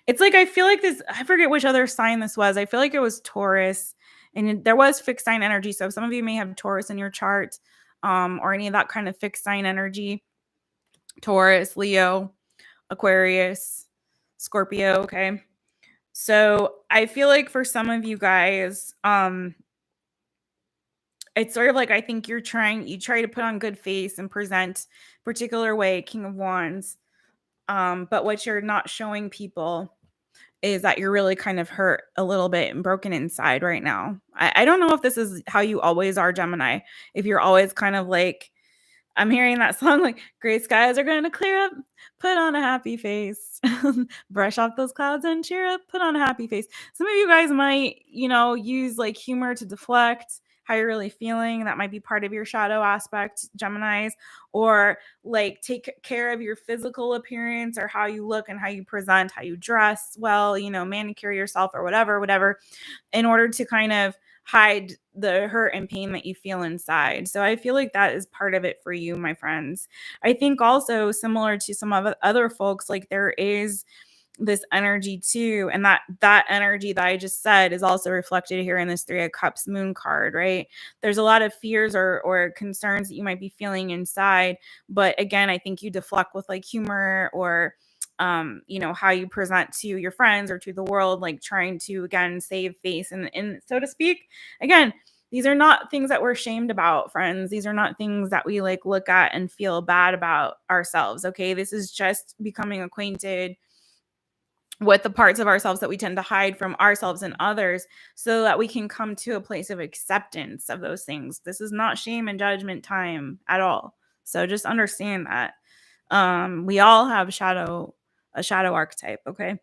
It's like, I feel like this, I forget which other sign this was. I feel like it was Taurus, and there was fixed sign energy. So some of you may have Taurus in your chart, or any of that kind of fixed sign energy. Taurus, Leo, Aquarius, Scorpio. Okay. So I feel like for some of you guys, it's sort of like, I think you try to put on good face and present particular way, King of Wands. But what you're not showing people is that you're really kind of hurt a little bit and broken inside right now. I don't know if this is how you always are, Gemini. If you're always kind of like, I'm hearing that song like gray skies are going to clear up, put on a happy face, brush off those clouds and cheer up, put on a happy face. Some of you guys might, use like humor to deflect how you're really feeling. That might be part of your shadow aspect, Geminis, or like take care of your physical appearance or how you look and how you present, how you dress well, manicure yourself or whatever, in order to kind of hide the hurt and pain that you feel inside. So I feel like that is part of it for you, my friends. I think also similar to some of other folks, like there is this energy too, and that energy that I just said is also reflected here in this 3 of Cups moon card, right? There's a lot of fears or concerns that you might be feeling inside, but again, I think you deflect with like humor or how you present to your friends or to the world, like trying to again save face and so to speak. Again, these are not things that we're shamed about, friends. These are not things that we like look at and feel bad about ourselves. Okay. This is just becoming acquainted with the parts of ourselves that we tend to hide from ourselves and others so that we can come to a place of acceptance of those things. This is not shame and judgment time at all. So just understand that. We all have a shadow archetype, okay?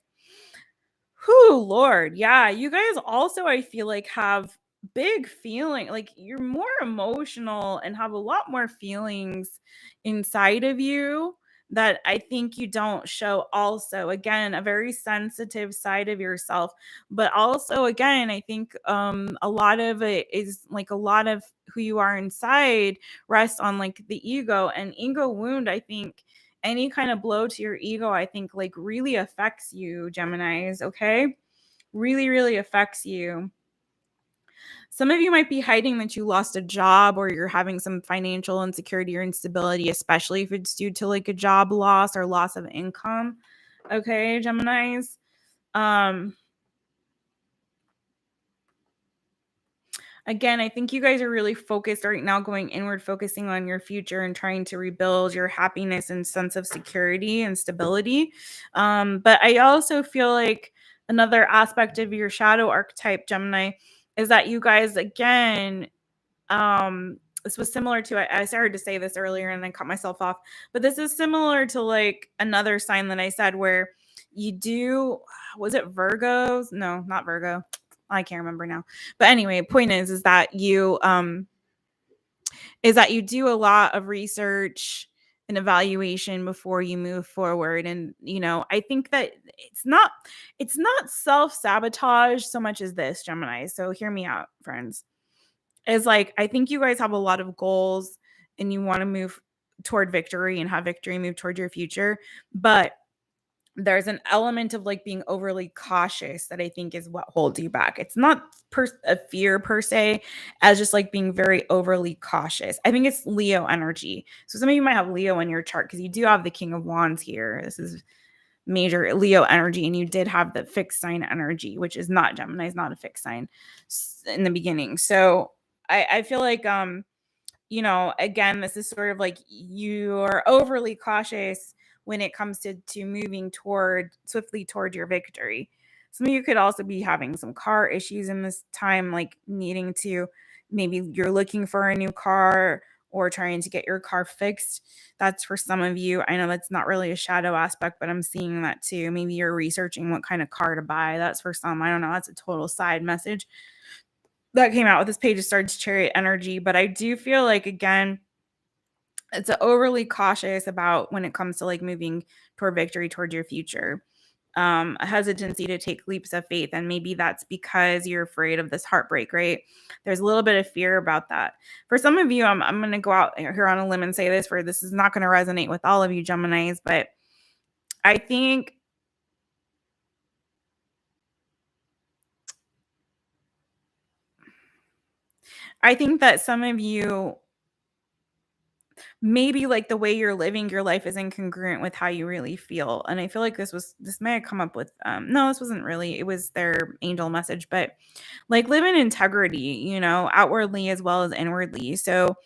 Whew, Lord. Yeah, you guys also, I feel like, have big feeling. Like you're more emotional and have a lot more feelings inside of you that I think you don't show. Also, again, a very sensitive side of yourself. But also, again, I think a lot of it is like a lot of who you are inside rests on like the ego and ego wound, I think any kind of blow to your ego, I think like really affects you, Geminis, okay? Really, really affects you. Some of you might be hiding that you lost a job or you're having some financial insecurity or instability, especially if it's due to like a job loss or loss of income. Okay, Geminis. Um, Again, I think you guys are really focused right now, going inward, focusing on your future and trying to rebuild your happiness and sense of security and stability. But I also feel like another aspect of your shadow archetype, Gemini, is that you guys, again, this was similar to, I started to say this earlier and then cut myself off, but this is similar to like another sign that I said where you do, was it Virgos? No, not Virgo. I can't remember now. But anyway, point is that you do a lot of research and evaluation before you move forward. And I think that it's not self-sabotage so much as this, Gemini. So hear me out, friends. Is like, I think you guys have a lot of goals and you want to move toward victory and have victory move toward your future. But there's an element of like being overly cautious that I think is what holds you back. It's not a fear per se, as just like being very overly cautious. I think it's Leo energy. So some of you might have Leo in your chart because you do have the King of Wands here. This is major Leo energy, and you did have the fixed sign energy, which is not Gemini, is not a fixed sign in the beginning. So I feel like again, this is sort of like you're overly cautious when it comes to moving swiftly toward your victory. Some of you could also be having some car issues in this time, like needing to, maybe you're looking for a new car or trying to get your car fixed. That's for some of you. I know that's not really a shadow aspect, but I'm seeing that too. Maybe you're researching what kind of car to buy. That's for some. I don't know. That's a total side message that came out with this page of Star's Chariot energy. But I do feel like, again, it's overly cautious about when it comes to like moving toward victory, toward your future. A hesitancy to take leaps of faith. And maybe that's because you're afraid of this heartbreak, right? There's a little bit of fear about that. For some of you, I'm going to go out here on a limb and say this, for this is not going to resonate with all of you Geminis, but I think that some of you maybe like the way you're living your life is incongruent with how you really feel. And I feel like this may have come up with no, this wasn't really, it was their angel message, but like live in integrity, you know, outwardly as well as inwardly. So,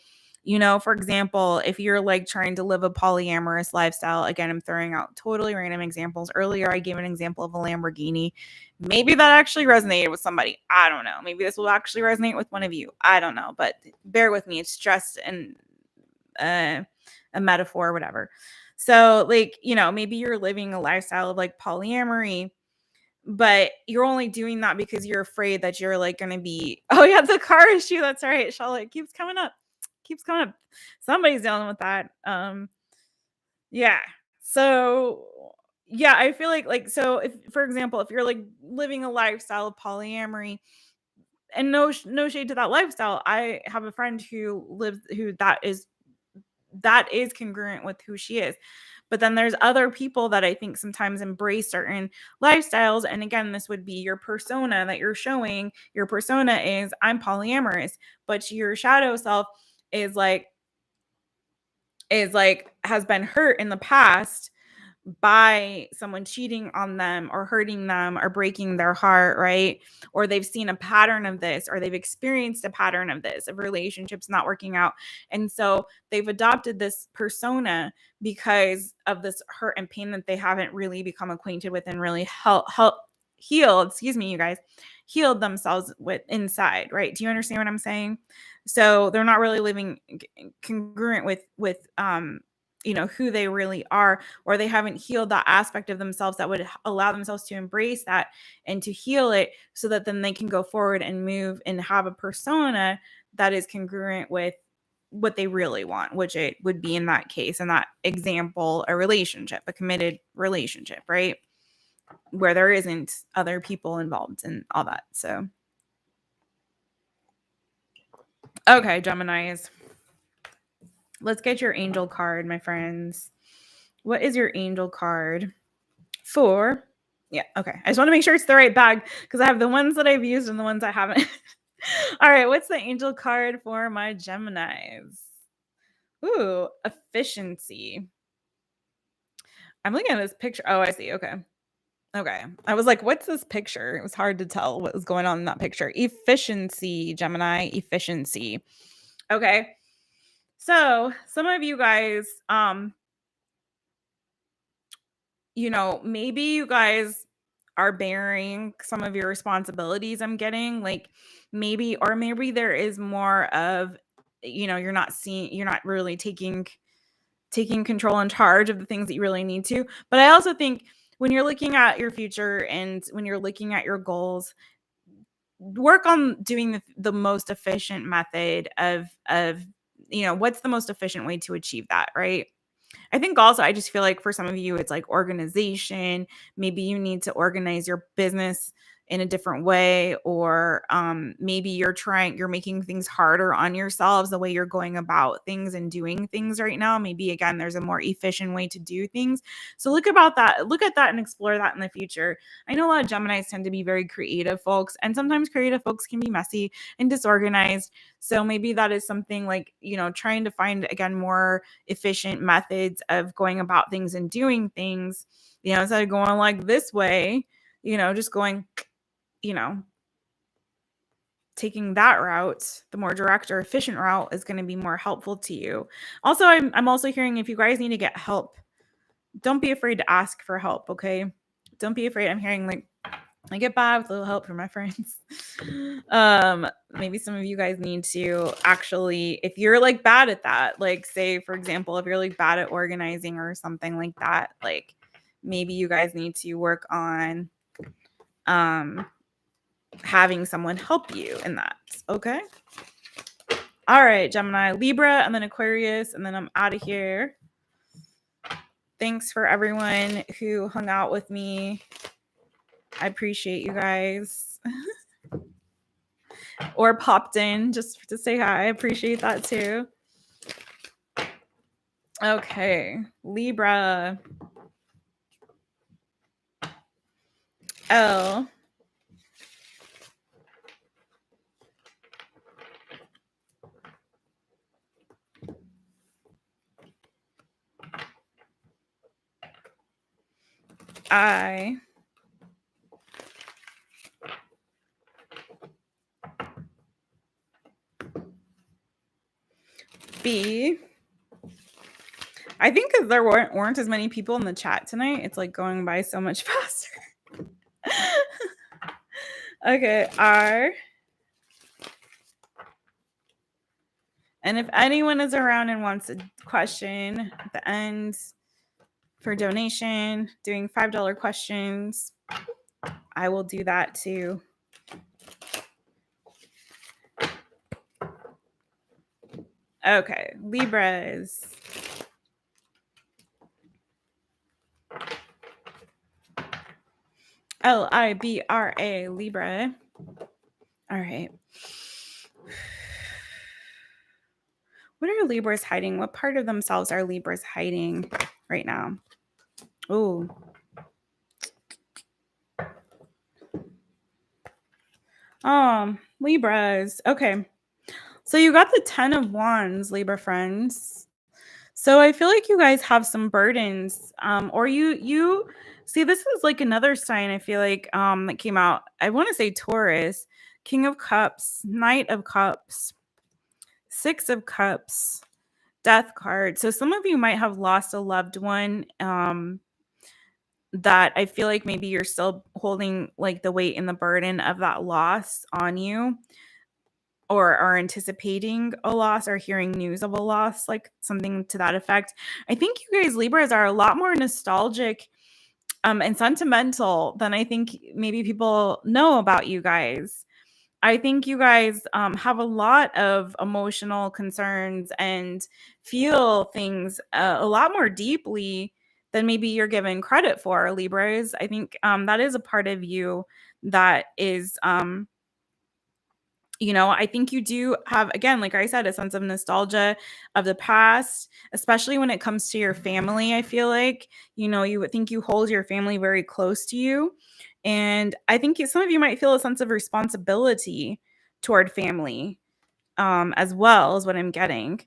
you know, for example, if you're like trying to live a polyamorous lifestyle, again, I'm throwing out totally random examples. Earlier, I gave an example of a Lamborghini. Maybe that actually resonated with somebody. I don't know. Maybe this will actually resonate with one of you. I don't know, but bear with me. It's just a metaphor or whatever. So, like, you know, maybe you're living a lifestyle of like polyamory, but you're only doing that because you're afraid that you're like going to be, oh yeah, the car issue. That's right. Charlotte keeps coming up. Keeps coming up. Somebody's dealing with that. Yeah. So yeah, I feel like so if for example, if you're like living a lifestyle of polyamory, and no shade to that lifestyle. I have a friend who lives who that is congruent with who she is. But then there's other people that I think sometimes embrace certain lifestyles. And again, this would be your persona that you're showing. Your persona is I'm polyamorous, but your shadow self is like has been hurt in the past by someone cheating on them or hurting them or breaking their heart, right? Or they've seen a pattern of this, or they've experienced a pattern of this, of relationships not working out. And so they've adopted this persona because of this hurt and pain that they haven't really become acquainted with and really healed, excuse me, you guys, healed themselves with inside, right? Do you understand what I'm saying? So they're not really living congruent with you know, who they really are, or they haven't healed that aspect of themselves that would allow themselves to embrace that and to heal it so that then they can go forward and move and have a persona that is congruent with what they really want, which it would be in that case, in that example, a relationship, a committed relationship, right? Where there isn't other people involved and all that. So, okay, Geminis. Let's get your angel card, my friends. What is your angel card for? Yeah, okay. I just want to make sure it's the right bag because I have the ones that I've used and the ones I haven't. All right, what's the angel card for my Geminis? Ooh, efficiency. I'm looking at this picture. Oh, I see. Okay. Okay. I was like, what's this picture? It was hard to tell what was going on in that picture. Efficiency, Gemini, efficiency. Okay. So, some of you guys, you know, maybe you guys are bearing some of your responsibilities. I'm getting like maybe, or maybe there is more of, you know, you're not really taking control and charge of the things that you really need to. But I also think when you're looking at your future and when you're looking at your goals, work on doing the most efficient method of you know, what's the most efficient way to achieve that, right? I think also I just feel like for some of you it's like organization. Maybe you need to organize your business in a different way, or maybe you're making things harder on yourselves the way you're going about things and doing things right now. Maybe again there's a more efficient way to do things. So look at that and explore that in the future. I know a lot of Geminis tend to be very creative folks, and sometimes creative folks can be messy and disorganized. So maybe that is something like, you know, trying to find again more efficient methods of going about things and doing things, you know, instead of going like this way, you know, just going, you know, taking that route, the more direct or efficient route is going to be more helpful to you. Also, I'm also hearing if you guys need to get help, don't be afraid to ask for help, okay? Don't be afraid. I'm hearing like I get by with a little help from my friends. Maybe some of you guys need to actually, if you're like bad at that, like say for example, if you're like bad at organizing or something like that, like maybe you guys need to work on having someone help you in that. Okay. All right, Gemini, Libra, and then Aquarius, and then I'm out of here. Thanks for everyone who hung out with me. I appreciate you guys. Or popped in just to say hi. I appreciate that too. Okay, Libra. L. I be I think because there weren't as many people in the chat tonight, it's like going by so much faster. Okay, R. And if anyone is around and wants a question at the end for donation, doing $5 questions, I will do that too. Okay, Libras. Libra, Libra. All right. What are Libras hiding? What part of themselves are Libras hiding right now? Oh. Libras. Okay. So you got the 10 of Wands, Libra friends. So I feel like you guys have some burdens. Or you see, this is like another sign I feel like that came out. I want to say Taurus, King of Cups, Knight of Cups, Six of Cups, Death card. So some of you might have lost a loved one. That I feel like maybe you're still holding like the weight and the burden of that loss on you, or are anticipating a loss or hearing news of a loss, like something to that effect. I think you guys Libras are a lot more nostalgic and sentimental than I think maybe people know about you guys. I think you guys have a lot of emotional concerns and feel things a lot more deeply than maybe you're given credit for, Libras. I think that is a part of you that is, I think you do have, again, like I said, a sense of nostalgia of the past, especially when it comes to your family. I feel like, you would think you hold your family very close to you. And I think some of you might feel a sense of responsibility toward family, as well, is what I'm getting.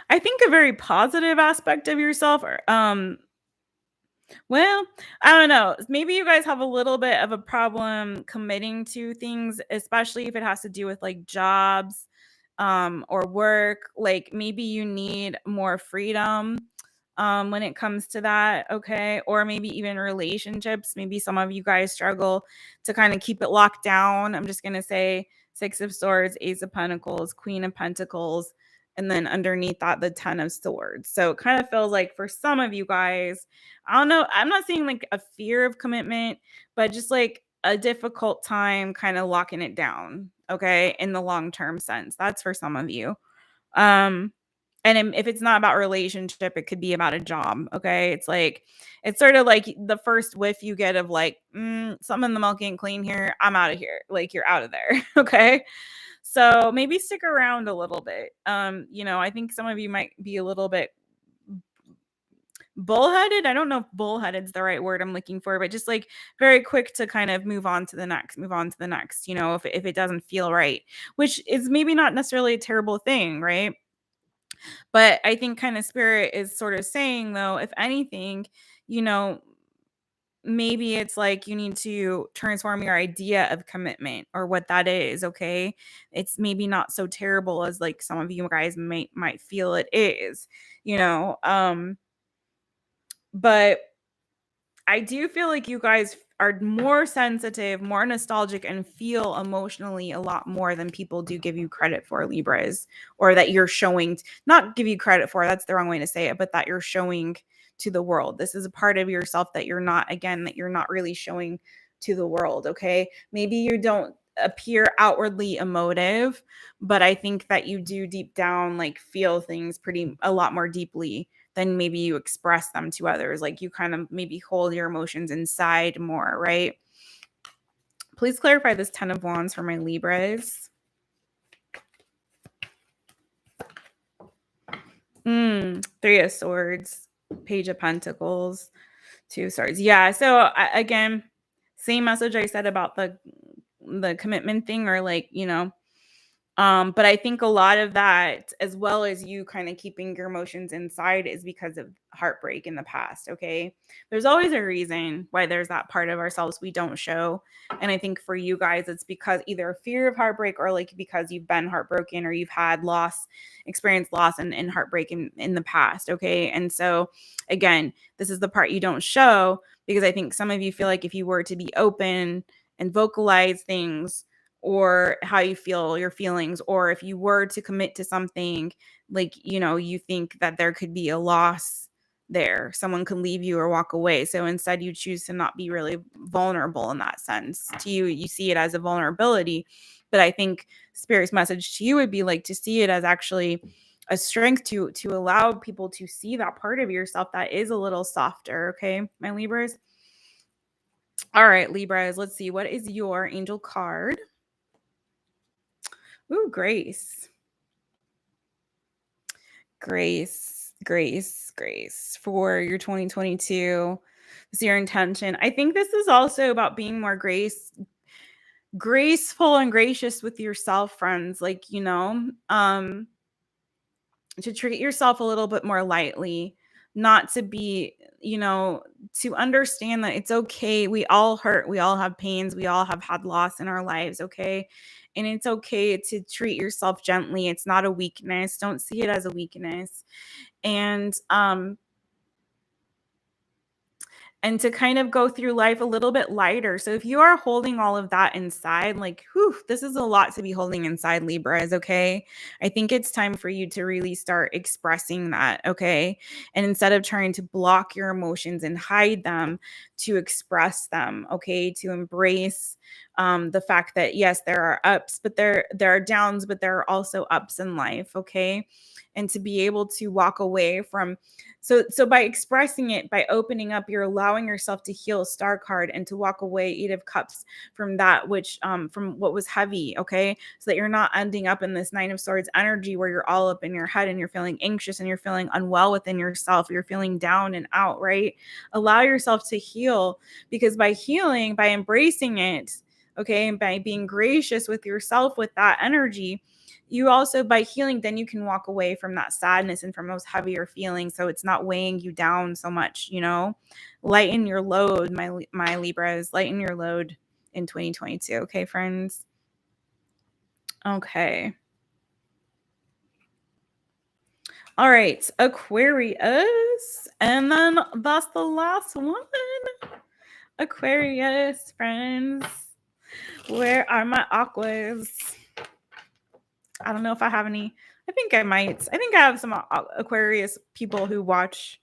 I think a very positive aspect of yourself, well, I don't know. Maybe you guys have a little bit of a problem committing to things, especially if it has to do with like jobs, or work. Like maybe you need more freedom when it comes to that, okay? Or maybe even relationships. Maybe some of you guys struggle to kind of keep it locked down. I'm just going to say Six of Swords, Ace of Pentacles, Queen of Pentacles, and then underneath that, the Ten of Swords. So it kind of feels like for some of you guys, I don't know, I'm not saying like a fear of commitment, but just like a difficult time kind of locking it down, okay, in the long-term sense. That's for some of you. Um and if it's not about relationship, it could be about a job, okay? It's sort of like the first whiff you get of like, something in the milk ain't clean here. I'm out of here. Like you're out of there, okay? So maybe stick around a little bit. I think some of you might be a little bit bullheaded. I don't know if bullheaded is the right word I'm looking for, but just like very quick to kind of move on to the next, if it doesn't feel right, which is maybe not necessarily a terrible thing, right? But I think kind of spirit is sort of saying, though, if anything, you know, maybe it's like you need to transform your idea of commitment or what that is, okay? It's maybe not so terrible as like some of you guys might feel it is, but I do feel like you guys are more sensitive, more nostalgic, and feel emotionally a lot more than people do give you credit for, Libras, or that you're showing, not give you credit for, that's the wrong way to say it, but that you're showing to the world. This is a part of yourself that you're not, again, that you're not really showing to the world, okay? Maybe you don't appear outwardly emotive, but I think that you do deep down like feel things a lot more deeply than maybe you express them to others. Like you kind of maybe hold your emotions inside more, right? Please clarify this 10 of Wands for my Libras. Three of Swords, Page of Pentacles, Two of Swords. Yeah, so again, same message I said about the commitment thing, or like, But I think a lot of that, as well as you kind of keeping your emotions inside, is because of heartbreak in the past. Okay. There's always a reason why there's that part of ourselves we don't show. And I think for you guys, it's because either fear of heartbreak or like because you've been heartbroken or you've had loss, experienced loss and heartbreak in the past. Okay. And so, again, this is the part you don't show because I think some of you feel like if you were to be open and vocalize things, or how you feel your feelings, or if you were to commit to something, like, you think that there could be a loss there, someone could leave you or walk away, so instead you choose to not be really vulnerable in that sense. To you see it as a vulnerability, but I think spirit's message to you would be like to see it as actually a strength, to allow people to see that part of yourself that is a little softer. Okay, my Libras. All right, Libras, let's see, what is your angel card? Ooh, Grace. Grace for your 2022. This is your intention. I think this is also about being more graceful and gracious with yourself, friends. Like, to treat yourself a little bit more lightly, not to be, to understand that it's okay. We all hurt, we all have pains, we all have had loss in our lives, okay? And it's okay to treat yourself gently. It's not a weakness. Don't see it as a weakness. And to kind of go through life a little bit lighter. So if you are holding all of that inside, like, whew, this is a lot to be holding inside, Libras, okay? I think it's time for you to really start expressing that, okay? And instead of trying to block your emotions and hide them, to express them, okay? To embrace the fact that, yes, there are ups, but there are downs, but there are also ups in life, okay? And to be able to walk away from, so by expressing it, by opening up, you're allowing yourself to heal, Star card, and to walk away, Eight of Cups, from that which from what was heavy, okay? So that you're not ending up in this Nine of Swords energy where you're all up in your head and you're feeling anxious and you're feeling unwell within yourself, you're feeling down and out, right? Allow yourself to heal, because by healing, by embracing it, okay, and by being gracious with yourself with that energy, you also, by healing, then you can walk away from that sadness and from those heavier feelings, so it's not weighing you down so much. Lighten your load, my Libras. Lighten your load in 2022. Okay, friends. Okay. All right, Aquarius, and then that's the last one. Aquarius, friends. Where are my aquas? I don't know if I have any. I think I might. I think I have some Aquarius people who watch.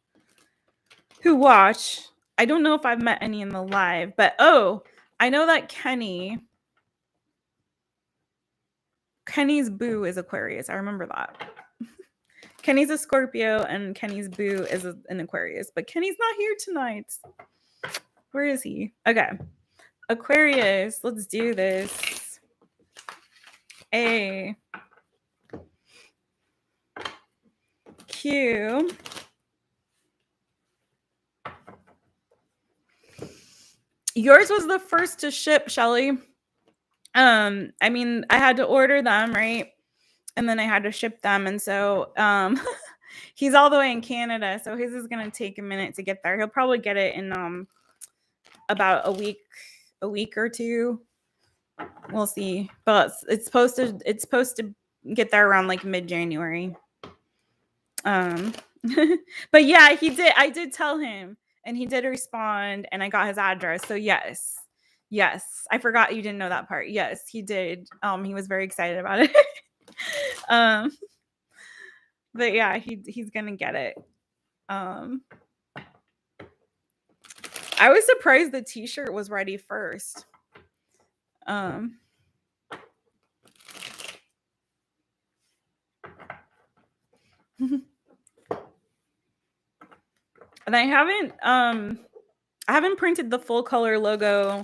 I don't know if I've met any in the live, but I know that Kenny's boo is Aquarius. I remember that. Kenny's a Scorpio and Kenny's boo is an Aquarius, but Kenny's not here tonight. Where is he? Okay. Aquarius, let's do this. A Q Yours was the first to ship, Shelly. I mean, I had to order them, right? And then I had to ship them. And so he's all the way in Canada, so his is gonna take a minute to get there. He'll probably get it in about a week or two. We'll see. But it's supposed to get there around like mid-January. But yeah, he did. I did tell him, and he did respond, and I got his address. So yes. I forgot you didn't know that part. Yes, he did. He was very excited about it. But yeah, he's gonna get it. I was surprised the t-shirt was ready first. And I haven't printed the full color logo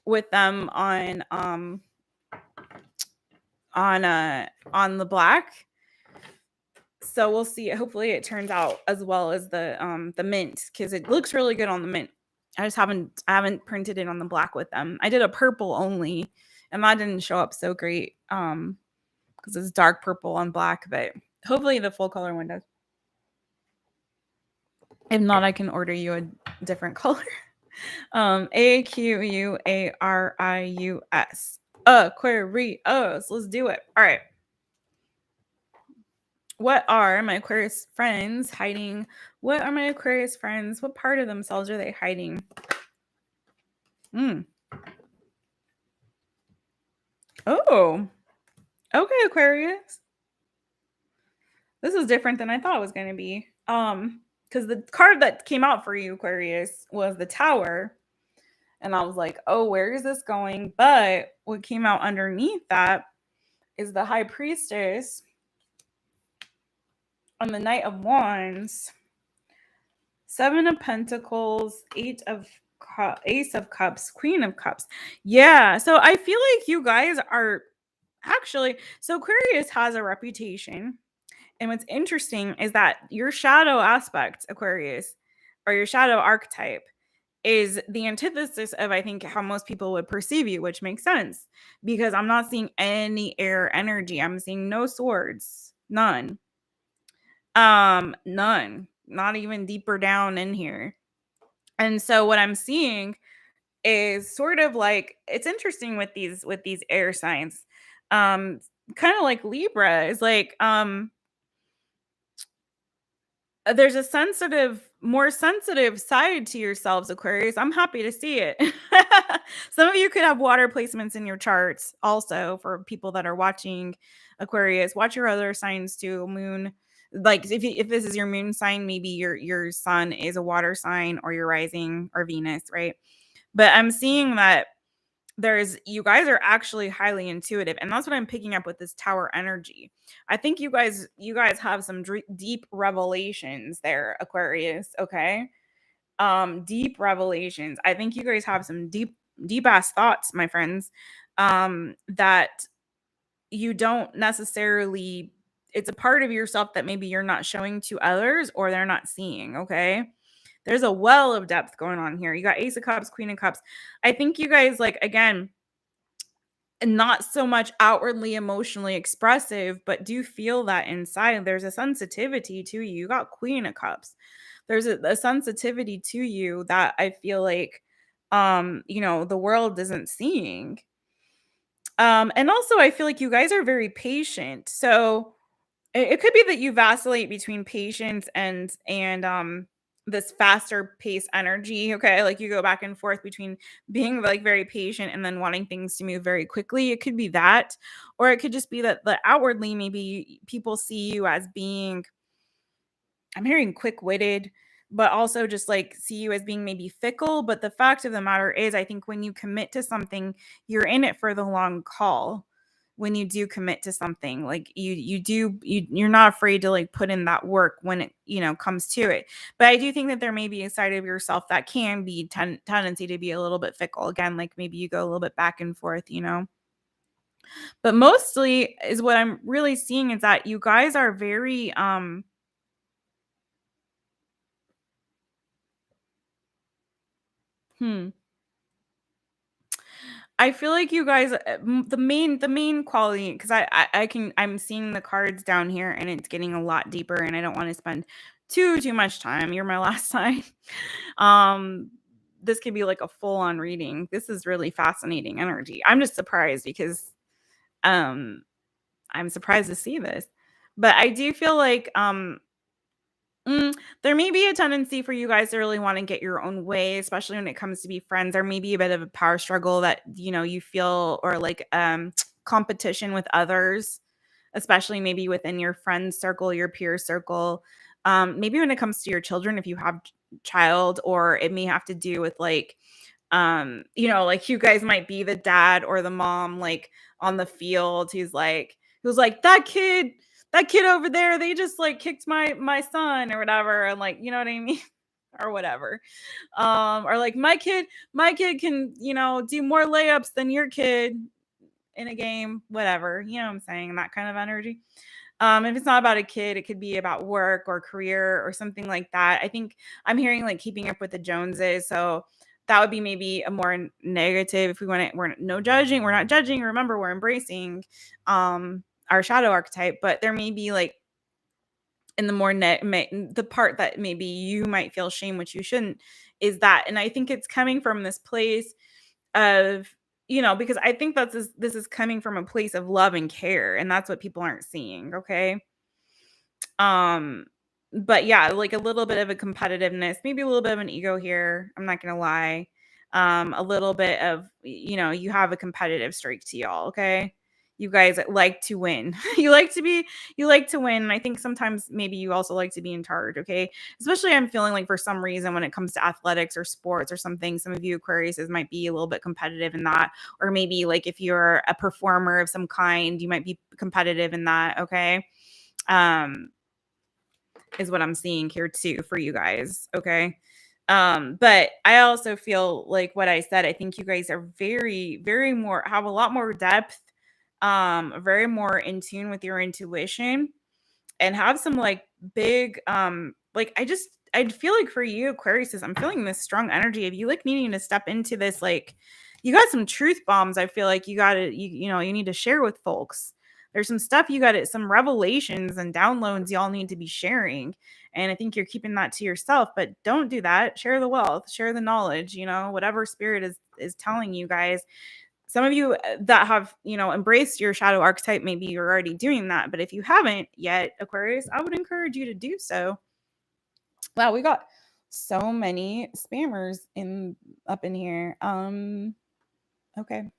with them on the black. So we'll see. Hopefully it turns out as well as the mint, because it looks really good on the mint. I haven't printed it on the black with them. I did a purple only, and that didn't show up so great because it's dark purple on black, but hopefully the full color one does. If not, I can order you a different color. Aquarius. Aquarius. Let's do it. All right. What are my Aquarius friends hiding? What are my Aquarius friends? What part of themselves are they hiding? Oh, okay, Aquarius. This is different than I thought it was going to be. Because the card that came out for you, Aquarius, was the Tower. And I was like, oh, where is this going? But what came out underneath that is the High Priestess on the Knight of Wands, Seven of Pentacles, Ace of Cups, Queen of Cups. Yeah. So I feel like you guys are actually, so Aquarius has a reputation. And what's interesting is that your shadow aspect, Aquarius, or your shadow archetype, is the antithesis of, I think, how most people would perceive you, which makes sense because I'm not seeing any air energy. I'm seeing no swords, none. None, not even deeper down in here. And so what I'm seeing is sort of like, it's interesting with these air signs. Kind of like Libra is like, there's a more sensitive side to yourselves, Aquarius. I'm happy to see it. Some of you could have water placements in your charts also for people that are watching Aquarius. Watch your other signs too. Moon, like if this is your moon sign, maybe your sun is a water sign or your rising or Venus, right? But I'm seeing that you guys are actually highly intuitive, and that's what I'm picking up with this Tower energy. I think you guys have some deep revelations there, Aquarius. Okay, deep revelations. I think you guys have some deep ass thoughts, my friends, that you don't necessarily, it's a part of yourself that maybe you're not showing to others or they're not seeing. Okay, there's a well of depth going on here. You got Ace of Cups, Queen of Cups. I think you guys, like, again, not so much outwardly emotionally expressive, but do feel that inside. There's a sensitivity to you. You got Queen of Cups. There's a sensitivity to you that I feel like the world isn't seeing. And also I feel like you guys are very patient. So it could be that you vacillate between patience and this faster pace energy. Okay, like you go back and forth between being like very patient and then wanting things to move very quickly. It could be that, or it could just be that outwardly maybe people see you as being, I'm hearing quick-witted, but also just like see you as being maybe fickle. But the fact of the matter is, I think when you commit to something, you're in it for the long haul. When you do commit to something, like you're not afraid to like put in that work when it comes to it. But I do think that there may be a side of yourself that can be tendency to be a little bit fickle. Again, like maybe you go a little bit back and forth. But mostly is what I'm really seeing is that you guys are very hmm I feel like you guys, the main quality, because I'm seeing the cards down here and it's getting a lot deeper, and I don't want to spend too much time. You're my last sign. Um, this could be like a full on reading. This is really fascinating energy. I'm just surprised because um I'm surprised to see this, but I do feel like there may be a tendency for you guys to really want to get your own way, especially when it comes to be friends. There may be a bit of a power struggle that you feel, or like competition with others, especially maybe within your friend circle, your peer circle. Maybe when it comes to your children, if you have child, or it may have to do with like like you guys might be the dad or the mom, like on the field, who's like that kid over there, they just like kicked my son or whatever, and like, you know what I mean? Or whatever. Or like my kid can, do more layups than your kid in a game, whatever. You know what I'm saying? That kind of energy. If it's not about a kid, it could be about work or career or something like that. I think I'm hearing like keeping up with the Joneses. So that would be maybe a more negative. If we want to, we're no judging, we're not judging. Remember, we're embracing. our shadow archetype, but there may be like in the more the part that maybe you might feel shame, which you shouldn't, is that. And I think it's coming from this place of, because I think this is coming from a place of love and care, and that's what people aren't seeing. Okay. Um, but yeah, like a little bit of a competitiveness, maybe a little bit of an ego here. I'm not gonna lie. A little bit of, you have a competitive streak to y'all. Okay. You guys like to win. You like to win. And I think sometimes maybe you also like to be in charge. Okay. Especially I'm feeling like for some reason when it comes to athletics or sports or something, some of you Aquariuses might be a little bit competitive in that. Or maybe like if you're a performer of some kind, you might be competitive in that. Okay. Um, is what I'm seeing here too for you guys. Okay. But I also feel like what I said, I think you guys are very, very more, have a lot more depth, very more in tune with your intuition, and have some like big, like I feel like for you Aquarius, I'm feeling this strong energy of you like needing to step into this, like you got some truth bombs. I feel like you got to, you need to share with folks. There's some stuff you got to, some revelations and downloads y'all need to be sharing. And I think you're keeping that to yourself, but don't do that. Share the wealth, share the knowledge, whatever spirit is telling you guys. Some of you that have, embraced your shadow archetype, maybe you're already doing that. But if you haven't yet, Aquarius, I would encourage you to do so. Wow, we got so many spammers up in here. Okay.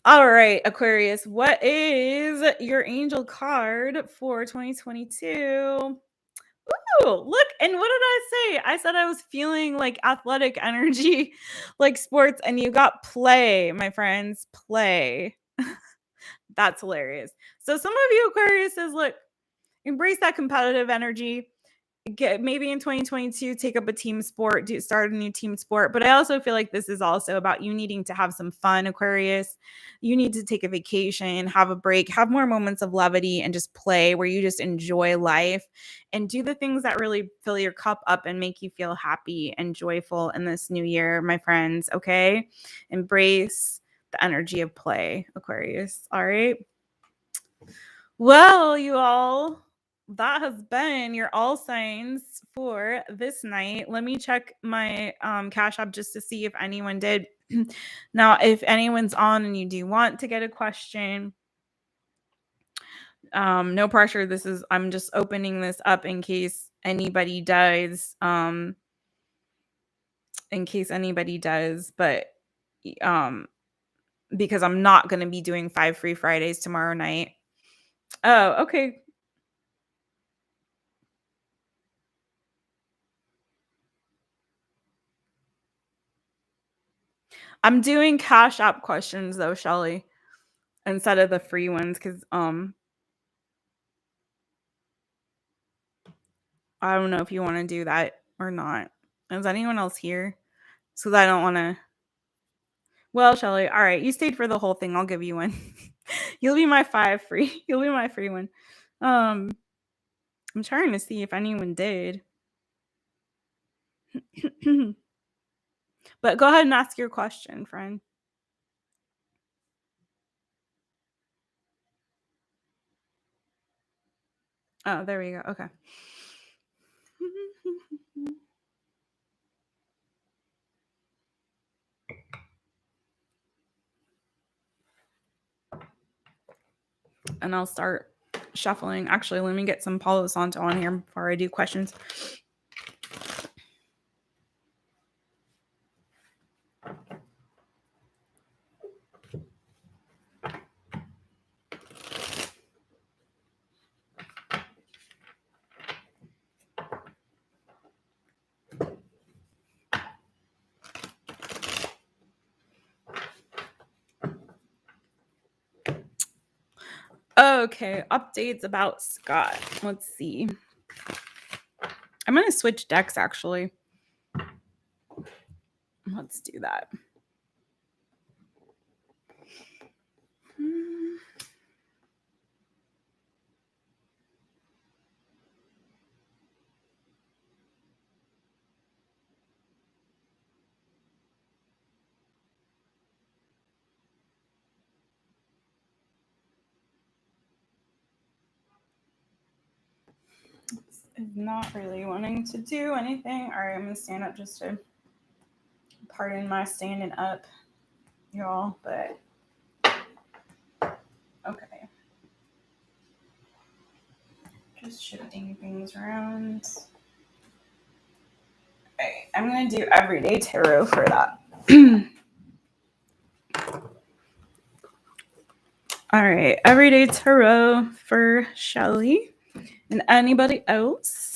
All right, Aquarius, what is your angel card for 2022? Ooh, look, and what did I say? I said I was feeling like athletic energy, like sports, and you got play, my friends, play. That's hilarious. So some of you Aquarius says, look, embrace that competitive energy. Maybe in 2022 take up a team sport, start a new team sport. But I also feel like this is also about you needing to have some fun, Aquarius. You need to take a vacation, have a break, have more moments of levity, and just play where you just enjoy life and do the things that really fill your cup up and make you feel happy and joyful in this new year, my friends. Okay, embrace the energy of play, Aquarius. All right. Well, you all, that has been your all signs for this night. Let me check my Cash App just to see if anyone did. Now, if anyone's on and you do want to get a question, no pressure. I'm just opening this up in case anybody does. In case anybody does, but um, because I'm not going to be doing 5 free Fridays tomorrow night. Oh, okay. I'm doing Cash App questions though, Shelly, instead of the free ones, because I don't know if you want to do that or not. Is anyone else here? Because I don't want to. Well, Shelly, all right, you stayed for the whole thing. I'll give you one. You'll be my 5 free. You'll be my free one. Um, I'm trying to see if anyone did. But go ahead and ask your question, friend. Oh, there we go. Okay. And I'll start shuffling. Actually, let me get some Palo Santo on here before I do questions. Okay, updates about Scott. Let's see. I'm going to switch decks, actually. Let's do that. is not really wanting to do anything. All right, I'm gonna stand up just to pardon my standing up, y'all. But okay, just shifting things around. Okay, I'm gonna do everyday tarot for that. All right, everyday tarot for Shelly and anybody else.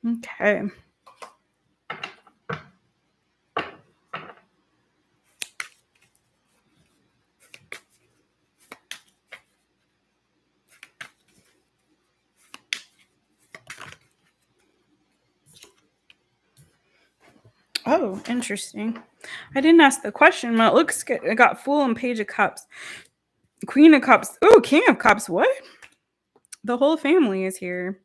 Okay. Oh, interesting. I didn't ask the question, but it looks good. I got Fool and Page of Cups. Queen of Cups. Oh, King of Cups. What? The whole family is here.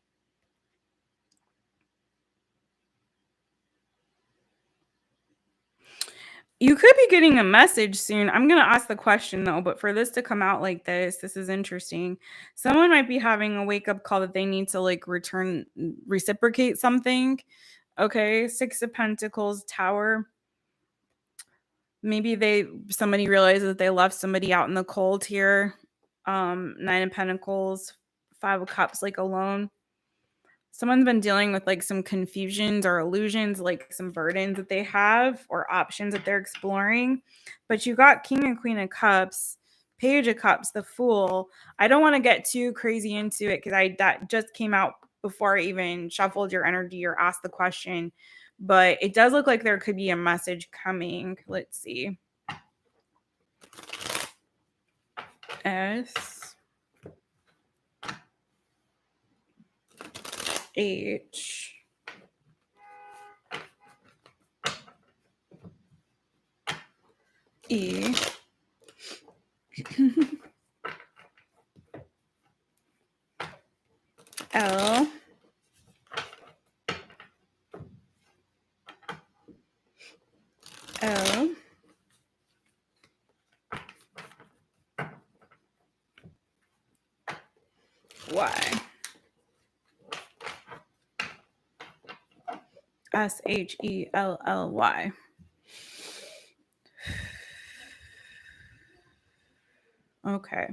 You could be getting a message soon. I'm going to ask the question though, but for this to come out like this is interesting. Someone might be having a wake up call that they need to like reciprocate something. Okay. 6 of Pentacles, Tower. Maybe somebody realizes that they left somebody out in the cold here. 9 of Pentacles, 5 of Cups, like alone. Someone's been dealing with like some confusions or illusions, like some burdens that they have or options that they're exploring. But you got King and Queen of Cups, Page of Cups, the Fool. I don't want to get too crazy into it because that just came out before I even shuffled your energy or asked the question. But it does look like there could be a message coming. Let's see. S H E L O Y. Shelly. Okay.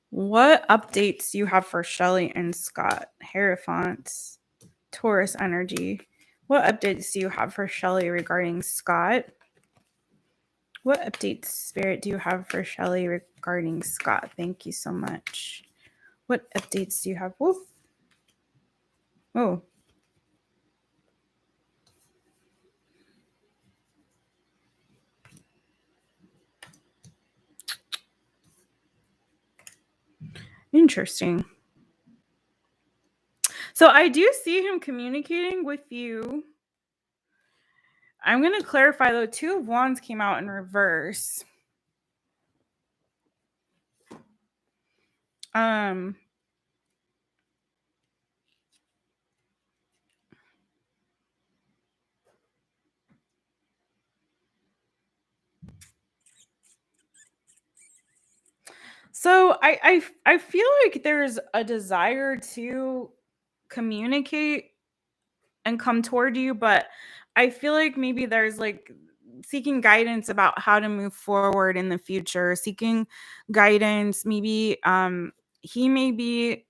What updates do you have for Shelly and Scott? Hierophants, Taurus energy. What updates do you have for Shelly regarding Scott? What updates, Spirit, do you have for Shelly regarding Scott? Thank you so much. What updates do you have? Whoa. Oh. Interesting. So I do see him communicating with you. I'm going to clarify though. 2 of Wands came out in reverse. So I feel like there's a desire to communicate and come toward you, but I feel like maybe there's like seeking guidance about how to move forward in the future, seeking guidance, maybe he may be,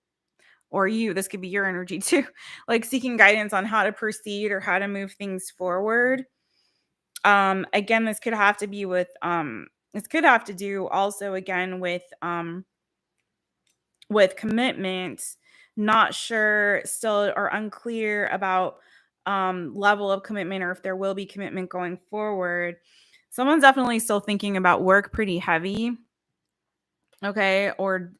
or you, this could be your energy too, like seeking guidance on how to proceed or how to move things forward. Again, this could have to be with this could have to do also again with commitment, not sure still or unclear about level of commitment or if there will be commitment going forward. Someone's definitely still thinking about work pretty heavy. Okay. Or,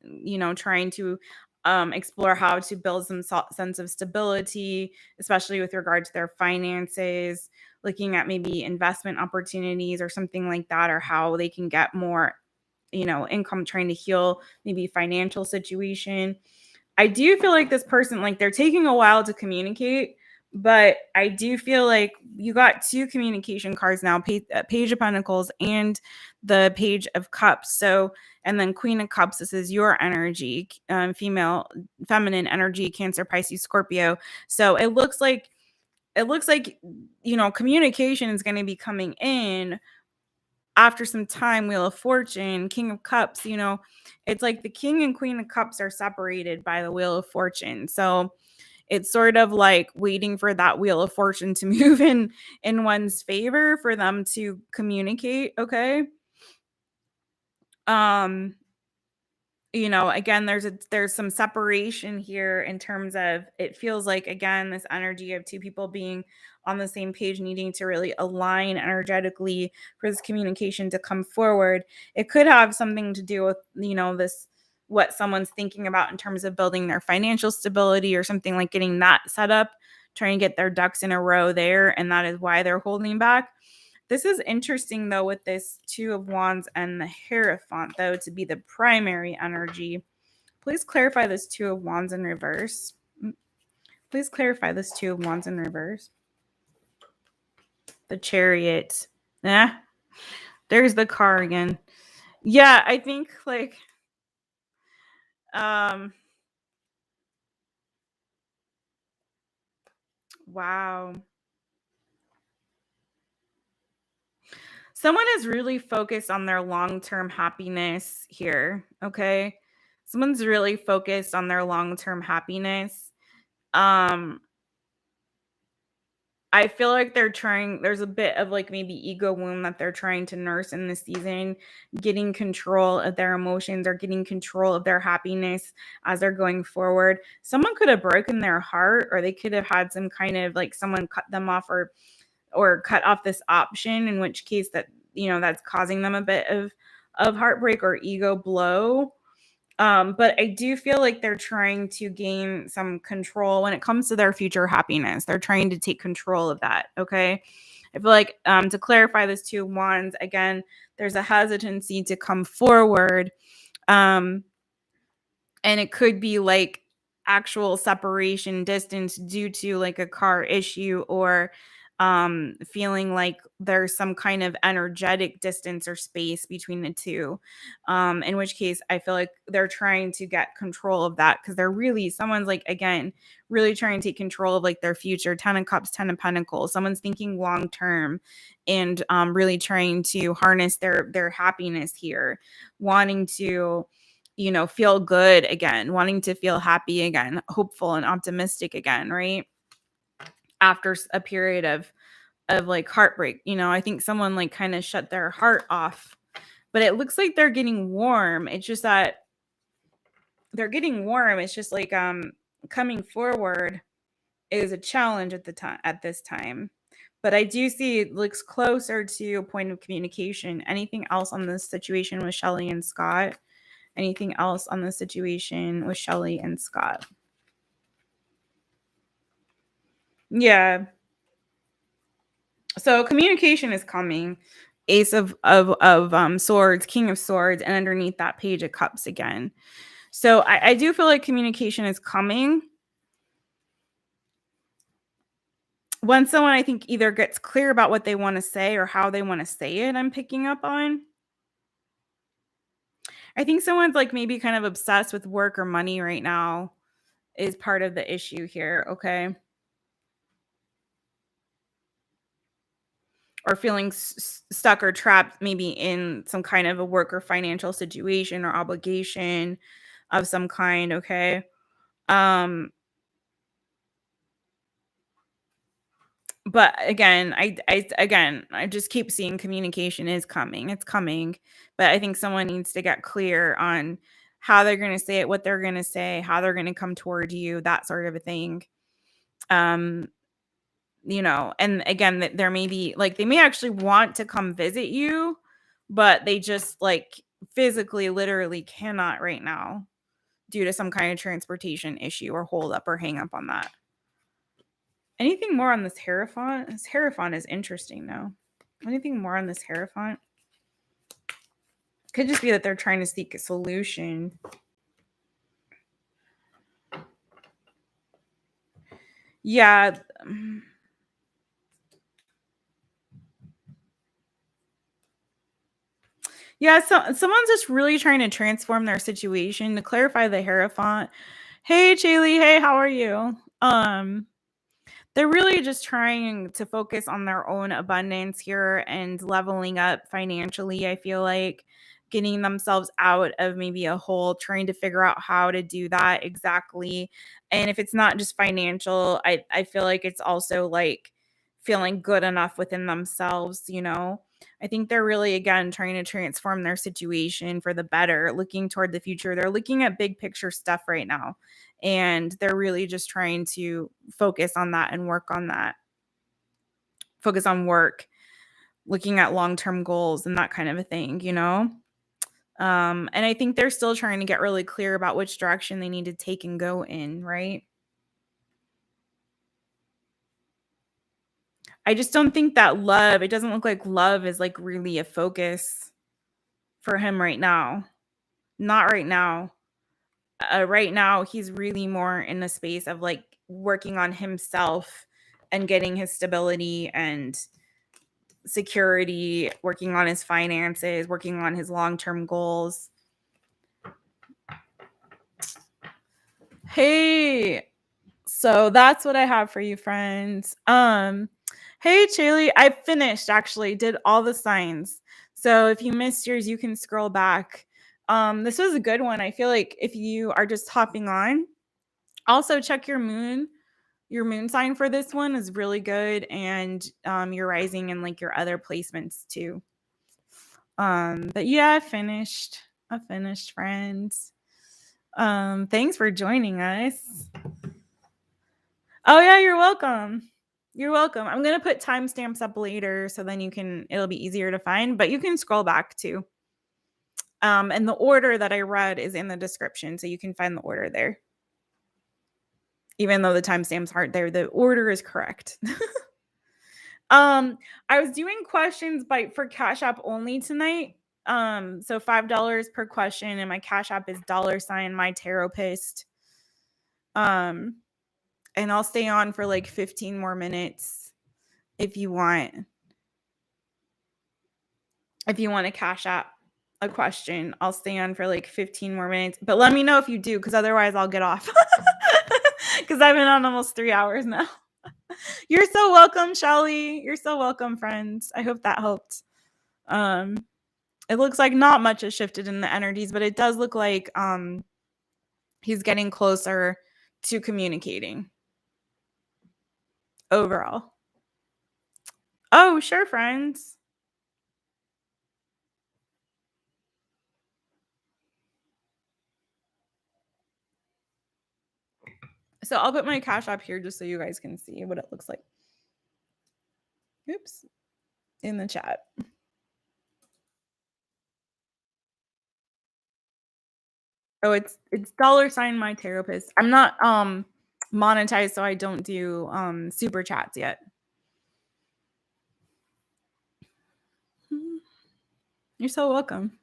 trying to explore how to build some sense of stability, especially with regard to their finances, looking at maybe investment opportunities or something like that, or how they can get more income, trying to heal maybe financial situation. I do feel like this person, like they're taking a while to communicate, But I do feel like you got two communication cards now, Page of Pentacles and the Page of Cups. So, and then Queen of Cups, this is your energy, feminine energy, Cancer, Pisces, Scorpio. So it looks like, communication is going to be coming in after some time. Wheel of Fortune, King of Cups, it's like the King and Queen of Cups are separated by the Wheel of Fortune. So it's sort of like waiting for that Wheel of Fortune to move in one's favor for them to communicate. Okay. Um, again, there's some separation here in terms of, it feels like, again, this energy of two people being on the same page, needing to really align energetically for this communication to come forward. It could have something to do with, this, what someone's thinking about in terms of building their financial stability or something, like getting that set up, trying to get their ducks in a row there, and that is why they're holding back. This is interesting, though, with this Two of Wands and the Hierophant, though, to be the primary energy. Please clarify this Two of Wands in reverse. Please clarify this Two of Wands in reverse. The Chariot. There's the car again. Yeah, I think, like, wow. Someone is really focused on their long-term happiness here, okay? Someone's really focused on their long-term happiness. I feel like there's a bit of, like, maybe ego wound that they're trying to nurse in this season, getting control of their emotions or getting control of their happiness as they're going forward. Someone could have broken their heart, or they could have had some kind of, like, someone cut them off, or cut off this option, in which case that's causing them a bit of heartbreak or ego blow. But I do feel like they're trying to gain some control when it comes to their future happiness. They're trying to take control of that. Okay. I feel like, to clarify this Two of Wands, again, there's a hesitancy to come forward. And it could be like actual separation, distance due to, like, a car issue, or feeling like there's some kind of energetic distance or space between the two, in which case I feel like they're trying to get control of that, because someone's, like, again, really trying to take control of, like, their future. 10 of Cups, 10 of Pentacles. Someone's thinking long term, and really trying to harness their happiness here, wanting to feel good again, wanting to feel happy again, hopeful and optimistic again, right? After a period of like heartbreak. I think someone, like, kind of shut their heart off, but it looks like they're getting warm. It's just that they're getting warm. It's just like, coming forward is a challenge at this time. But I do see it looks closer to a point of communication. Anything else on this situation with Shelley and Scott? Anything else on the situation with Shelley and Scott? Yeah. So communication is coming. Ace of Swords, King of Swords, and underneath that Page of Cups again. So I do feel like communication is coming. When someone, I think, either gets clear about what they want to say or how they want to say it, I'm picking up on. I think someone's, like, maybe kind of obsessed with work or money right now is part of the issue here, okay? Or feeling stuck or trapped, maybe in some kind of a work or financial situation or obligation of some kind, okay? Um, but again, I just keep seeing communication is coming. It's coming, but I think someone needs to get clear on how they're going to say it, what they're going to say, how they're going to come toward you, that sort of a thing. Um, and again, that there may be, like, they may actually want to come visit you, but they just, like, physically, literally cannot right now due to some kind of transportation issue or hold up or hang up on that. Anything more on this Hierophant? This Hierophant is interesting, though. Anything more on this Hierophant? Could just be that they're trying to seek a solution. Yeah. Yeah, so someone's just really trying to transform their situation. To clarify the Hierophant. Hey, Chaylee. Hey, how are you? They're really just trying to focus on their own abundance here and leveling up financially. I feel like getting themselves out of maybe a hole, trying to figure out how to do that exactly. And if it's not just financial, I feel like it's also like feeling good enough within themselves, you know? I think they're really, again, trying to transform their situation for the better, looking toward the future. They're looking at big picture stuff right now. And they're really just trying to focus on that and work on that. Focus on work, looking at long-term goals and that kind of a thing, you know? And I think they're still trying to get really clear about which direction they need to take and go in, right? I just don't think that love, it doesn't look like love is like really a focus for him right now. Not right now. Right now, he's really more in the space of like working on himself and getting his stability and security, working on his finances, working on his long-term goals. Hey, so that's what I have for you, friends. Hey, Chaylee, I finished actually, did all the signs. So if you missed yours, you can scroll back. This was a good one. I feel like if you are just hopping on, also check your moon. Your moon sign for this one is really good, and your rising and like your other placements too. But yeah, I finished, friends. Thanks for joining us. Oh yeah, you're welcome. You're welcome. I'm gonna put timestamps up later so then it'll be easier to find, but you can scroll back too. And the order that I read is in the description, so you can find the order there. Even though the timestamps aren't there, the order is correct. I was doing questions for Cash App only tonight. So $5 per question, and my Cash App is $ My Taropist. And I'll stay on for like 15 more minutes if you want. If you want to Cash App a question, I'll stay on for like 15 more minutes. But let me know if you do, because otherwise I'll get off. Because I've been on almost 3 hours now. You're so welcome, Shelly. You're so welcome, friends. I hope that helped. It looks like not much has shifted in the energies, but it does look like he's getting closer to communicating overall. Oh, sure, friends. So I'll put my Cash App here just so you guys can see what it looks like. Oops. In the chat. Oh, it's $ My Taropist. I'm not monetized, so I don't do super chats yet. You're so welcome.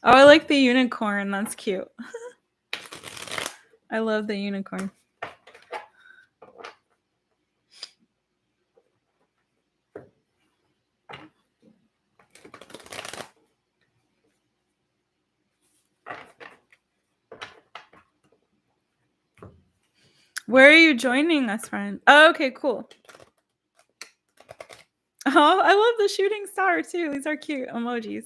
Oh, I like the unicorn. That's cute. I love the unicorn. Where are you joining us, friend? Oh, okay, cool. Oh, I love the shooting star too. These are cute emojis.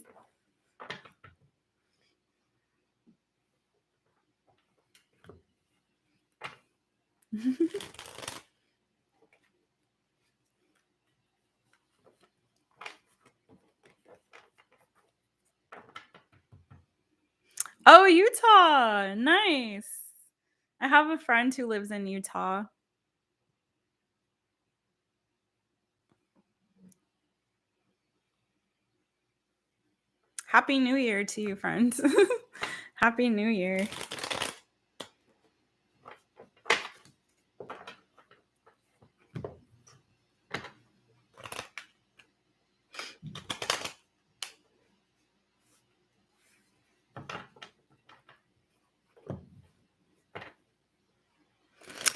Oh, Utah. Nice. I have a friend who lives in Utah. Happy New Year to you, friends. Happy New Year.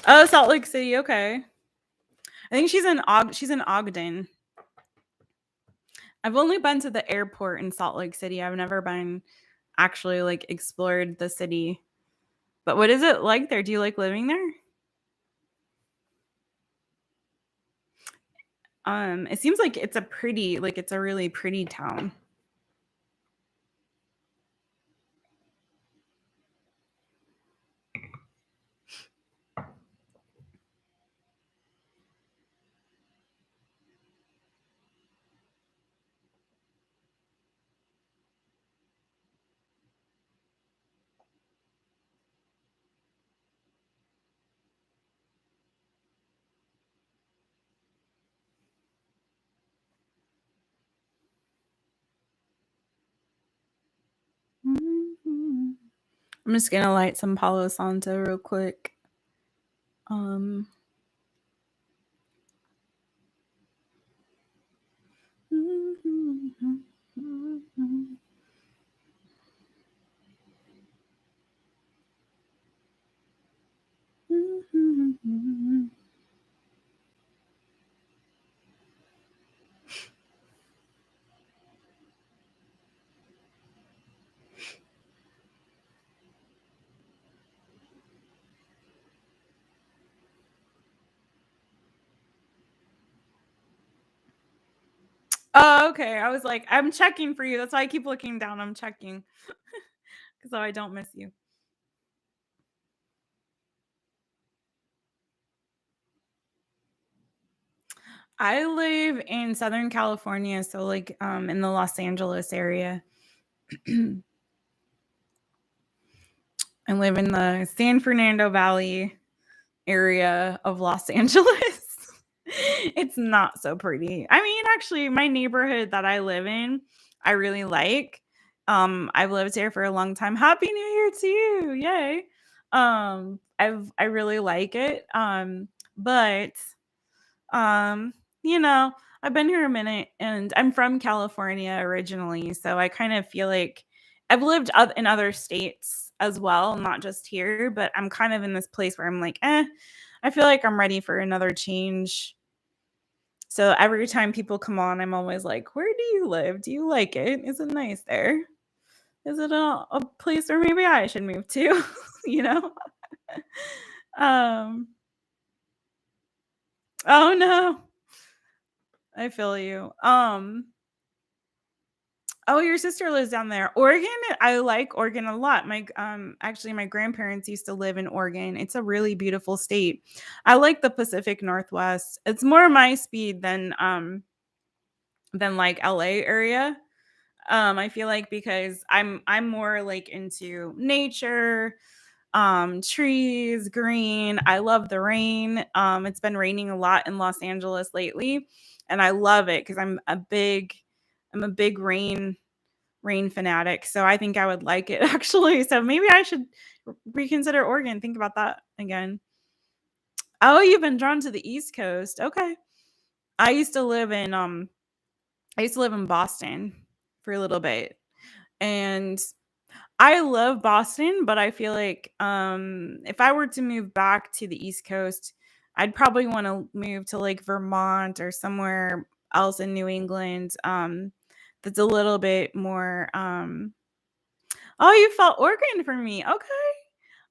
Oh, Salt Lake City. Okay. I think she's in Ogden. I've only been to the airport in Salt Lake City. I've never been actually like explored the city. But what is it like there? Do you like living there? It seems like it's a really pretty town. Mhm. I'm just gonna light some Palo Santo real quick. Um Oh, okay. I was like, I'm checking for you. That's why I keep looking down. I'm checking. So I don't miss you. I live in Southern California, so like in the Los Angeles area. I live in the San Fernando Valley area of Los Angeles. It's not so pretty. I mean, actually, my neighborhood that I live in, I really like. I've lived here for a long time. Happy New Year to you. Yay. I really like it. But um, you know, I've been here a minute and I'm from California originally, so I kind of feel like I've lived in other states as well, not just here, but I'm kind of in this place where I'm like, I feel like I'm ready for another change. So every time people come on, I'm always like, where do you live? Do you like it? Is it nice there? Is it a place where maybe I should move to? you know? um, oh no, I feel you. Oh, your sister lives down there. Oregon, I like Oregon a lot. Actually my grandparents used to live in Oregon. It's a really beautiful state. I like the Pacific Northwest. It's more my speed than like LA area. I feel like because I'm more like into nature, trees, green. I love the rain. It's been raining a lot in Los Angeles lately, and I love it because I'm a big rain fanatic. So I think I would like it actually. So maybe I should reconsider Oregon. Think about that again. Oh, you've been drawn to the East Coast. Okay. I used to live in Boston for a little bit. And I love Boston, but I feel like if I were to move back to the East Coast, I'd probably want to move to like Vermont or somewhere else in New England. That's a little bit more oh, you felt Oregon for me. Okay.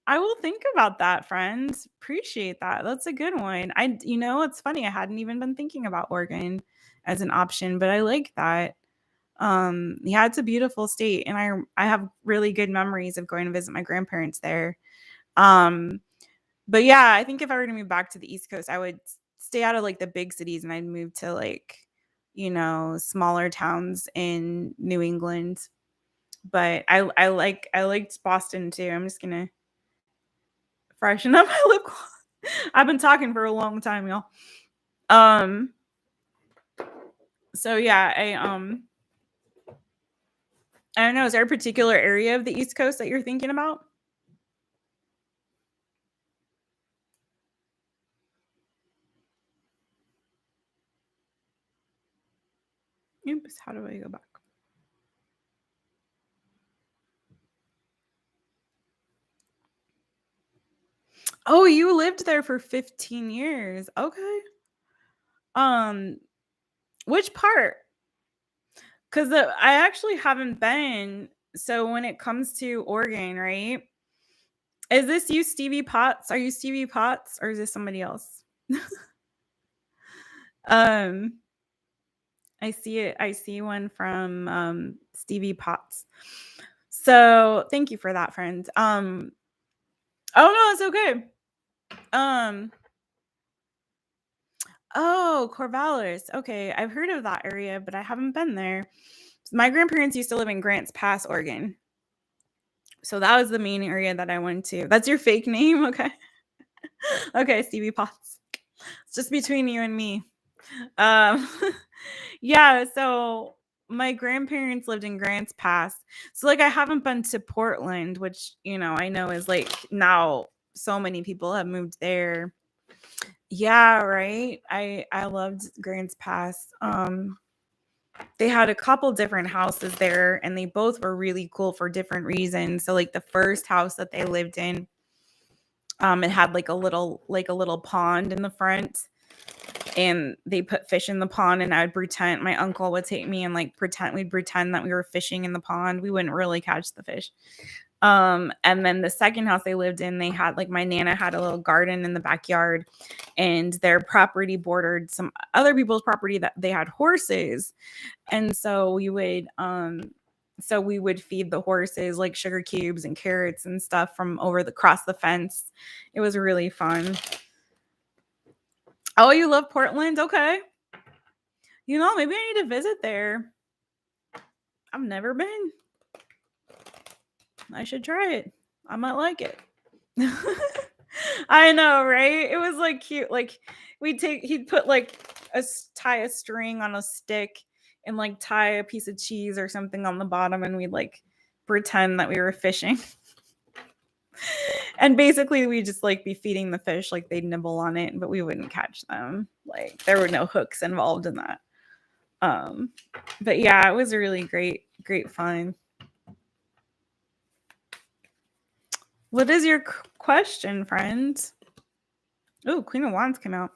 I will think about that, friends. Appreciate that. That's a good one. It's funny. I hadn't even been thinking about Oregon as an option, but I like that. Yeah, it's a beautiful state, and I have really good memories of going to visit my grandparents there. Um, but yeah, I think if I were to move back to the East Coast, I would stay out of like the big cities, and I'd move to like, smaller towns in New England. But I liked Boston too. I'm just gonna freshen up my lip gloss. I've been talking for a long time, y'all. Um, so yeah, I don't know, is there a particular area of the East Coast that you're thinking about? Oops, how do I go back? Oh, you lived there for 15 years. Okay. Um, which part? Because I actually haven't been. So when it comes to Oregon, right? Is this you, Stevie Potts? Are you Stevie Potts, or is this somebody else? um, I see it. I see one from Stevie Potts. So thank you for that, friend. Oh no, it's okay. Um, oh, Corvallis. Okay, I've heard of that area, but I haven't been there. My grandparents used to live in Grants Pass, Oregon. So that was the main area that I went to. That's your fake name? Okay. Okay, Stevie Potts. It's just between you and me. Um yeah, so my grandparents lived in Grants Pass. So like I haven't been to Portland, which, I know is like now so many people have moved there. Yeah, right. I loved Grants Pass. They had a couple different houses there and they both were really cool for different reasons. So like the first house that they lived in, it had like a little pond in the front, and they put fish in the pond, and I would pretend my uncle would take me and like we'd pretend that we were fishing in the pond. We wouldn't really catch the fish. And then the second house they lived in, they had like my nana had a little garden in the backyard, and their property bordered some other people's property that they had horses. And so we would feed the horses like sugar cubes and carrots and stuff from across the fence. It was really fun. Oh, you love Portland? Okay. Maybe I need to visit there. I've never been. I should try it. I might like it. I know, right? It was like cute. Like he'd put like tie a string on a stick and like tie a piece of cheese or something on the bottom, and we'd like pretend that we were fishing. And basically we just like be feeding the fish, like they'd nibble on it, but we wouldn't catch them. Like there were no hooks involved in that. But yeah, it was a really great fun. What is your question, friend? Oh, Queen of Wands came out.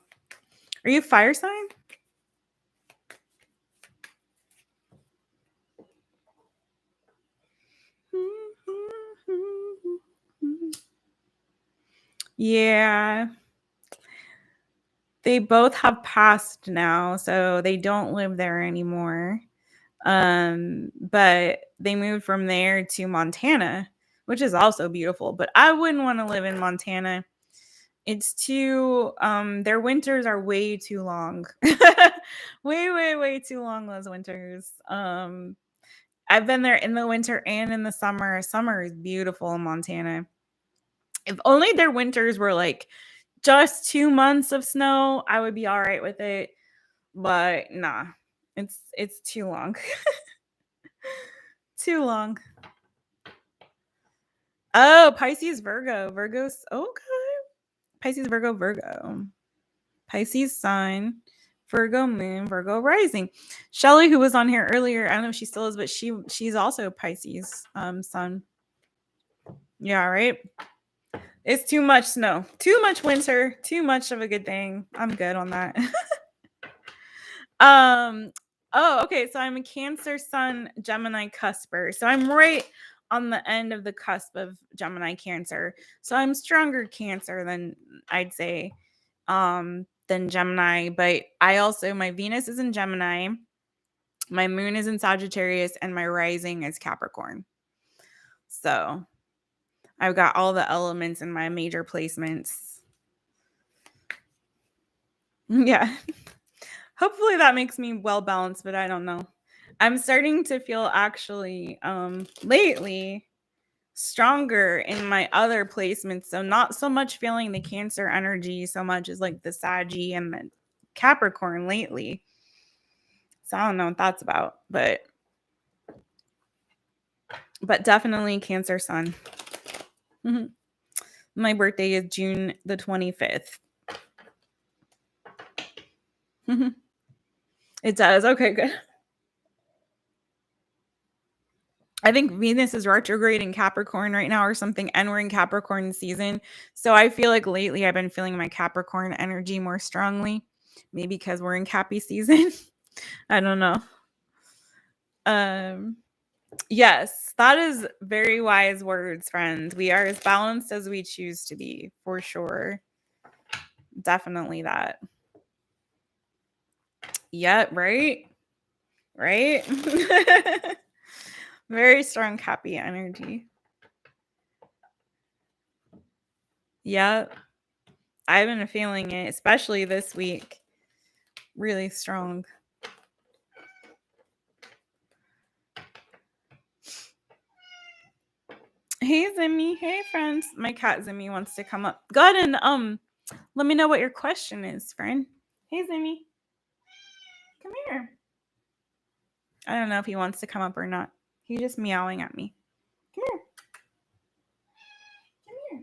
Are you fire sign? Yeah. They both have passed now, so they don't live there anymore. But they moved from there to Montana, which is also beautiful, but I wouldn't want to live in Montana. It's too their winters are way too long. Way too long, those winters. I've been there in the winter and in the summer. Summer is beautiful in Montana. If only their winters were like just 2 months of snow, I would be all right with it. But nah, it's too long. Too long. Oh, Pisces, Virgo. Virgo's okay. Pisces, Virgo. Pisces sun, Virgo moon, Virgo rising. Shelly, who was on here earlier, I don't know if she still is, but she's also Pisces sun. Yeah, right. It's too much snow, too much winter, too much of a good thing. I'm good on that. um. Oh, okay. So I'm a Cancer Sun Gemini cusper. So I'm right on the end of the cusp of Gemini Cancer. So I'm stronger Cancer than I'd say than Gemini, but my Venus is in Gemini, my moon is in Sagittarius, and my rising is Capricorn. So I've got all the elements in my major placements. Yeah. Hopefully that makes me well balanced, but I don't know. I'm starting to feel actually lately stronger in my other placements. So not so much feeling the Cancer energy so much as like the Saggy and the Capricorn lately. So I don't know what that's about, but definitely Cancer sun. Mm-hmm. My birthday is June the 25th. Mm-hmm. It does. Okay, good. I think Venus is retrograde in Capricorn right now or something, and we're in Capricorn season. So I feel like lately I've been feeling my Capricorn energy more strongly. Maybe because we're in Cappy season. I don't know. Um, yes, that is very wise words, friend. We are as balanced as we choose to be, for sure. Definitely that. Yep, right? Right? Very strong Cappy energy. Yep. I've been feeling it, especially this week. Really strong. Hey Zimmy, hey friends. My cat Zimmy wants to come up. Go ahead and let me know what your question is, friend. Hey Zimmy. Come here. I don't know if he wants to come up or not. He's just meowing at me. Come here. Come here.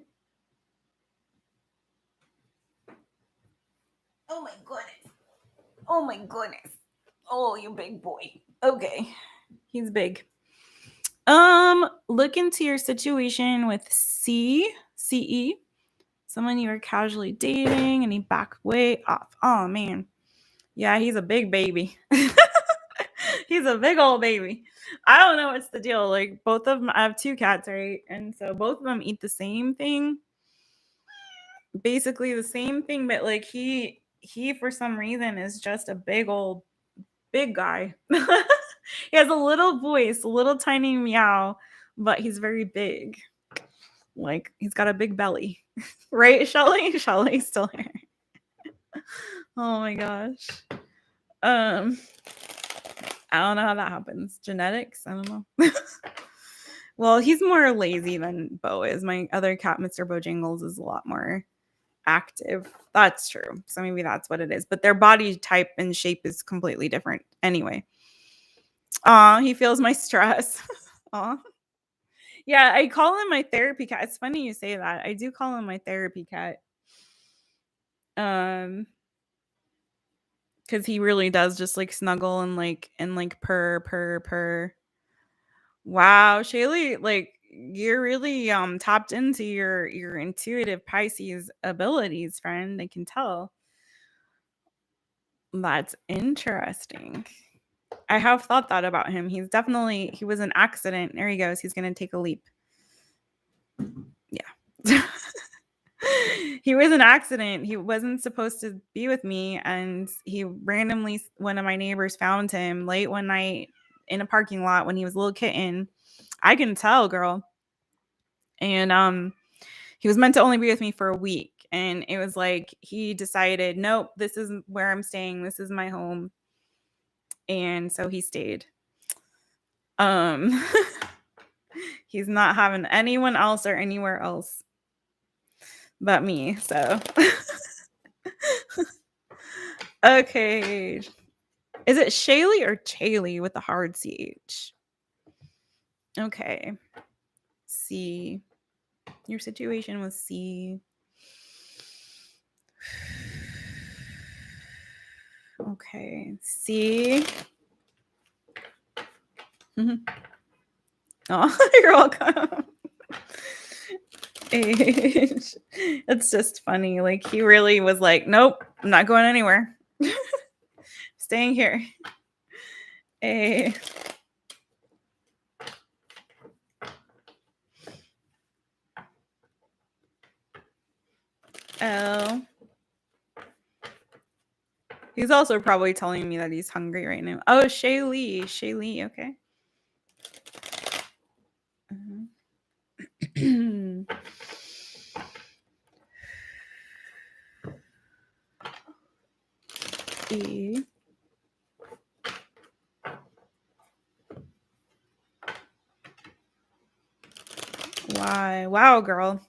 Oh my goodness. Oh my goodness. Oh, you big boy. Okay. He's big. Look into your situation with CE. Someone you were casually dating and he backed way off. Oh man. Yeah, he's a big baby. He's a big old baby. I don't know what's the deal. Like both of them, I have 2 cats, right? And so both of them eat the same thing. Basically the same thing, but like he for some reason is just a big guy. He has a little voice, a little tiny meow, but he's very big. Like he's got a big belly. Right, Shelly? Shelly's still here. Oh my gosh. I don't know how that happens. Genetics? I don't know. Well, he's more lazy than Bo is. My other cat, Mr. Bojangles, is a lot more active. That's true. So maybe that's what it is. But their body type and shape is completely different anyway. He feels my stress. Aw. Yeah, I call him my therapy cat. It's funny you say that. I do call him my therapy cat. Because he really does just like snuggle and like purr. Wow, Shaylee, like you're really tapped into your intuitive Pisces abilities, friend. I can tell. That's interesting. I have thought that about him. He was an accident. There he goes. He's gonna take a leap. Yeah. He was an accident. He wasn't supposed to be with me, and he randomly, one of my neighbors found him late one night in a parking lot when he was a little kitten. I can tell, girl. And he was meant to only be with me for a week, and it was like he decided, nope, this is where I'm staying. This is my home, and so he stayed. Um, he's not having anyone else or anywhere else but me. So, okay. Is it Shaylee or Chaley with the hard CH? Okay. C. Your situation with C. Okay. C. Oh, you're welcome. H. It's just funny. Like he really was like, nope, I'm not going anywhere. Staying here. A. L. He's also probably telling me that he's hungry right now. Oh, Shaylee. Shaylee, okay. E. why. Wow, girl.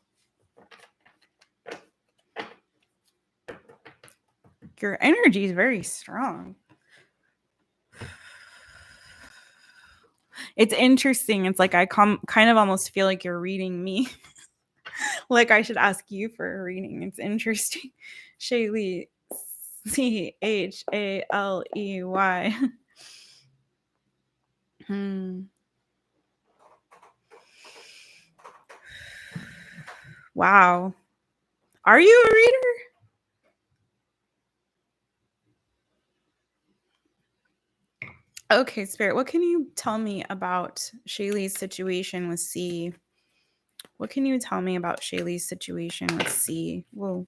Your energy is very strong. It's interesting. It's like I kind of almost feel like you're reading me. Like I should ask you for a reading. It's interesting. Shaylee, Chaley. Wow. Are you a reader? Okay, Spirit, what can you tell me about Shaylee's situation with C? What can you tell me about Shaylee's situation with C? Whoa.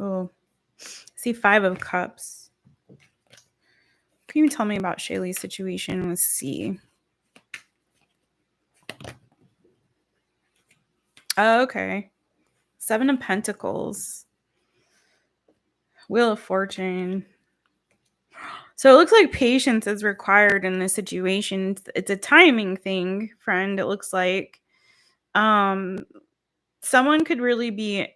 Oh. See, 5 of Cups. Can you tell me about Shaylee's situation with C? Oh, okay. 7 of Pentacles. Wheel of Fortune. So it looks like patience is required in this situation. It's a timing thing, friend. It looks like someone could really be,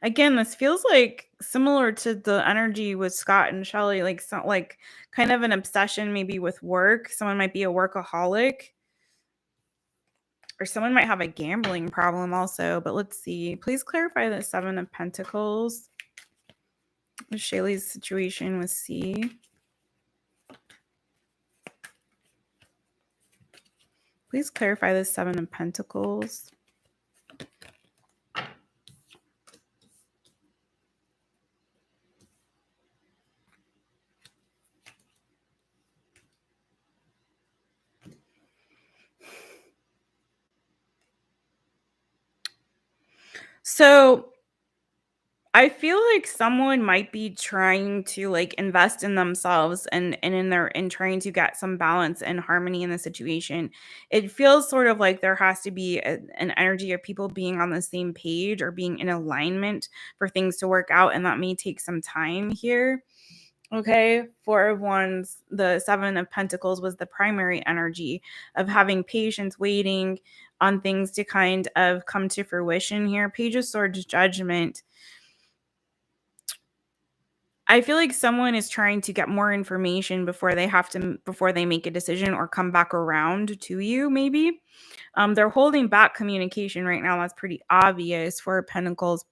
again, this feels like similar to the energy with Scott and Shelley, like like kind of an obsession maybe with work. Someone might be a workaholic, or someone might have a gambling problem also. But let's see. Please clarify the 7 of Pentacles. Shaylee's situation with C. Please clarify the 7 of Pentacles. So I feel like someone might be trying to like invest in themselves and in their in trying to get some balance and harmony in the situation. It feels sort of like there has to be an energy of people being on the same page or being in alignment for things to work out, and that may take some time here. Okay, 4 of Wands, the 7 of Pentacles was the primary energy of having patience, waiting on things to kind of come to fruition here. Page of Swords, Judgment. I feel like someone is trying to get more information before they make a decision or come back around to you, maybe. They're holding back communication right now. That's pretty obvious. For Pentacles,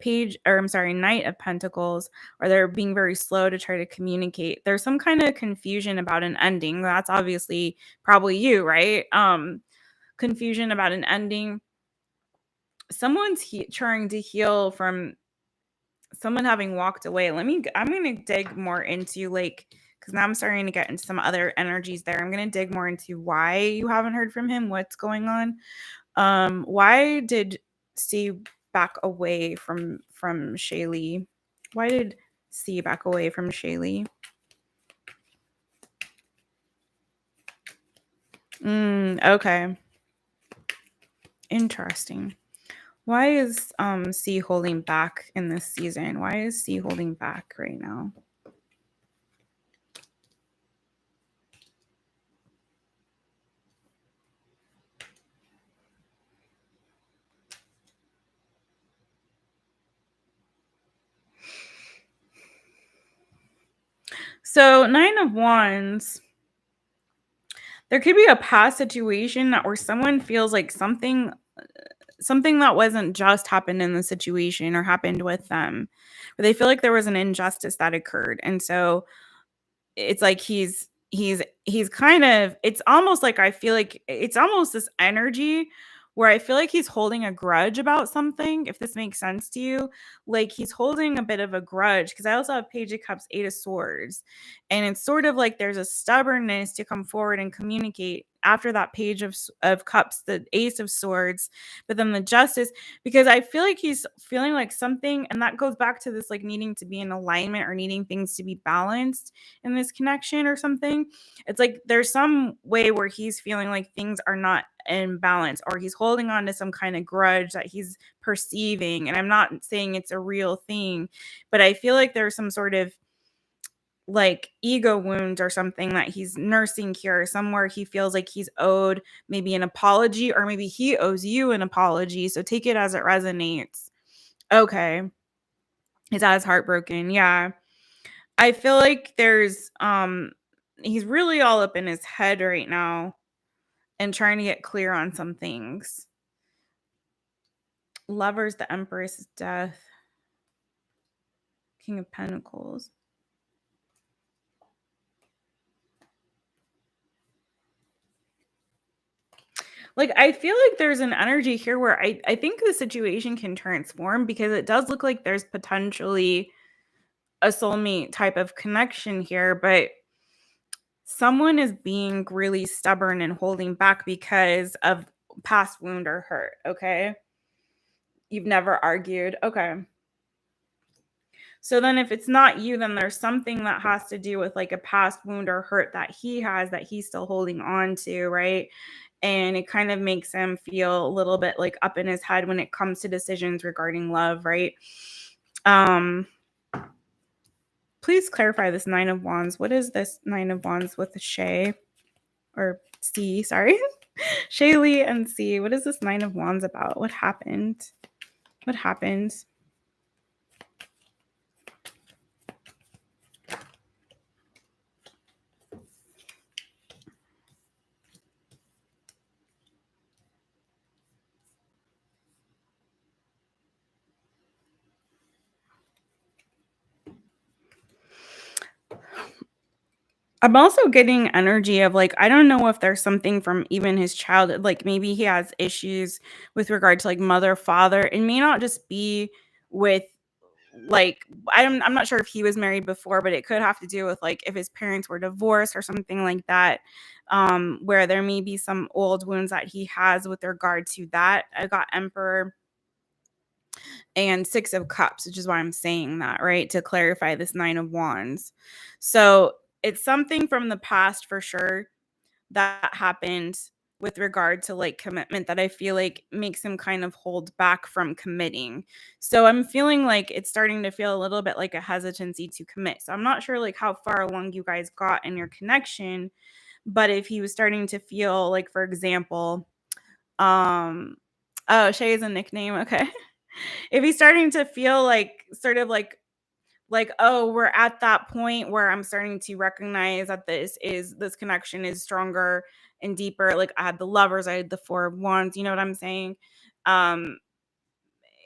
Knight of Pentacles, or they're being very slow to try to communicate. There's some kind of confusion about an ending. That's obviously probably you, right? Confusion about an ending. Someone's trying to heal from someone having walked away. I'm going to dig more into like, because now I'm starting to get into some other energies there. I'm going to dig more into why you haven't heard from him, what's going on. Why did C back away from Shaylee? Why did C back away from Shaylee? Okay. Interesting. Why is C holding back in this season? Why is C holding back right now? So 9 of Wands, there could be a past situation where someone feels like something that wasn't just happened in the situation or happened with them, where they feel like there was an injustice that occurred. And so it's like he's kind of, it's almost like I feel like it's almost this energy where I feel like he's holding a grudge about something, if this makes sense to you. Like he's holding a bit of a grudge, because I also have Page of Cups, 8 of Swords, and it's sort of like there's a stubbornness to come forward and communicate after that Page of Cups, the Ace of Swords, but then the Justice, because I feel like he's feeling like something, and that goes back to this like needing to be in alignment or needing things to be balanced in this connection or something. It's like there's some way where he's feeling like things are not in balance, or he's holding on to some kind of grudge that he's perceiving. And I'm not saying it's a real thing, but I feel like there's some sort of like ego wound or something that he's nursing here, somewhere he feels like he's owed maybe an apology, or maybe he owes you an apology. So take it as it resonates. Okay. His dad is heartbroken. Yeah. I feel like he's really all up in his head right now and trying to get clear on some things. Lovers, the Empress, death, King of Pentacles. Like, I feel like there's an energy here where I think the situation can transform, because it does look like there's potentially a soulmate type of connection here, but someone is being really stubborn and holding back because of past wound or hurt. Okay. You've never argued. Okay. So then if it's not you, then there's something that has to do with like a past wound or hurt that he has that he's still holding on to, right? And it kind of makes him feel a little bit like up in his head when it comes to decisions regarding love, right? Please clarify this 9 of Wands. What is this 9 of Wands with Shay or C? Sorry. Shaylee and C. What is this 9 of Wands about? What happened? What happened? I'm also getting energy of like, I don't know if there's something from even his childhood, like maybe he has issues with regard to like mother, father. It may not just be with like, I'm not sure if he was married before, but it could have to do with like if his parents were divorced or something like that, where there may be some old wounds that he has with regard to that. I got Emperor and 6 of Cups, which is why I'm saying that, right? To clarify this 9 of Wands. So it's something from the past for sure that happened with regard to like commitment that I feel like makes him kind of hold back from committing. So I'm feeling like it's starting to feel a little bit like a hesitancy to commit. So I'm not sure like how far along you guys got in your connection, but if he was starting to feel like, for example, oh, Shay is a nickname. Okay. If he's starting to feel like sort of like, oh, we're at that point where I'm starting to recognize that this connection is stronger and deeper. Like I had the Lovers, I had the 4 of Wands, you know what I'm saying? Um,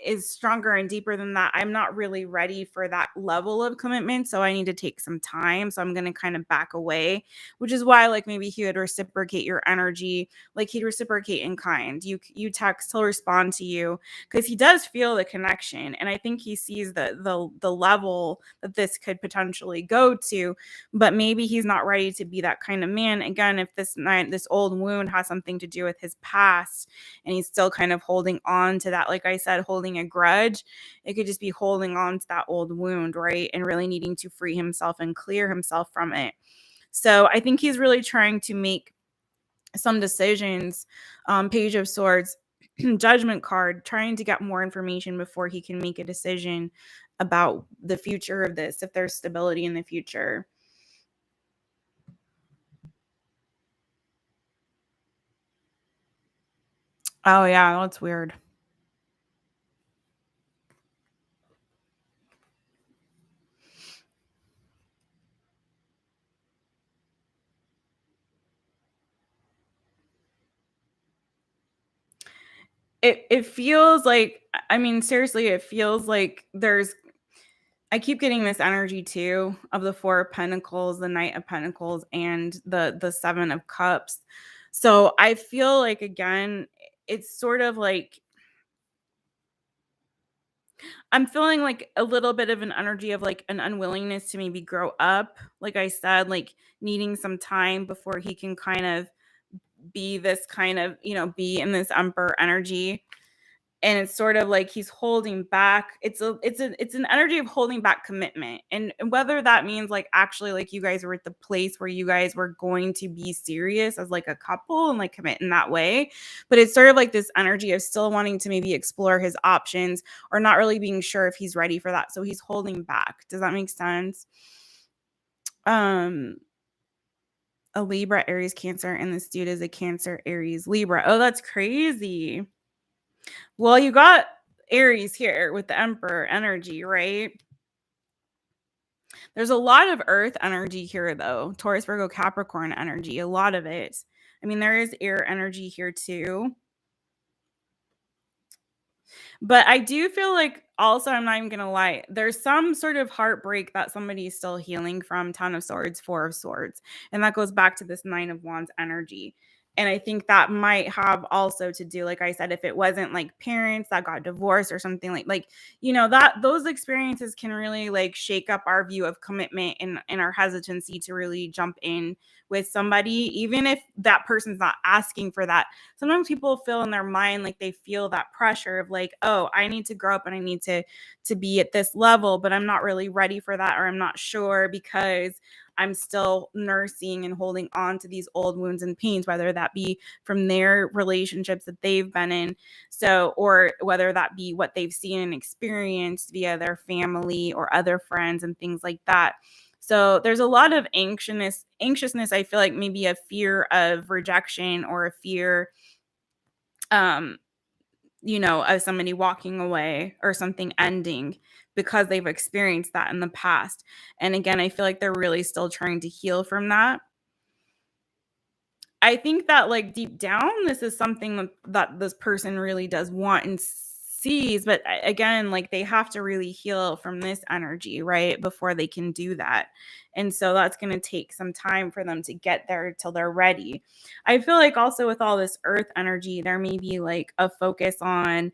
is stronger and deeper than that. I'm not really ready for that level of commitment. So I need to take some time. So I'm going to kind of back away, which is why like maybe he would reciprocate your energy. Like he'd reciprocate in kind. You text, he'll respond to you because he does feel the connection. And I think he sees the level that this could potentially go to, but maybe he's not ready to be that kind of man. Again, if this old wound has something to do with his past and he's still kind of holding on to that, like I said, holding a grudge, it could just be holding on to that old wound, right? And really needing to free himself and clear himself from it. So I think he's really trying to make some decisions. Page of Swords, Judgment card, trying to get more information before he can make a decision about the future of this, if there's stability in the future. Oh yeah, that's weird. It feels like, I mean, seriously, it feels like I keep getting this energy too of the 4 of Pentacles, the Knight of Pentacles, and the 7 of Cups. So I feel like again, it's sort of like I'm feeling like a little bit of an energy of like an unwillingness to maybe grow up. Like I said, like needing some time before he can kind of be this kind of, be in this Emperor energy. And it's sort of like he's holding back. It's an energy of holding back commitment, and whether that means like actually like you guys were at the place where you guys were going to be serious as like a couple and like commit in that way, but it's sort of like this energy of still wanting to maybe explore his options or not really being sure if he's ready for that, so he's holding back. Does that make sense? Um, a Libra, Aries, Cancer, and this dude is a Cancer, Aries, Libra. Oh, that's crazy. Well, you got Aries here with the Emperor energy, right? There's a lot of Earth energy here, though. Taurus, Virgo, Capricorn energy, a lot of it. I mean, there is air energy here too. But I do feel like also, I'm not even gonna lie, there's some sort of heartbreak that somebody's still healing from. Ten of Swords, Four of Swords. And that goes back to this Nine of Wands energy. And I think that might have also to do, like I said, if it wasn't like parents that got divorced or something like, that those experiences can really like shake up our view of commitment and our hesitancy to really jump in with somebody, even if that person's not asking for that. Sometimes people feel in their mind like they feel that pressure of like, oh, I need to grow up and I need to be at this level, but I'm not really ready for that, or I'm not sure because I'm still nursing and holding on to these old wounds and pains, whether that be from their relationships that they've been in, so, or whether that be what they've seen and experienced via their family or other friends and things like that. So there's a lot of anxiousness. I feel like maybe a fear of rejection or a fear, um, of somebody walking away or something ending because they've experienced that in the past. And again, I feel like they're really still trying to heal from that. I think that like deep down, this is something that this person really does want and sees. But again, like they have to really heal from this energy, right? Before they can do that. And so that's going to take some time for them to get there till they're ready. I feel like also with all this earth energy, there may be like a focus on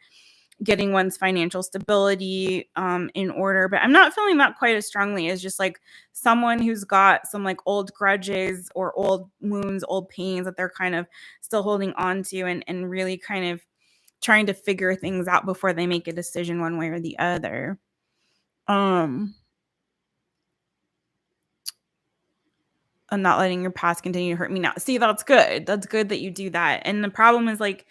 getting one's financial stability in order. But I'm not feeling that quite as strongly as just like someone who's got some like old grudges or old wounds, old pains that they're kind of still holding on to and really kind of trying to figure things out before they make a decision one way or the other. And not letting your past continue to hurt me now. See, that's good. That's good that you do that. And the problem is like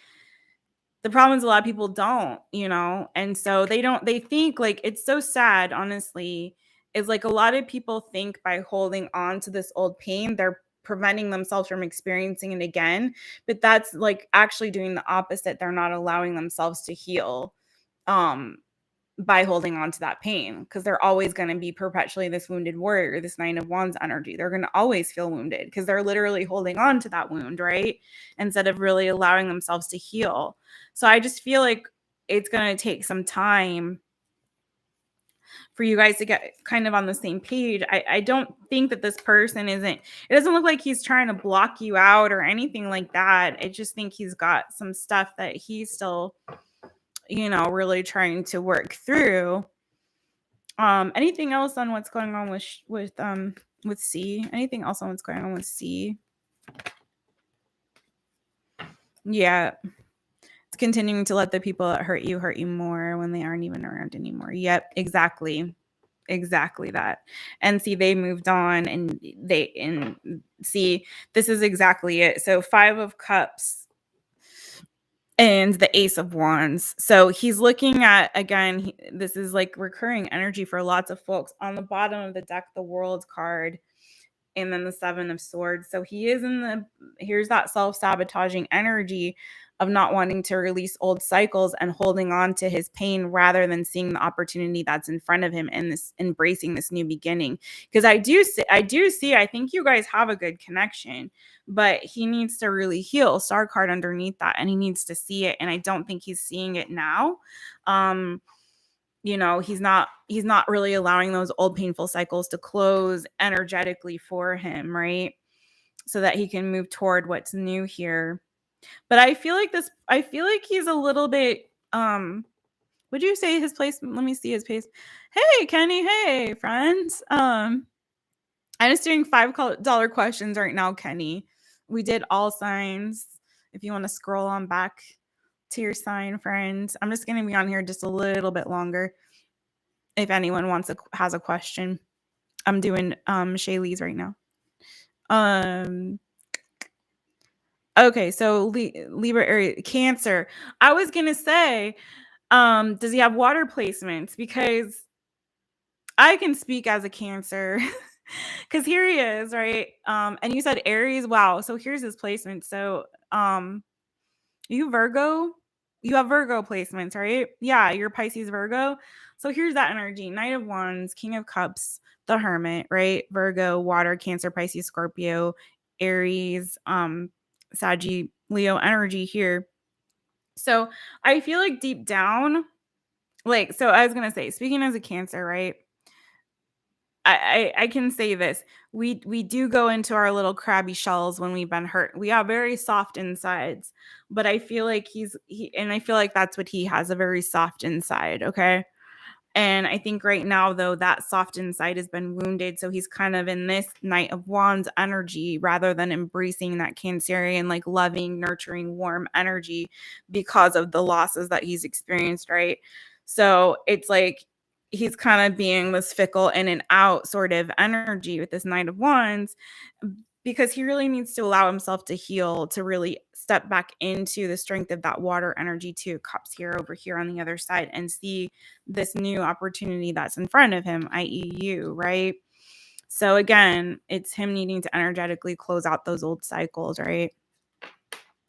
the problem is a lot of people don't, and so they think like it's so sad, honestly, is like a lot of people think by holding on to this old pain, they're preventing themselves from experiencing it again. But that's like actually doing the opposite. They're not allowing themselves to heal. Um, by holding on to that pain, because they're always going to be perpetually this wounded warrior, this Nine of Wands energy. They're going to always feel wounded because they're literally holding on to that wound, right? Instead of really allowing themselves to heal. So I just feel like it's going to take some time for you guys to get kind of on the same page. I don't think that this person it doesn't look like he's trying to block you out or anything like that. I just think he's got some stuff that he's still really trying to work through. Anything else on what's going on with C? Anything else on what's going on with C? Yeah. It's continuing to let the people that hurt you more when they aren't even around anymore. Yep, exactly. Exactly that. And see, they moved on and see, this is exactly it. So 5 of Cups and the Ace of Wands. So he's looking at, again, this is like recurring energy for lots of folks. On the bottom of the deck, the World card, and then the 7 of Swords. So he is here's that self-sabotaging energy of not wanting to release old cycles and holding on to his pain rather than seeing the opportunity that's in front of him and this embracing this new beginning. Because I think you guys have a good connection, but he needs to really heal. Star card underneath that, and he needs to see it. And I don't think he's seeing it now. He's not really allowing those old painful cycles to close energetically for him, right? So that he can move toward what's new here. But I feel like he's a little bit would you say his place? Let me see his place. Hey Kenny, hey friends. I'm just doing $5 questions right now, Kenny. We did all signs. If you want to scroll on back to your sign, friends. I'm just going to be on here just a little bit longer. If anyone has a question, I'm doing Shaylee's right now. Okay, so Libra area Cancer. I was gonna say, does he have water placements? Because I can speak as a Cancer. Because here he is, right? And you said Aries. Wow. So here's his placement. So you Virgo? You have Virgo placements, right? Yeah, you're Pisces Virgo. So here's that energy. Knight of Wands, King of Cups, the Hermit, right? Virgo, Water, Cancer, Pisces, Scorpio, Aries, Saggy, Leo energy here. So I feel like deep down, like, so I was gonna say, speaking as a Cancer, right? I can say this. We do go into our little crabby shells when we've been hurt. We have very soft insides, but I feel like and I feel like that's what he has, a very soft inside. Okay. And I think right now, though, that soft inside has been wounded. So he's kind of in this Knight of Wands energy rather than embracing that Cancerian, like loving, nurturing, warm energy because of the losses that he's experienced, right? So it's like he's kind of being this fickle in and out sort of energy with this Knight of Wands because he really needs to allow himself to heal, to really step back into the strength of that water energy, two cups here over here on the other side, and see this new opportunity that's in front of him, i.e., you, right? So again, it's him needing to energetically close out those old cycles, right?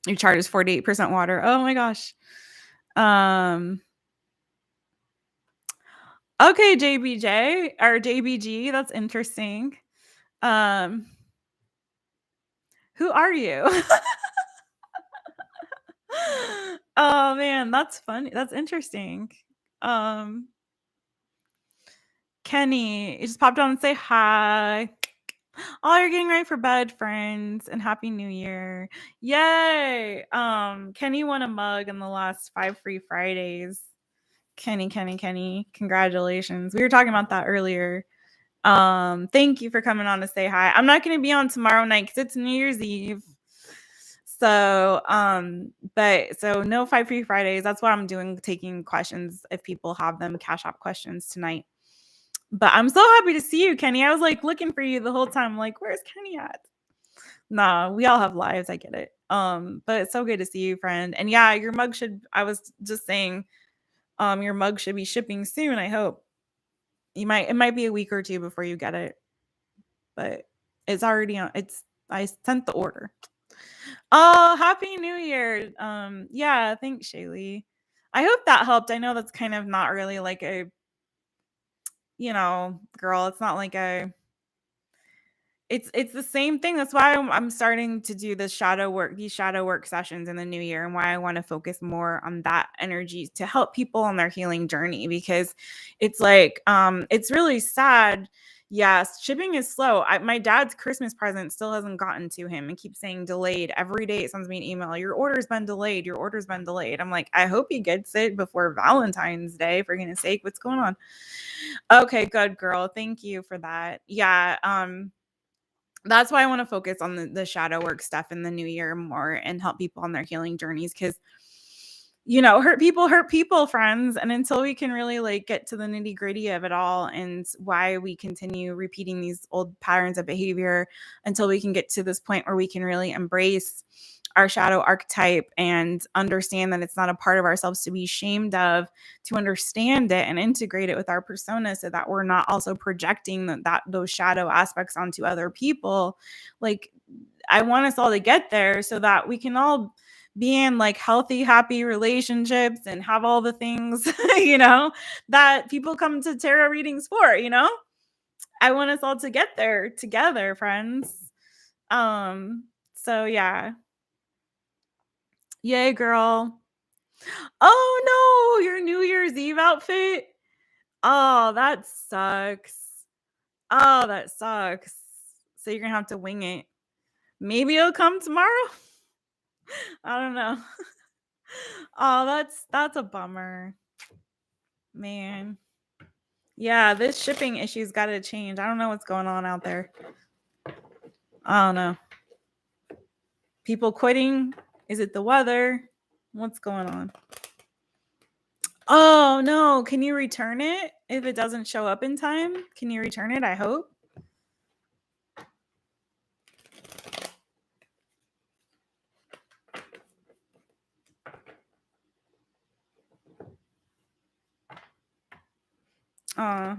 Your chart is 48% water. Oh my gosh. Okay, JBJ or JBG, that's interesting. Who are you? Oh man, that's funny. That's interesting. Um Kenny, you just popped on and say hi. Oh, you're getting ready for bed, friends, and happy new year. Yay. Kenny won a mug in the last 5 free Fridays. Kenny, congratulations. We were talking about that earlier. Thank you for coming on to say hi. I'm not gonna be on tomorrow night because it's New Year's Eve. So, but so no 5 free Fridays. That's what I'm doing, taking questions if people have them, cash app questions tonight. But I'm so happy to see you, Kenny. I was like looking for you the whole time. Like, where's Kenny at? Nah, we all have lives. I get it. But it's so good to see you, friend. And yeah, your mug should, I was just saying, your mug should be shipping soon, I hope. It might be a week or two before you get it, but it's already on. I sent the order. Oh, happy new year. Yeah, thanks, Shaylee. I hope that helped. I know that's kind of not really like a, girl, it's not like a, it's the same thing. That's why I'm starting to do these shadow work sessions in the new year, and why I want to focus more on that energy to help people on their healing journey, because it's like it's really sad. Yes, shipping is slow. My dad's Christmas present still hasn't gotten to him and keeps saying delayed. Every day it sends me an email. Your order's been delayed. Your order's been delayed. I'm like, I hope he gets it before Valentine's Day, for goodness sake. What's going on? Okay, good girl. Thank you for that. Yeah. That's why I want to focus on the shadow work stuff in the new year more and help people on their healing journeys, because hurt people, friends. And until we can really like get to the nitty gritty of it all and why we continue repeating these old patterns of behavior, until we can get to this point where we can really embrace our shadow archetype and understand that it's not a part of ourselves to be ashamed of, to understand it and integrate it with our persona, so that we're not also projecting those shadow aspects onto other people. Like, I want us all to get there so that we can all be in like healthy, happy relationships and have all the things, that people come to tarot readings for. I want us all to get there together, friends. So yeah. Yay, girl. Oh no, your New Year's Eve outfit. Oh, that sucks. Oh, that sucks. So you're gonna have to wing it. Maybe it'll come tomorrow. I don't know. Oh, that's a bummer. Man. Yeah, this shipping issue's gotta change. I don't know what's going on out there. I don't know. People quitting? Is it the weather? What's going on? Oh no, can you return it if it doesn't show up in time? Can you return it? I hope.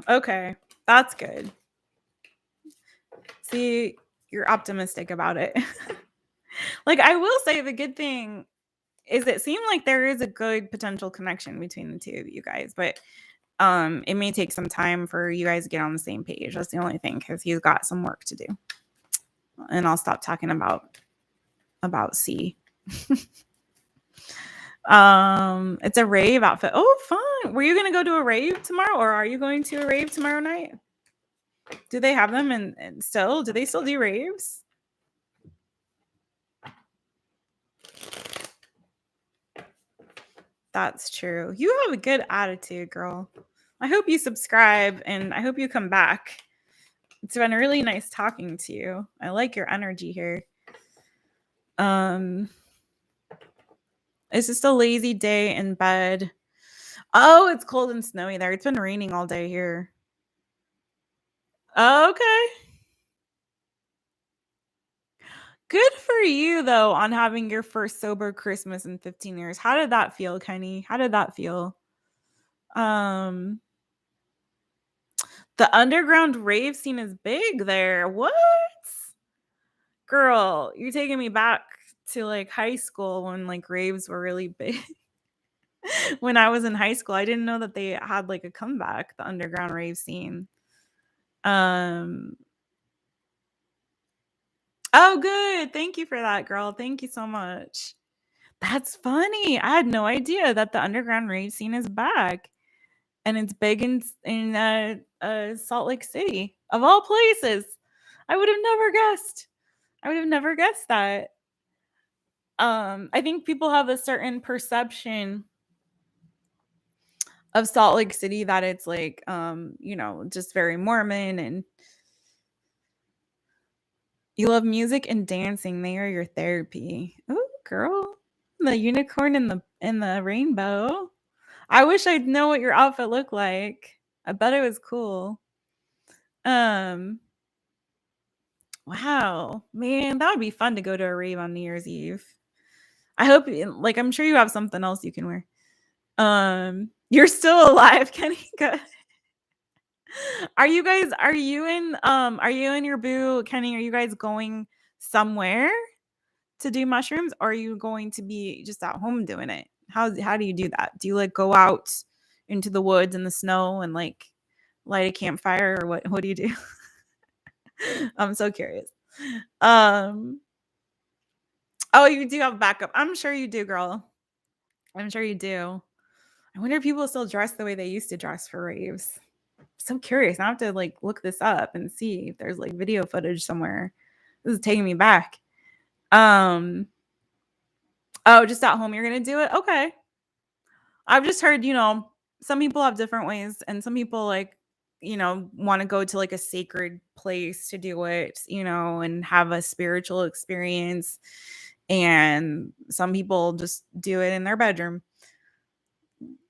Okay. That's good. See, you're optimistic about it. Like, I will say the good thing is it seemed like there is a good potential connection between the two of you guys, but it may take some time for you guys to get on the same page. That's the only thing, because he's got some work to do. And I'll stop talking about C. It's a rave outfit. Oh, fun. Were you gonna go to a rave tomorrow, or are you going to a rave tomorrow night? Do they have them and still? Do they still do raves? That's true. You have a good attitude, girl. I hope you subscribe and I hope you come back. It's been really nice talking to you. I like your energy here. It's just a lazy day in bed. Oh, it's cold and snowy there. It's been raining all day here. Okay. Good for you though on having your first sober Christmas in 15 years. How did that feel, Kenny? How did that feel? The underground rave scene is big there. What? Girl, you're taking me back to like high school when like raves were really big. When I was in high school, I didn't know that they had like a comeback, the underground rave scene. Oh, good. Thank you for that, girl. Thank you so much. That's funny. I had no idea that the underground rave scene is back, and it's big in Salt Lake City, of all places. I would have never guessed. I would have never guessed that. I think people have a certain perception of Salt Lake City that it's like, just very Mormon, and you love music and dancing. They are your therapy. Oh, girl, the unicorn and the rainbow. I wish I'd know what your outfit looked like. I bet it was cool. Um, wow, man, that would be fun to go to a rave on New Year's Eve. I hope, like, I'm sure you have something else you can wear. You're still alive, Kenny. Good. Are you in your boo, Kenny? Are you guys going somewhere to do mushrooms, or are you going to be just at home doing it? How do you do that? Do you like go out into the woods in the snow and like light a campfire, or what do you do? I'm so curious. Oh, you do have backup. I'm sure you do, girl. I'm sure you do. I wonder if people still dress the way they used to dress for raves. So curious. I have to like look this up and see if there's like video footage somewhere. This is taking me back. Oh, just at home you're gonna do it? Okay. I've just heard, some people have different ways, and some people like, want to go to like a sacred place to do it, and have a spiritual experience. And some people just do it in their bedroom.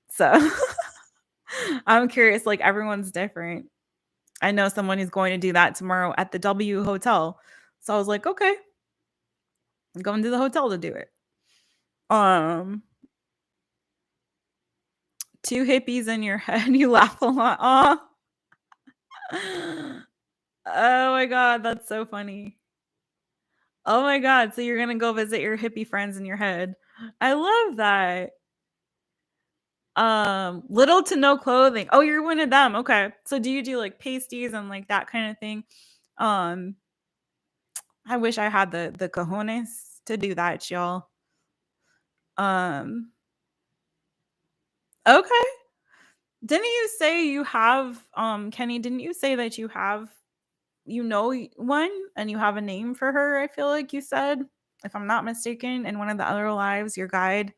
So I'm curious, like everyone's different. I know someone who's going to do that tomorrow at the W Hotel. So I was like, okay, I'm going to the hotel to do it. Two hippies in your head, you laugh a lot. Oh. Oh my god, that's so funny. Oh my god, so you're gonna go visit your hippie friends in your head. I love that. Little to no clothing. Oh, you're one of them. Okay. So do you do like pasties and like that kind of thing? Um, I wish I had the cojones to do that, y'all. Um, okay. Didn't you say you have Kenny, didn't you say that you have one and you have a name for her? I feel like you said, if I'm not mistaken, in one of the other lives, your guide.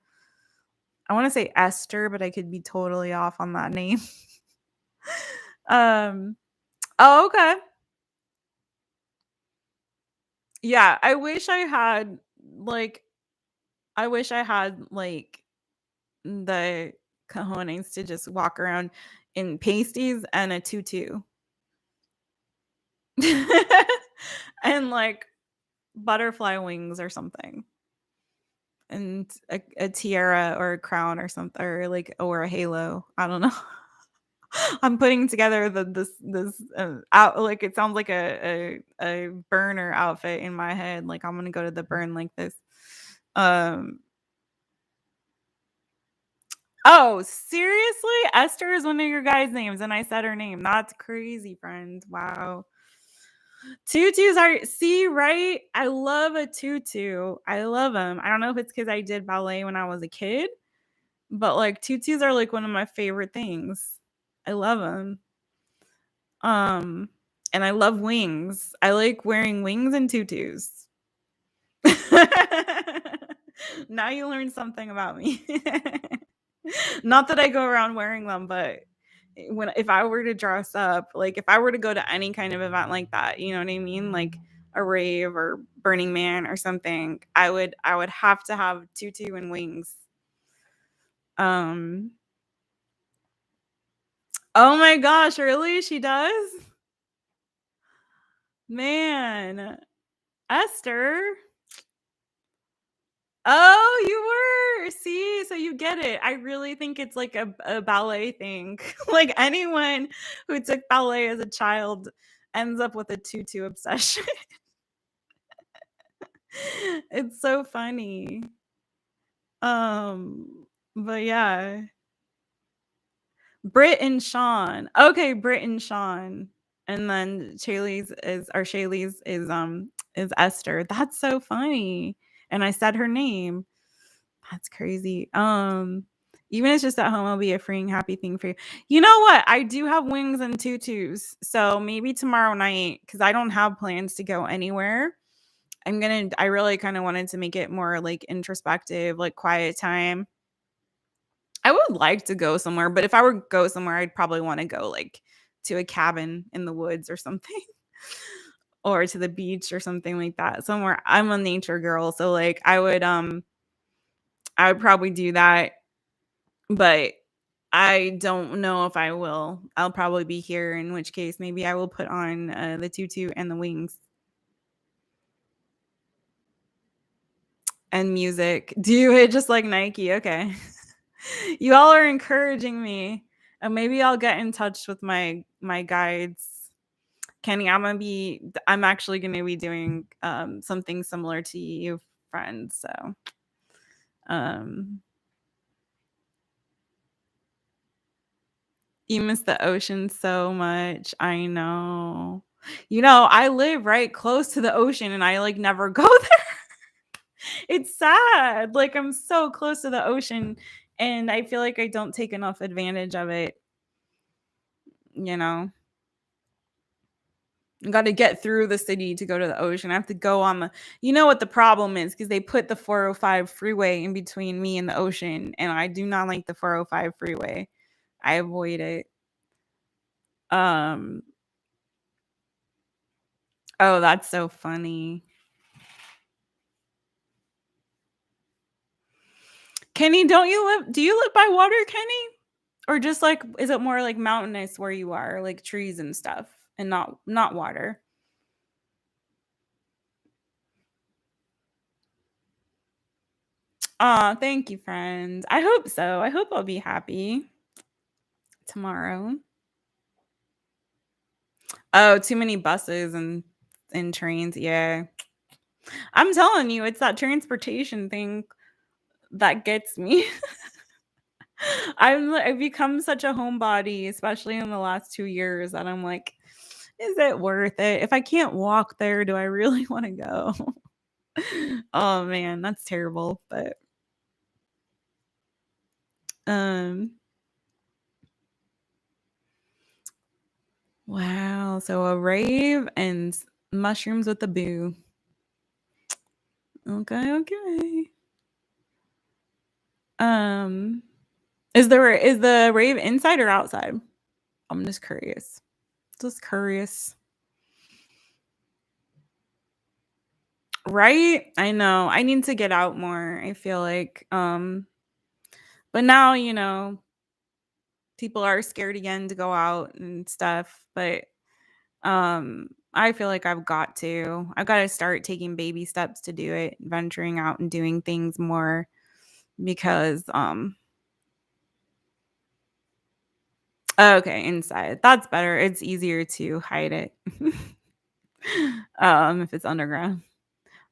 I want to say Esther, but I could be totally off on that name. um oh, okay. Yeah, like I wish I had like the cojones to just walk around in pasties and a tutu. And like butterfly wings or something. And a tiara or a crown or something, or like, or a halo. I don't know. I'm putting together this out, like, it sounds like a burner outfit in my head. Like, I'm gonna go to the burn like this. Um, oh, seriously? Esther is one of your guys' names, and I said her name. That's crazy, friend. Wow. Tutus are, see, right? I love a tutu. I love them. I don't know if it's because I did ballet when I was a kid, but like tutus are like one of my favorite things. I love them. Um, and I love wings. I like wearing wings and tutus. Now you learned something about me. Not that I go around wearing them, but if I were to dress up, like if I were to go to any kind of event like that, you know what I mean? Like a rave or Burning Man or something, I would have to have tutu and wings. Um Oh my gosh, really? She does? Man. Esther. Oh, you were. See, so you get it. I really think it's like a ballet thing. Like anyone who took ballet as a child ends up with a tutu obsession. It's so funny. But yeah. Britt and Sean. Okay, Britt and Sean. And then Shaylee's is Esther. That's so funny. And I said her name. That's crazy. Even if it's just at home, it'll be a freeing, happy thing for you. You know what? I do have wings and tutus. So maybe tomorrow night, because I don't have plans to go anywhere. I really kind of wanted to make it more like introspective, like quiet time. I would like to go somewhere, but if I were to go somewhere, I'd probably want to go like to a cabin in the woods or something. Or to the beach or something like that. Somewhere, I'm a nature girl, so like I would probably do that, but I don't know if I will. I'll probably be here, in which case maybe I will put on the tutu and the wings and music. Do it just like Nike. Okay. You all are encouraging me. And maybe I'll get in touch with my guides. Kenny, I'm actually gonna be doing something similar to you, friends. So um you miss the ocean so much. I know. You know, I live right close to the ocean and I like never go there. It's sad. Like I'm so close to the ocean and I feel like I don't take enough advantage of it, you know. Got to get through the city to go to the ocean. I have to go on the, you know what the problem is, because they put the 405 freeway in between me and the ocean, and I do not like the 405 freeway. I avoid it. Um, oh, that's so funny. Kenny, do you live by water, Kenny? Or just like, is it more like mountainous where you are, like trees and stuff and not water? Aw, thank you, friend. I hope so. I hope I'll be happy tomorrow. Oh, too many buses and trains. Yeah. I'm telling you, it's that transportation thing that gets me. I've become such a homebody, especially in the last 2 years, that I'm like, is it worth it? If I can't walk there, do I really want to go? Oh man, that's terrible. But um wow. So a rave and mushrooms with the boo. Okay, okay. Um is the rave inside or outside? I'm just curious. Just curious. Right? I know. I need to get out more, I feel like. But now, people are scared again to go out and stuff, but I feel like I've got to start taking baby steps to do it, venturing out and doing things more because Okay, inside. That's better. It's easier to hide it. If it's underground.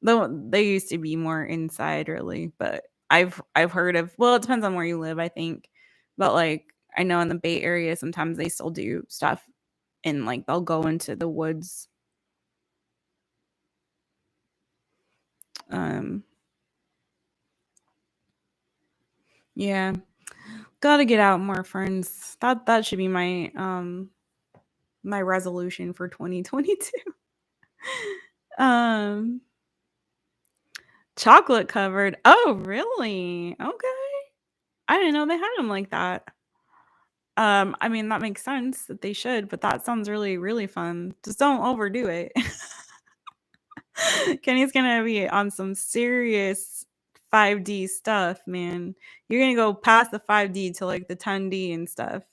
Though they used to be more inside really, but I've heard of, well, it depends on where you live, I think. But like I know in the Bay Area sometimes they still do stuff and like they'll go into the woods. Um yeah. Gotta get out more, friends. That should be my resolution for 2022. um Chocolate covered. Oh, really? Okay. I didn't know they had them like that. I mean, that makes sense that they should, but that sounds really, really fun. Just don't overdo it. Kenny's gonna be on some serious 5D stuff, man. You're gonna go past the 5D to like the 10D and stuff.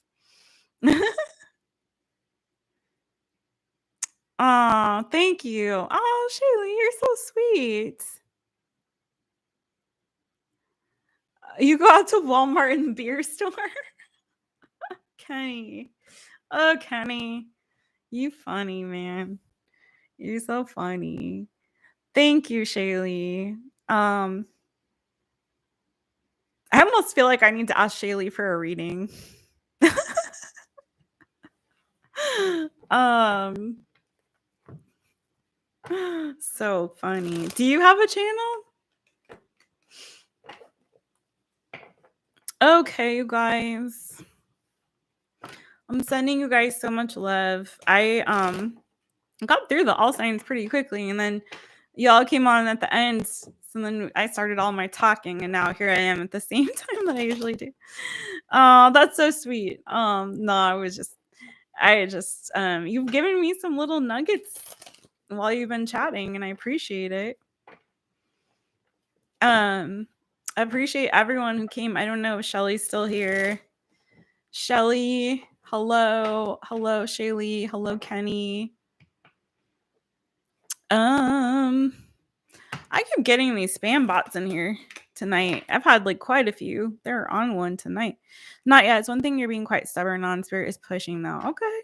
Aw, thank you. Oh, Shaylee, you're so sweet. You go out to Walmart and the beer store? Kenny. Oh, Kenny. You funny, man. You're so funny. Thank you, Shaylee. I almost feel like I need to ask Shaylee for a reading. um, so funny. Do you have a channel? Okay, you guys. I'm sending you guys so much love. I got through the all signs pretty quickly, and then y'all came on at the end. So then I started all my talking, and now here I am at the same time that I usually do. Oh, that's so sweet. No, you've given me some little nuggets while you've been chatting, and I appreciate it. I appreciate everyone who came. I don't know if Shelly's still here. Shelly, hello. Hello, Shaylee. Hello, Kenny. I keep getting these spam bots in here tonight. I've had like quite a few. They're on one tonight. Not yet. It's one thing you're being quite stubborn on. Spirit is pushing though. Okay.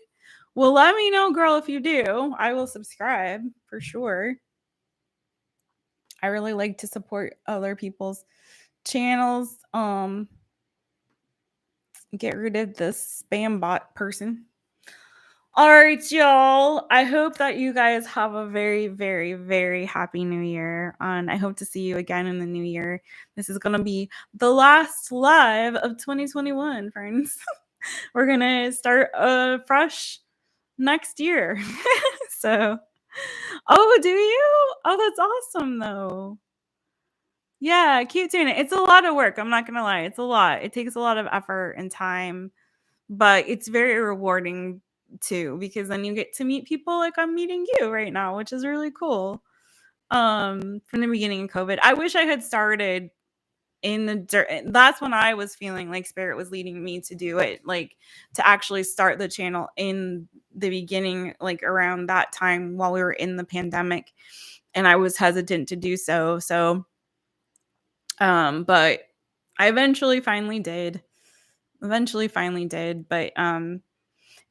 Well, let me know, girl, if you do. I will subscribe for sure. I really like to support other people's channels. Get rid of this spam bot person. All right, y'all. I hope that you guys have a very, very, very happy new year. And I hope to see you again in the new year. This is going to be the last live of 2021, friends. We're going to start fresh next year. So, oh, do you? Oh, that's awesome, though. Yeah, keep doing it. It's a lot of work. I'm not going to lie. It's a lot. It takes a lot of effort and time, but it's very rewarding too, because then you get to meet people like I'm meeting you right now, which is really cool. From the beginning of COVID, I wish I had started in the dirt. That's when I was feeling like spirit was leading me to do it, like to actually start the channel in the beginning, like around that time while we were in the pandemic, and I was hesitant to do so. But I eventually finally did. But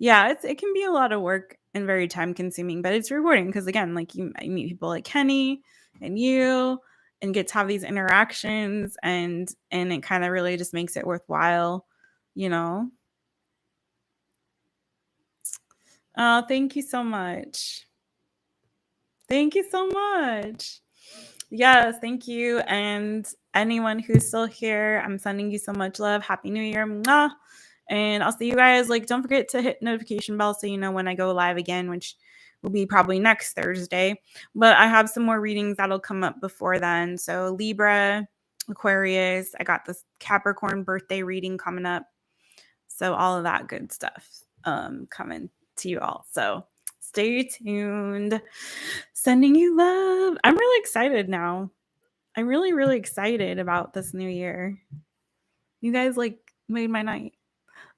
yeah, it can be a lot of work and very time consuming, but it's rewarding because again, like you meet people like Kenny and you and get to have these interactions, and it kind of really just makes it worthwhile, you know. Thank you so much. Thank you so much. Yes, thank you. And anyone who's still here, I'm sending you so much love. Happy New Year. Mwah. And I'll see you guys. Like, don't forget to hit notification bell so you know when I go live again, which will be probably next Thursday. But I have some more readings that'll come up before then. So Libra, Aquarius, I got this Capricorn birthday reading coming up. So all of that good stuff coming to you all. So stay tuned. Sending you love. I'm really excited now. I'm really, really excited about this new year. You guys like made my night.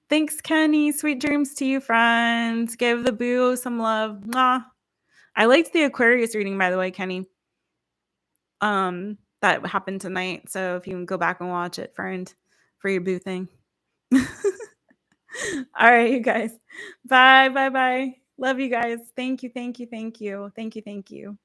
Thanks, Kenny. Sweet dreams to you, friends. Give the boo some love. Mwah. I liked the Aquarius reading, by the way, Kenny. That happened tonight. So if you can go back and watch it, friend, for your boo thing. All All right, you guys. Bye, bye, bye. Love you guys. Thank you, thank you, thank you. Thank you, thank you.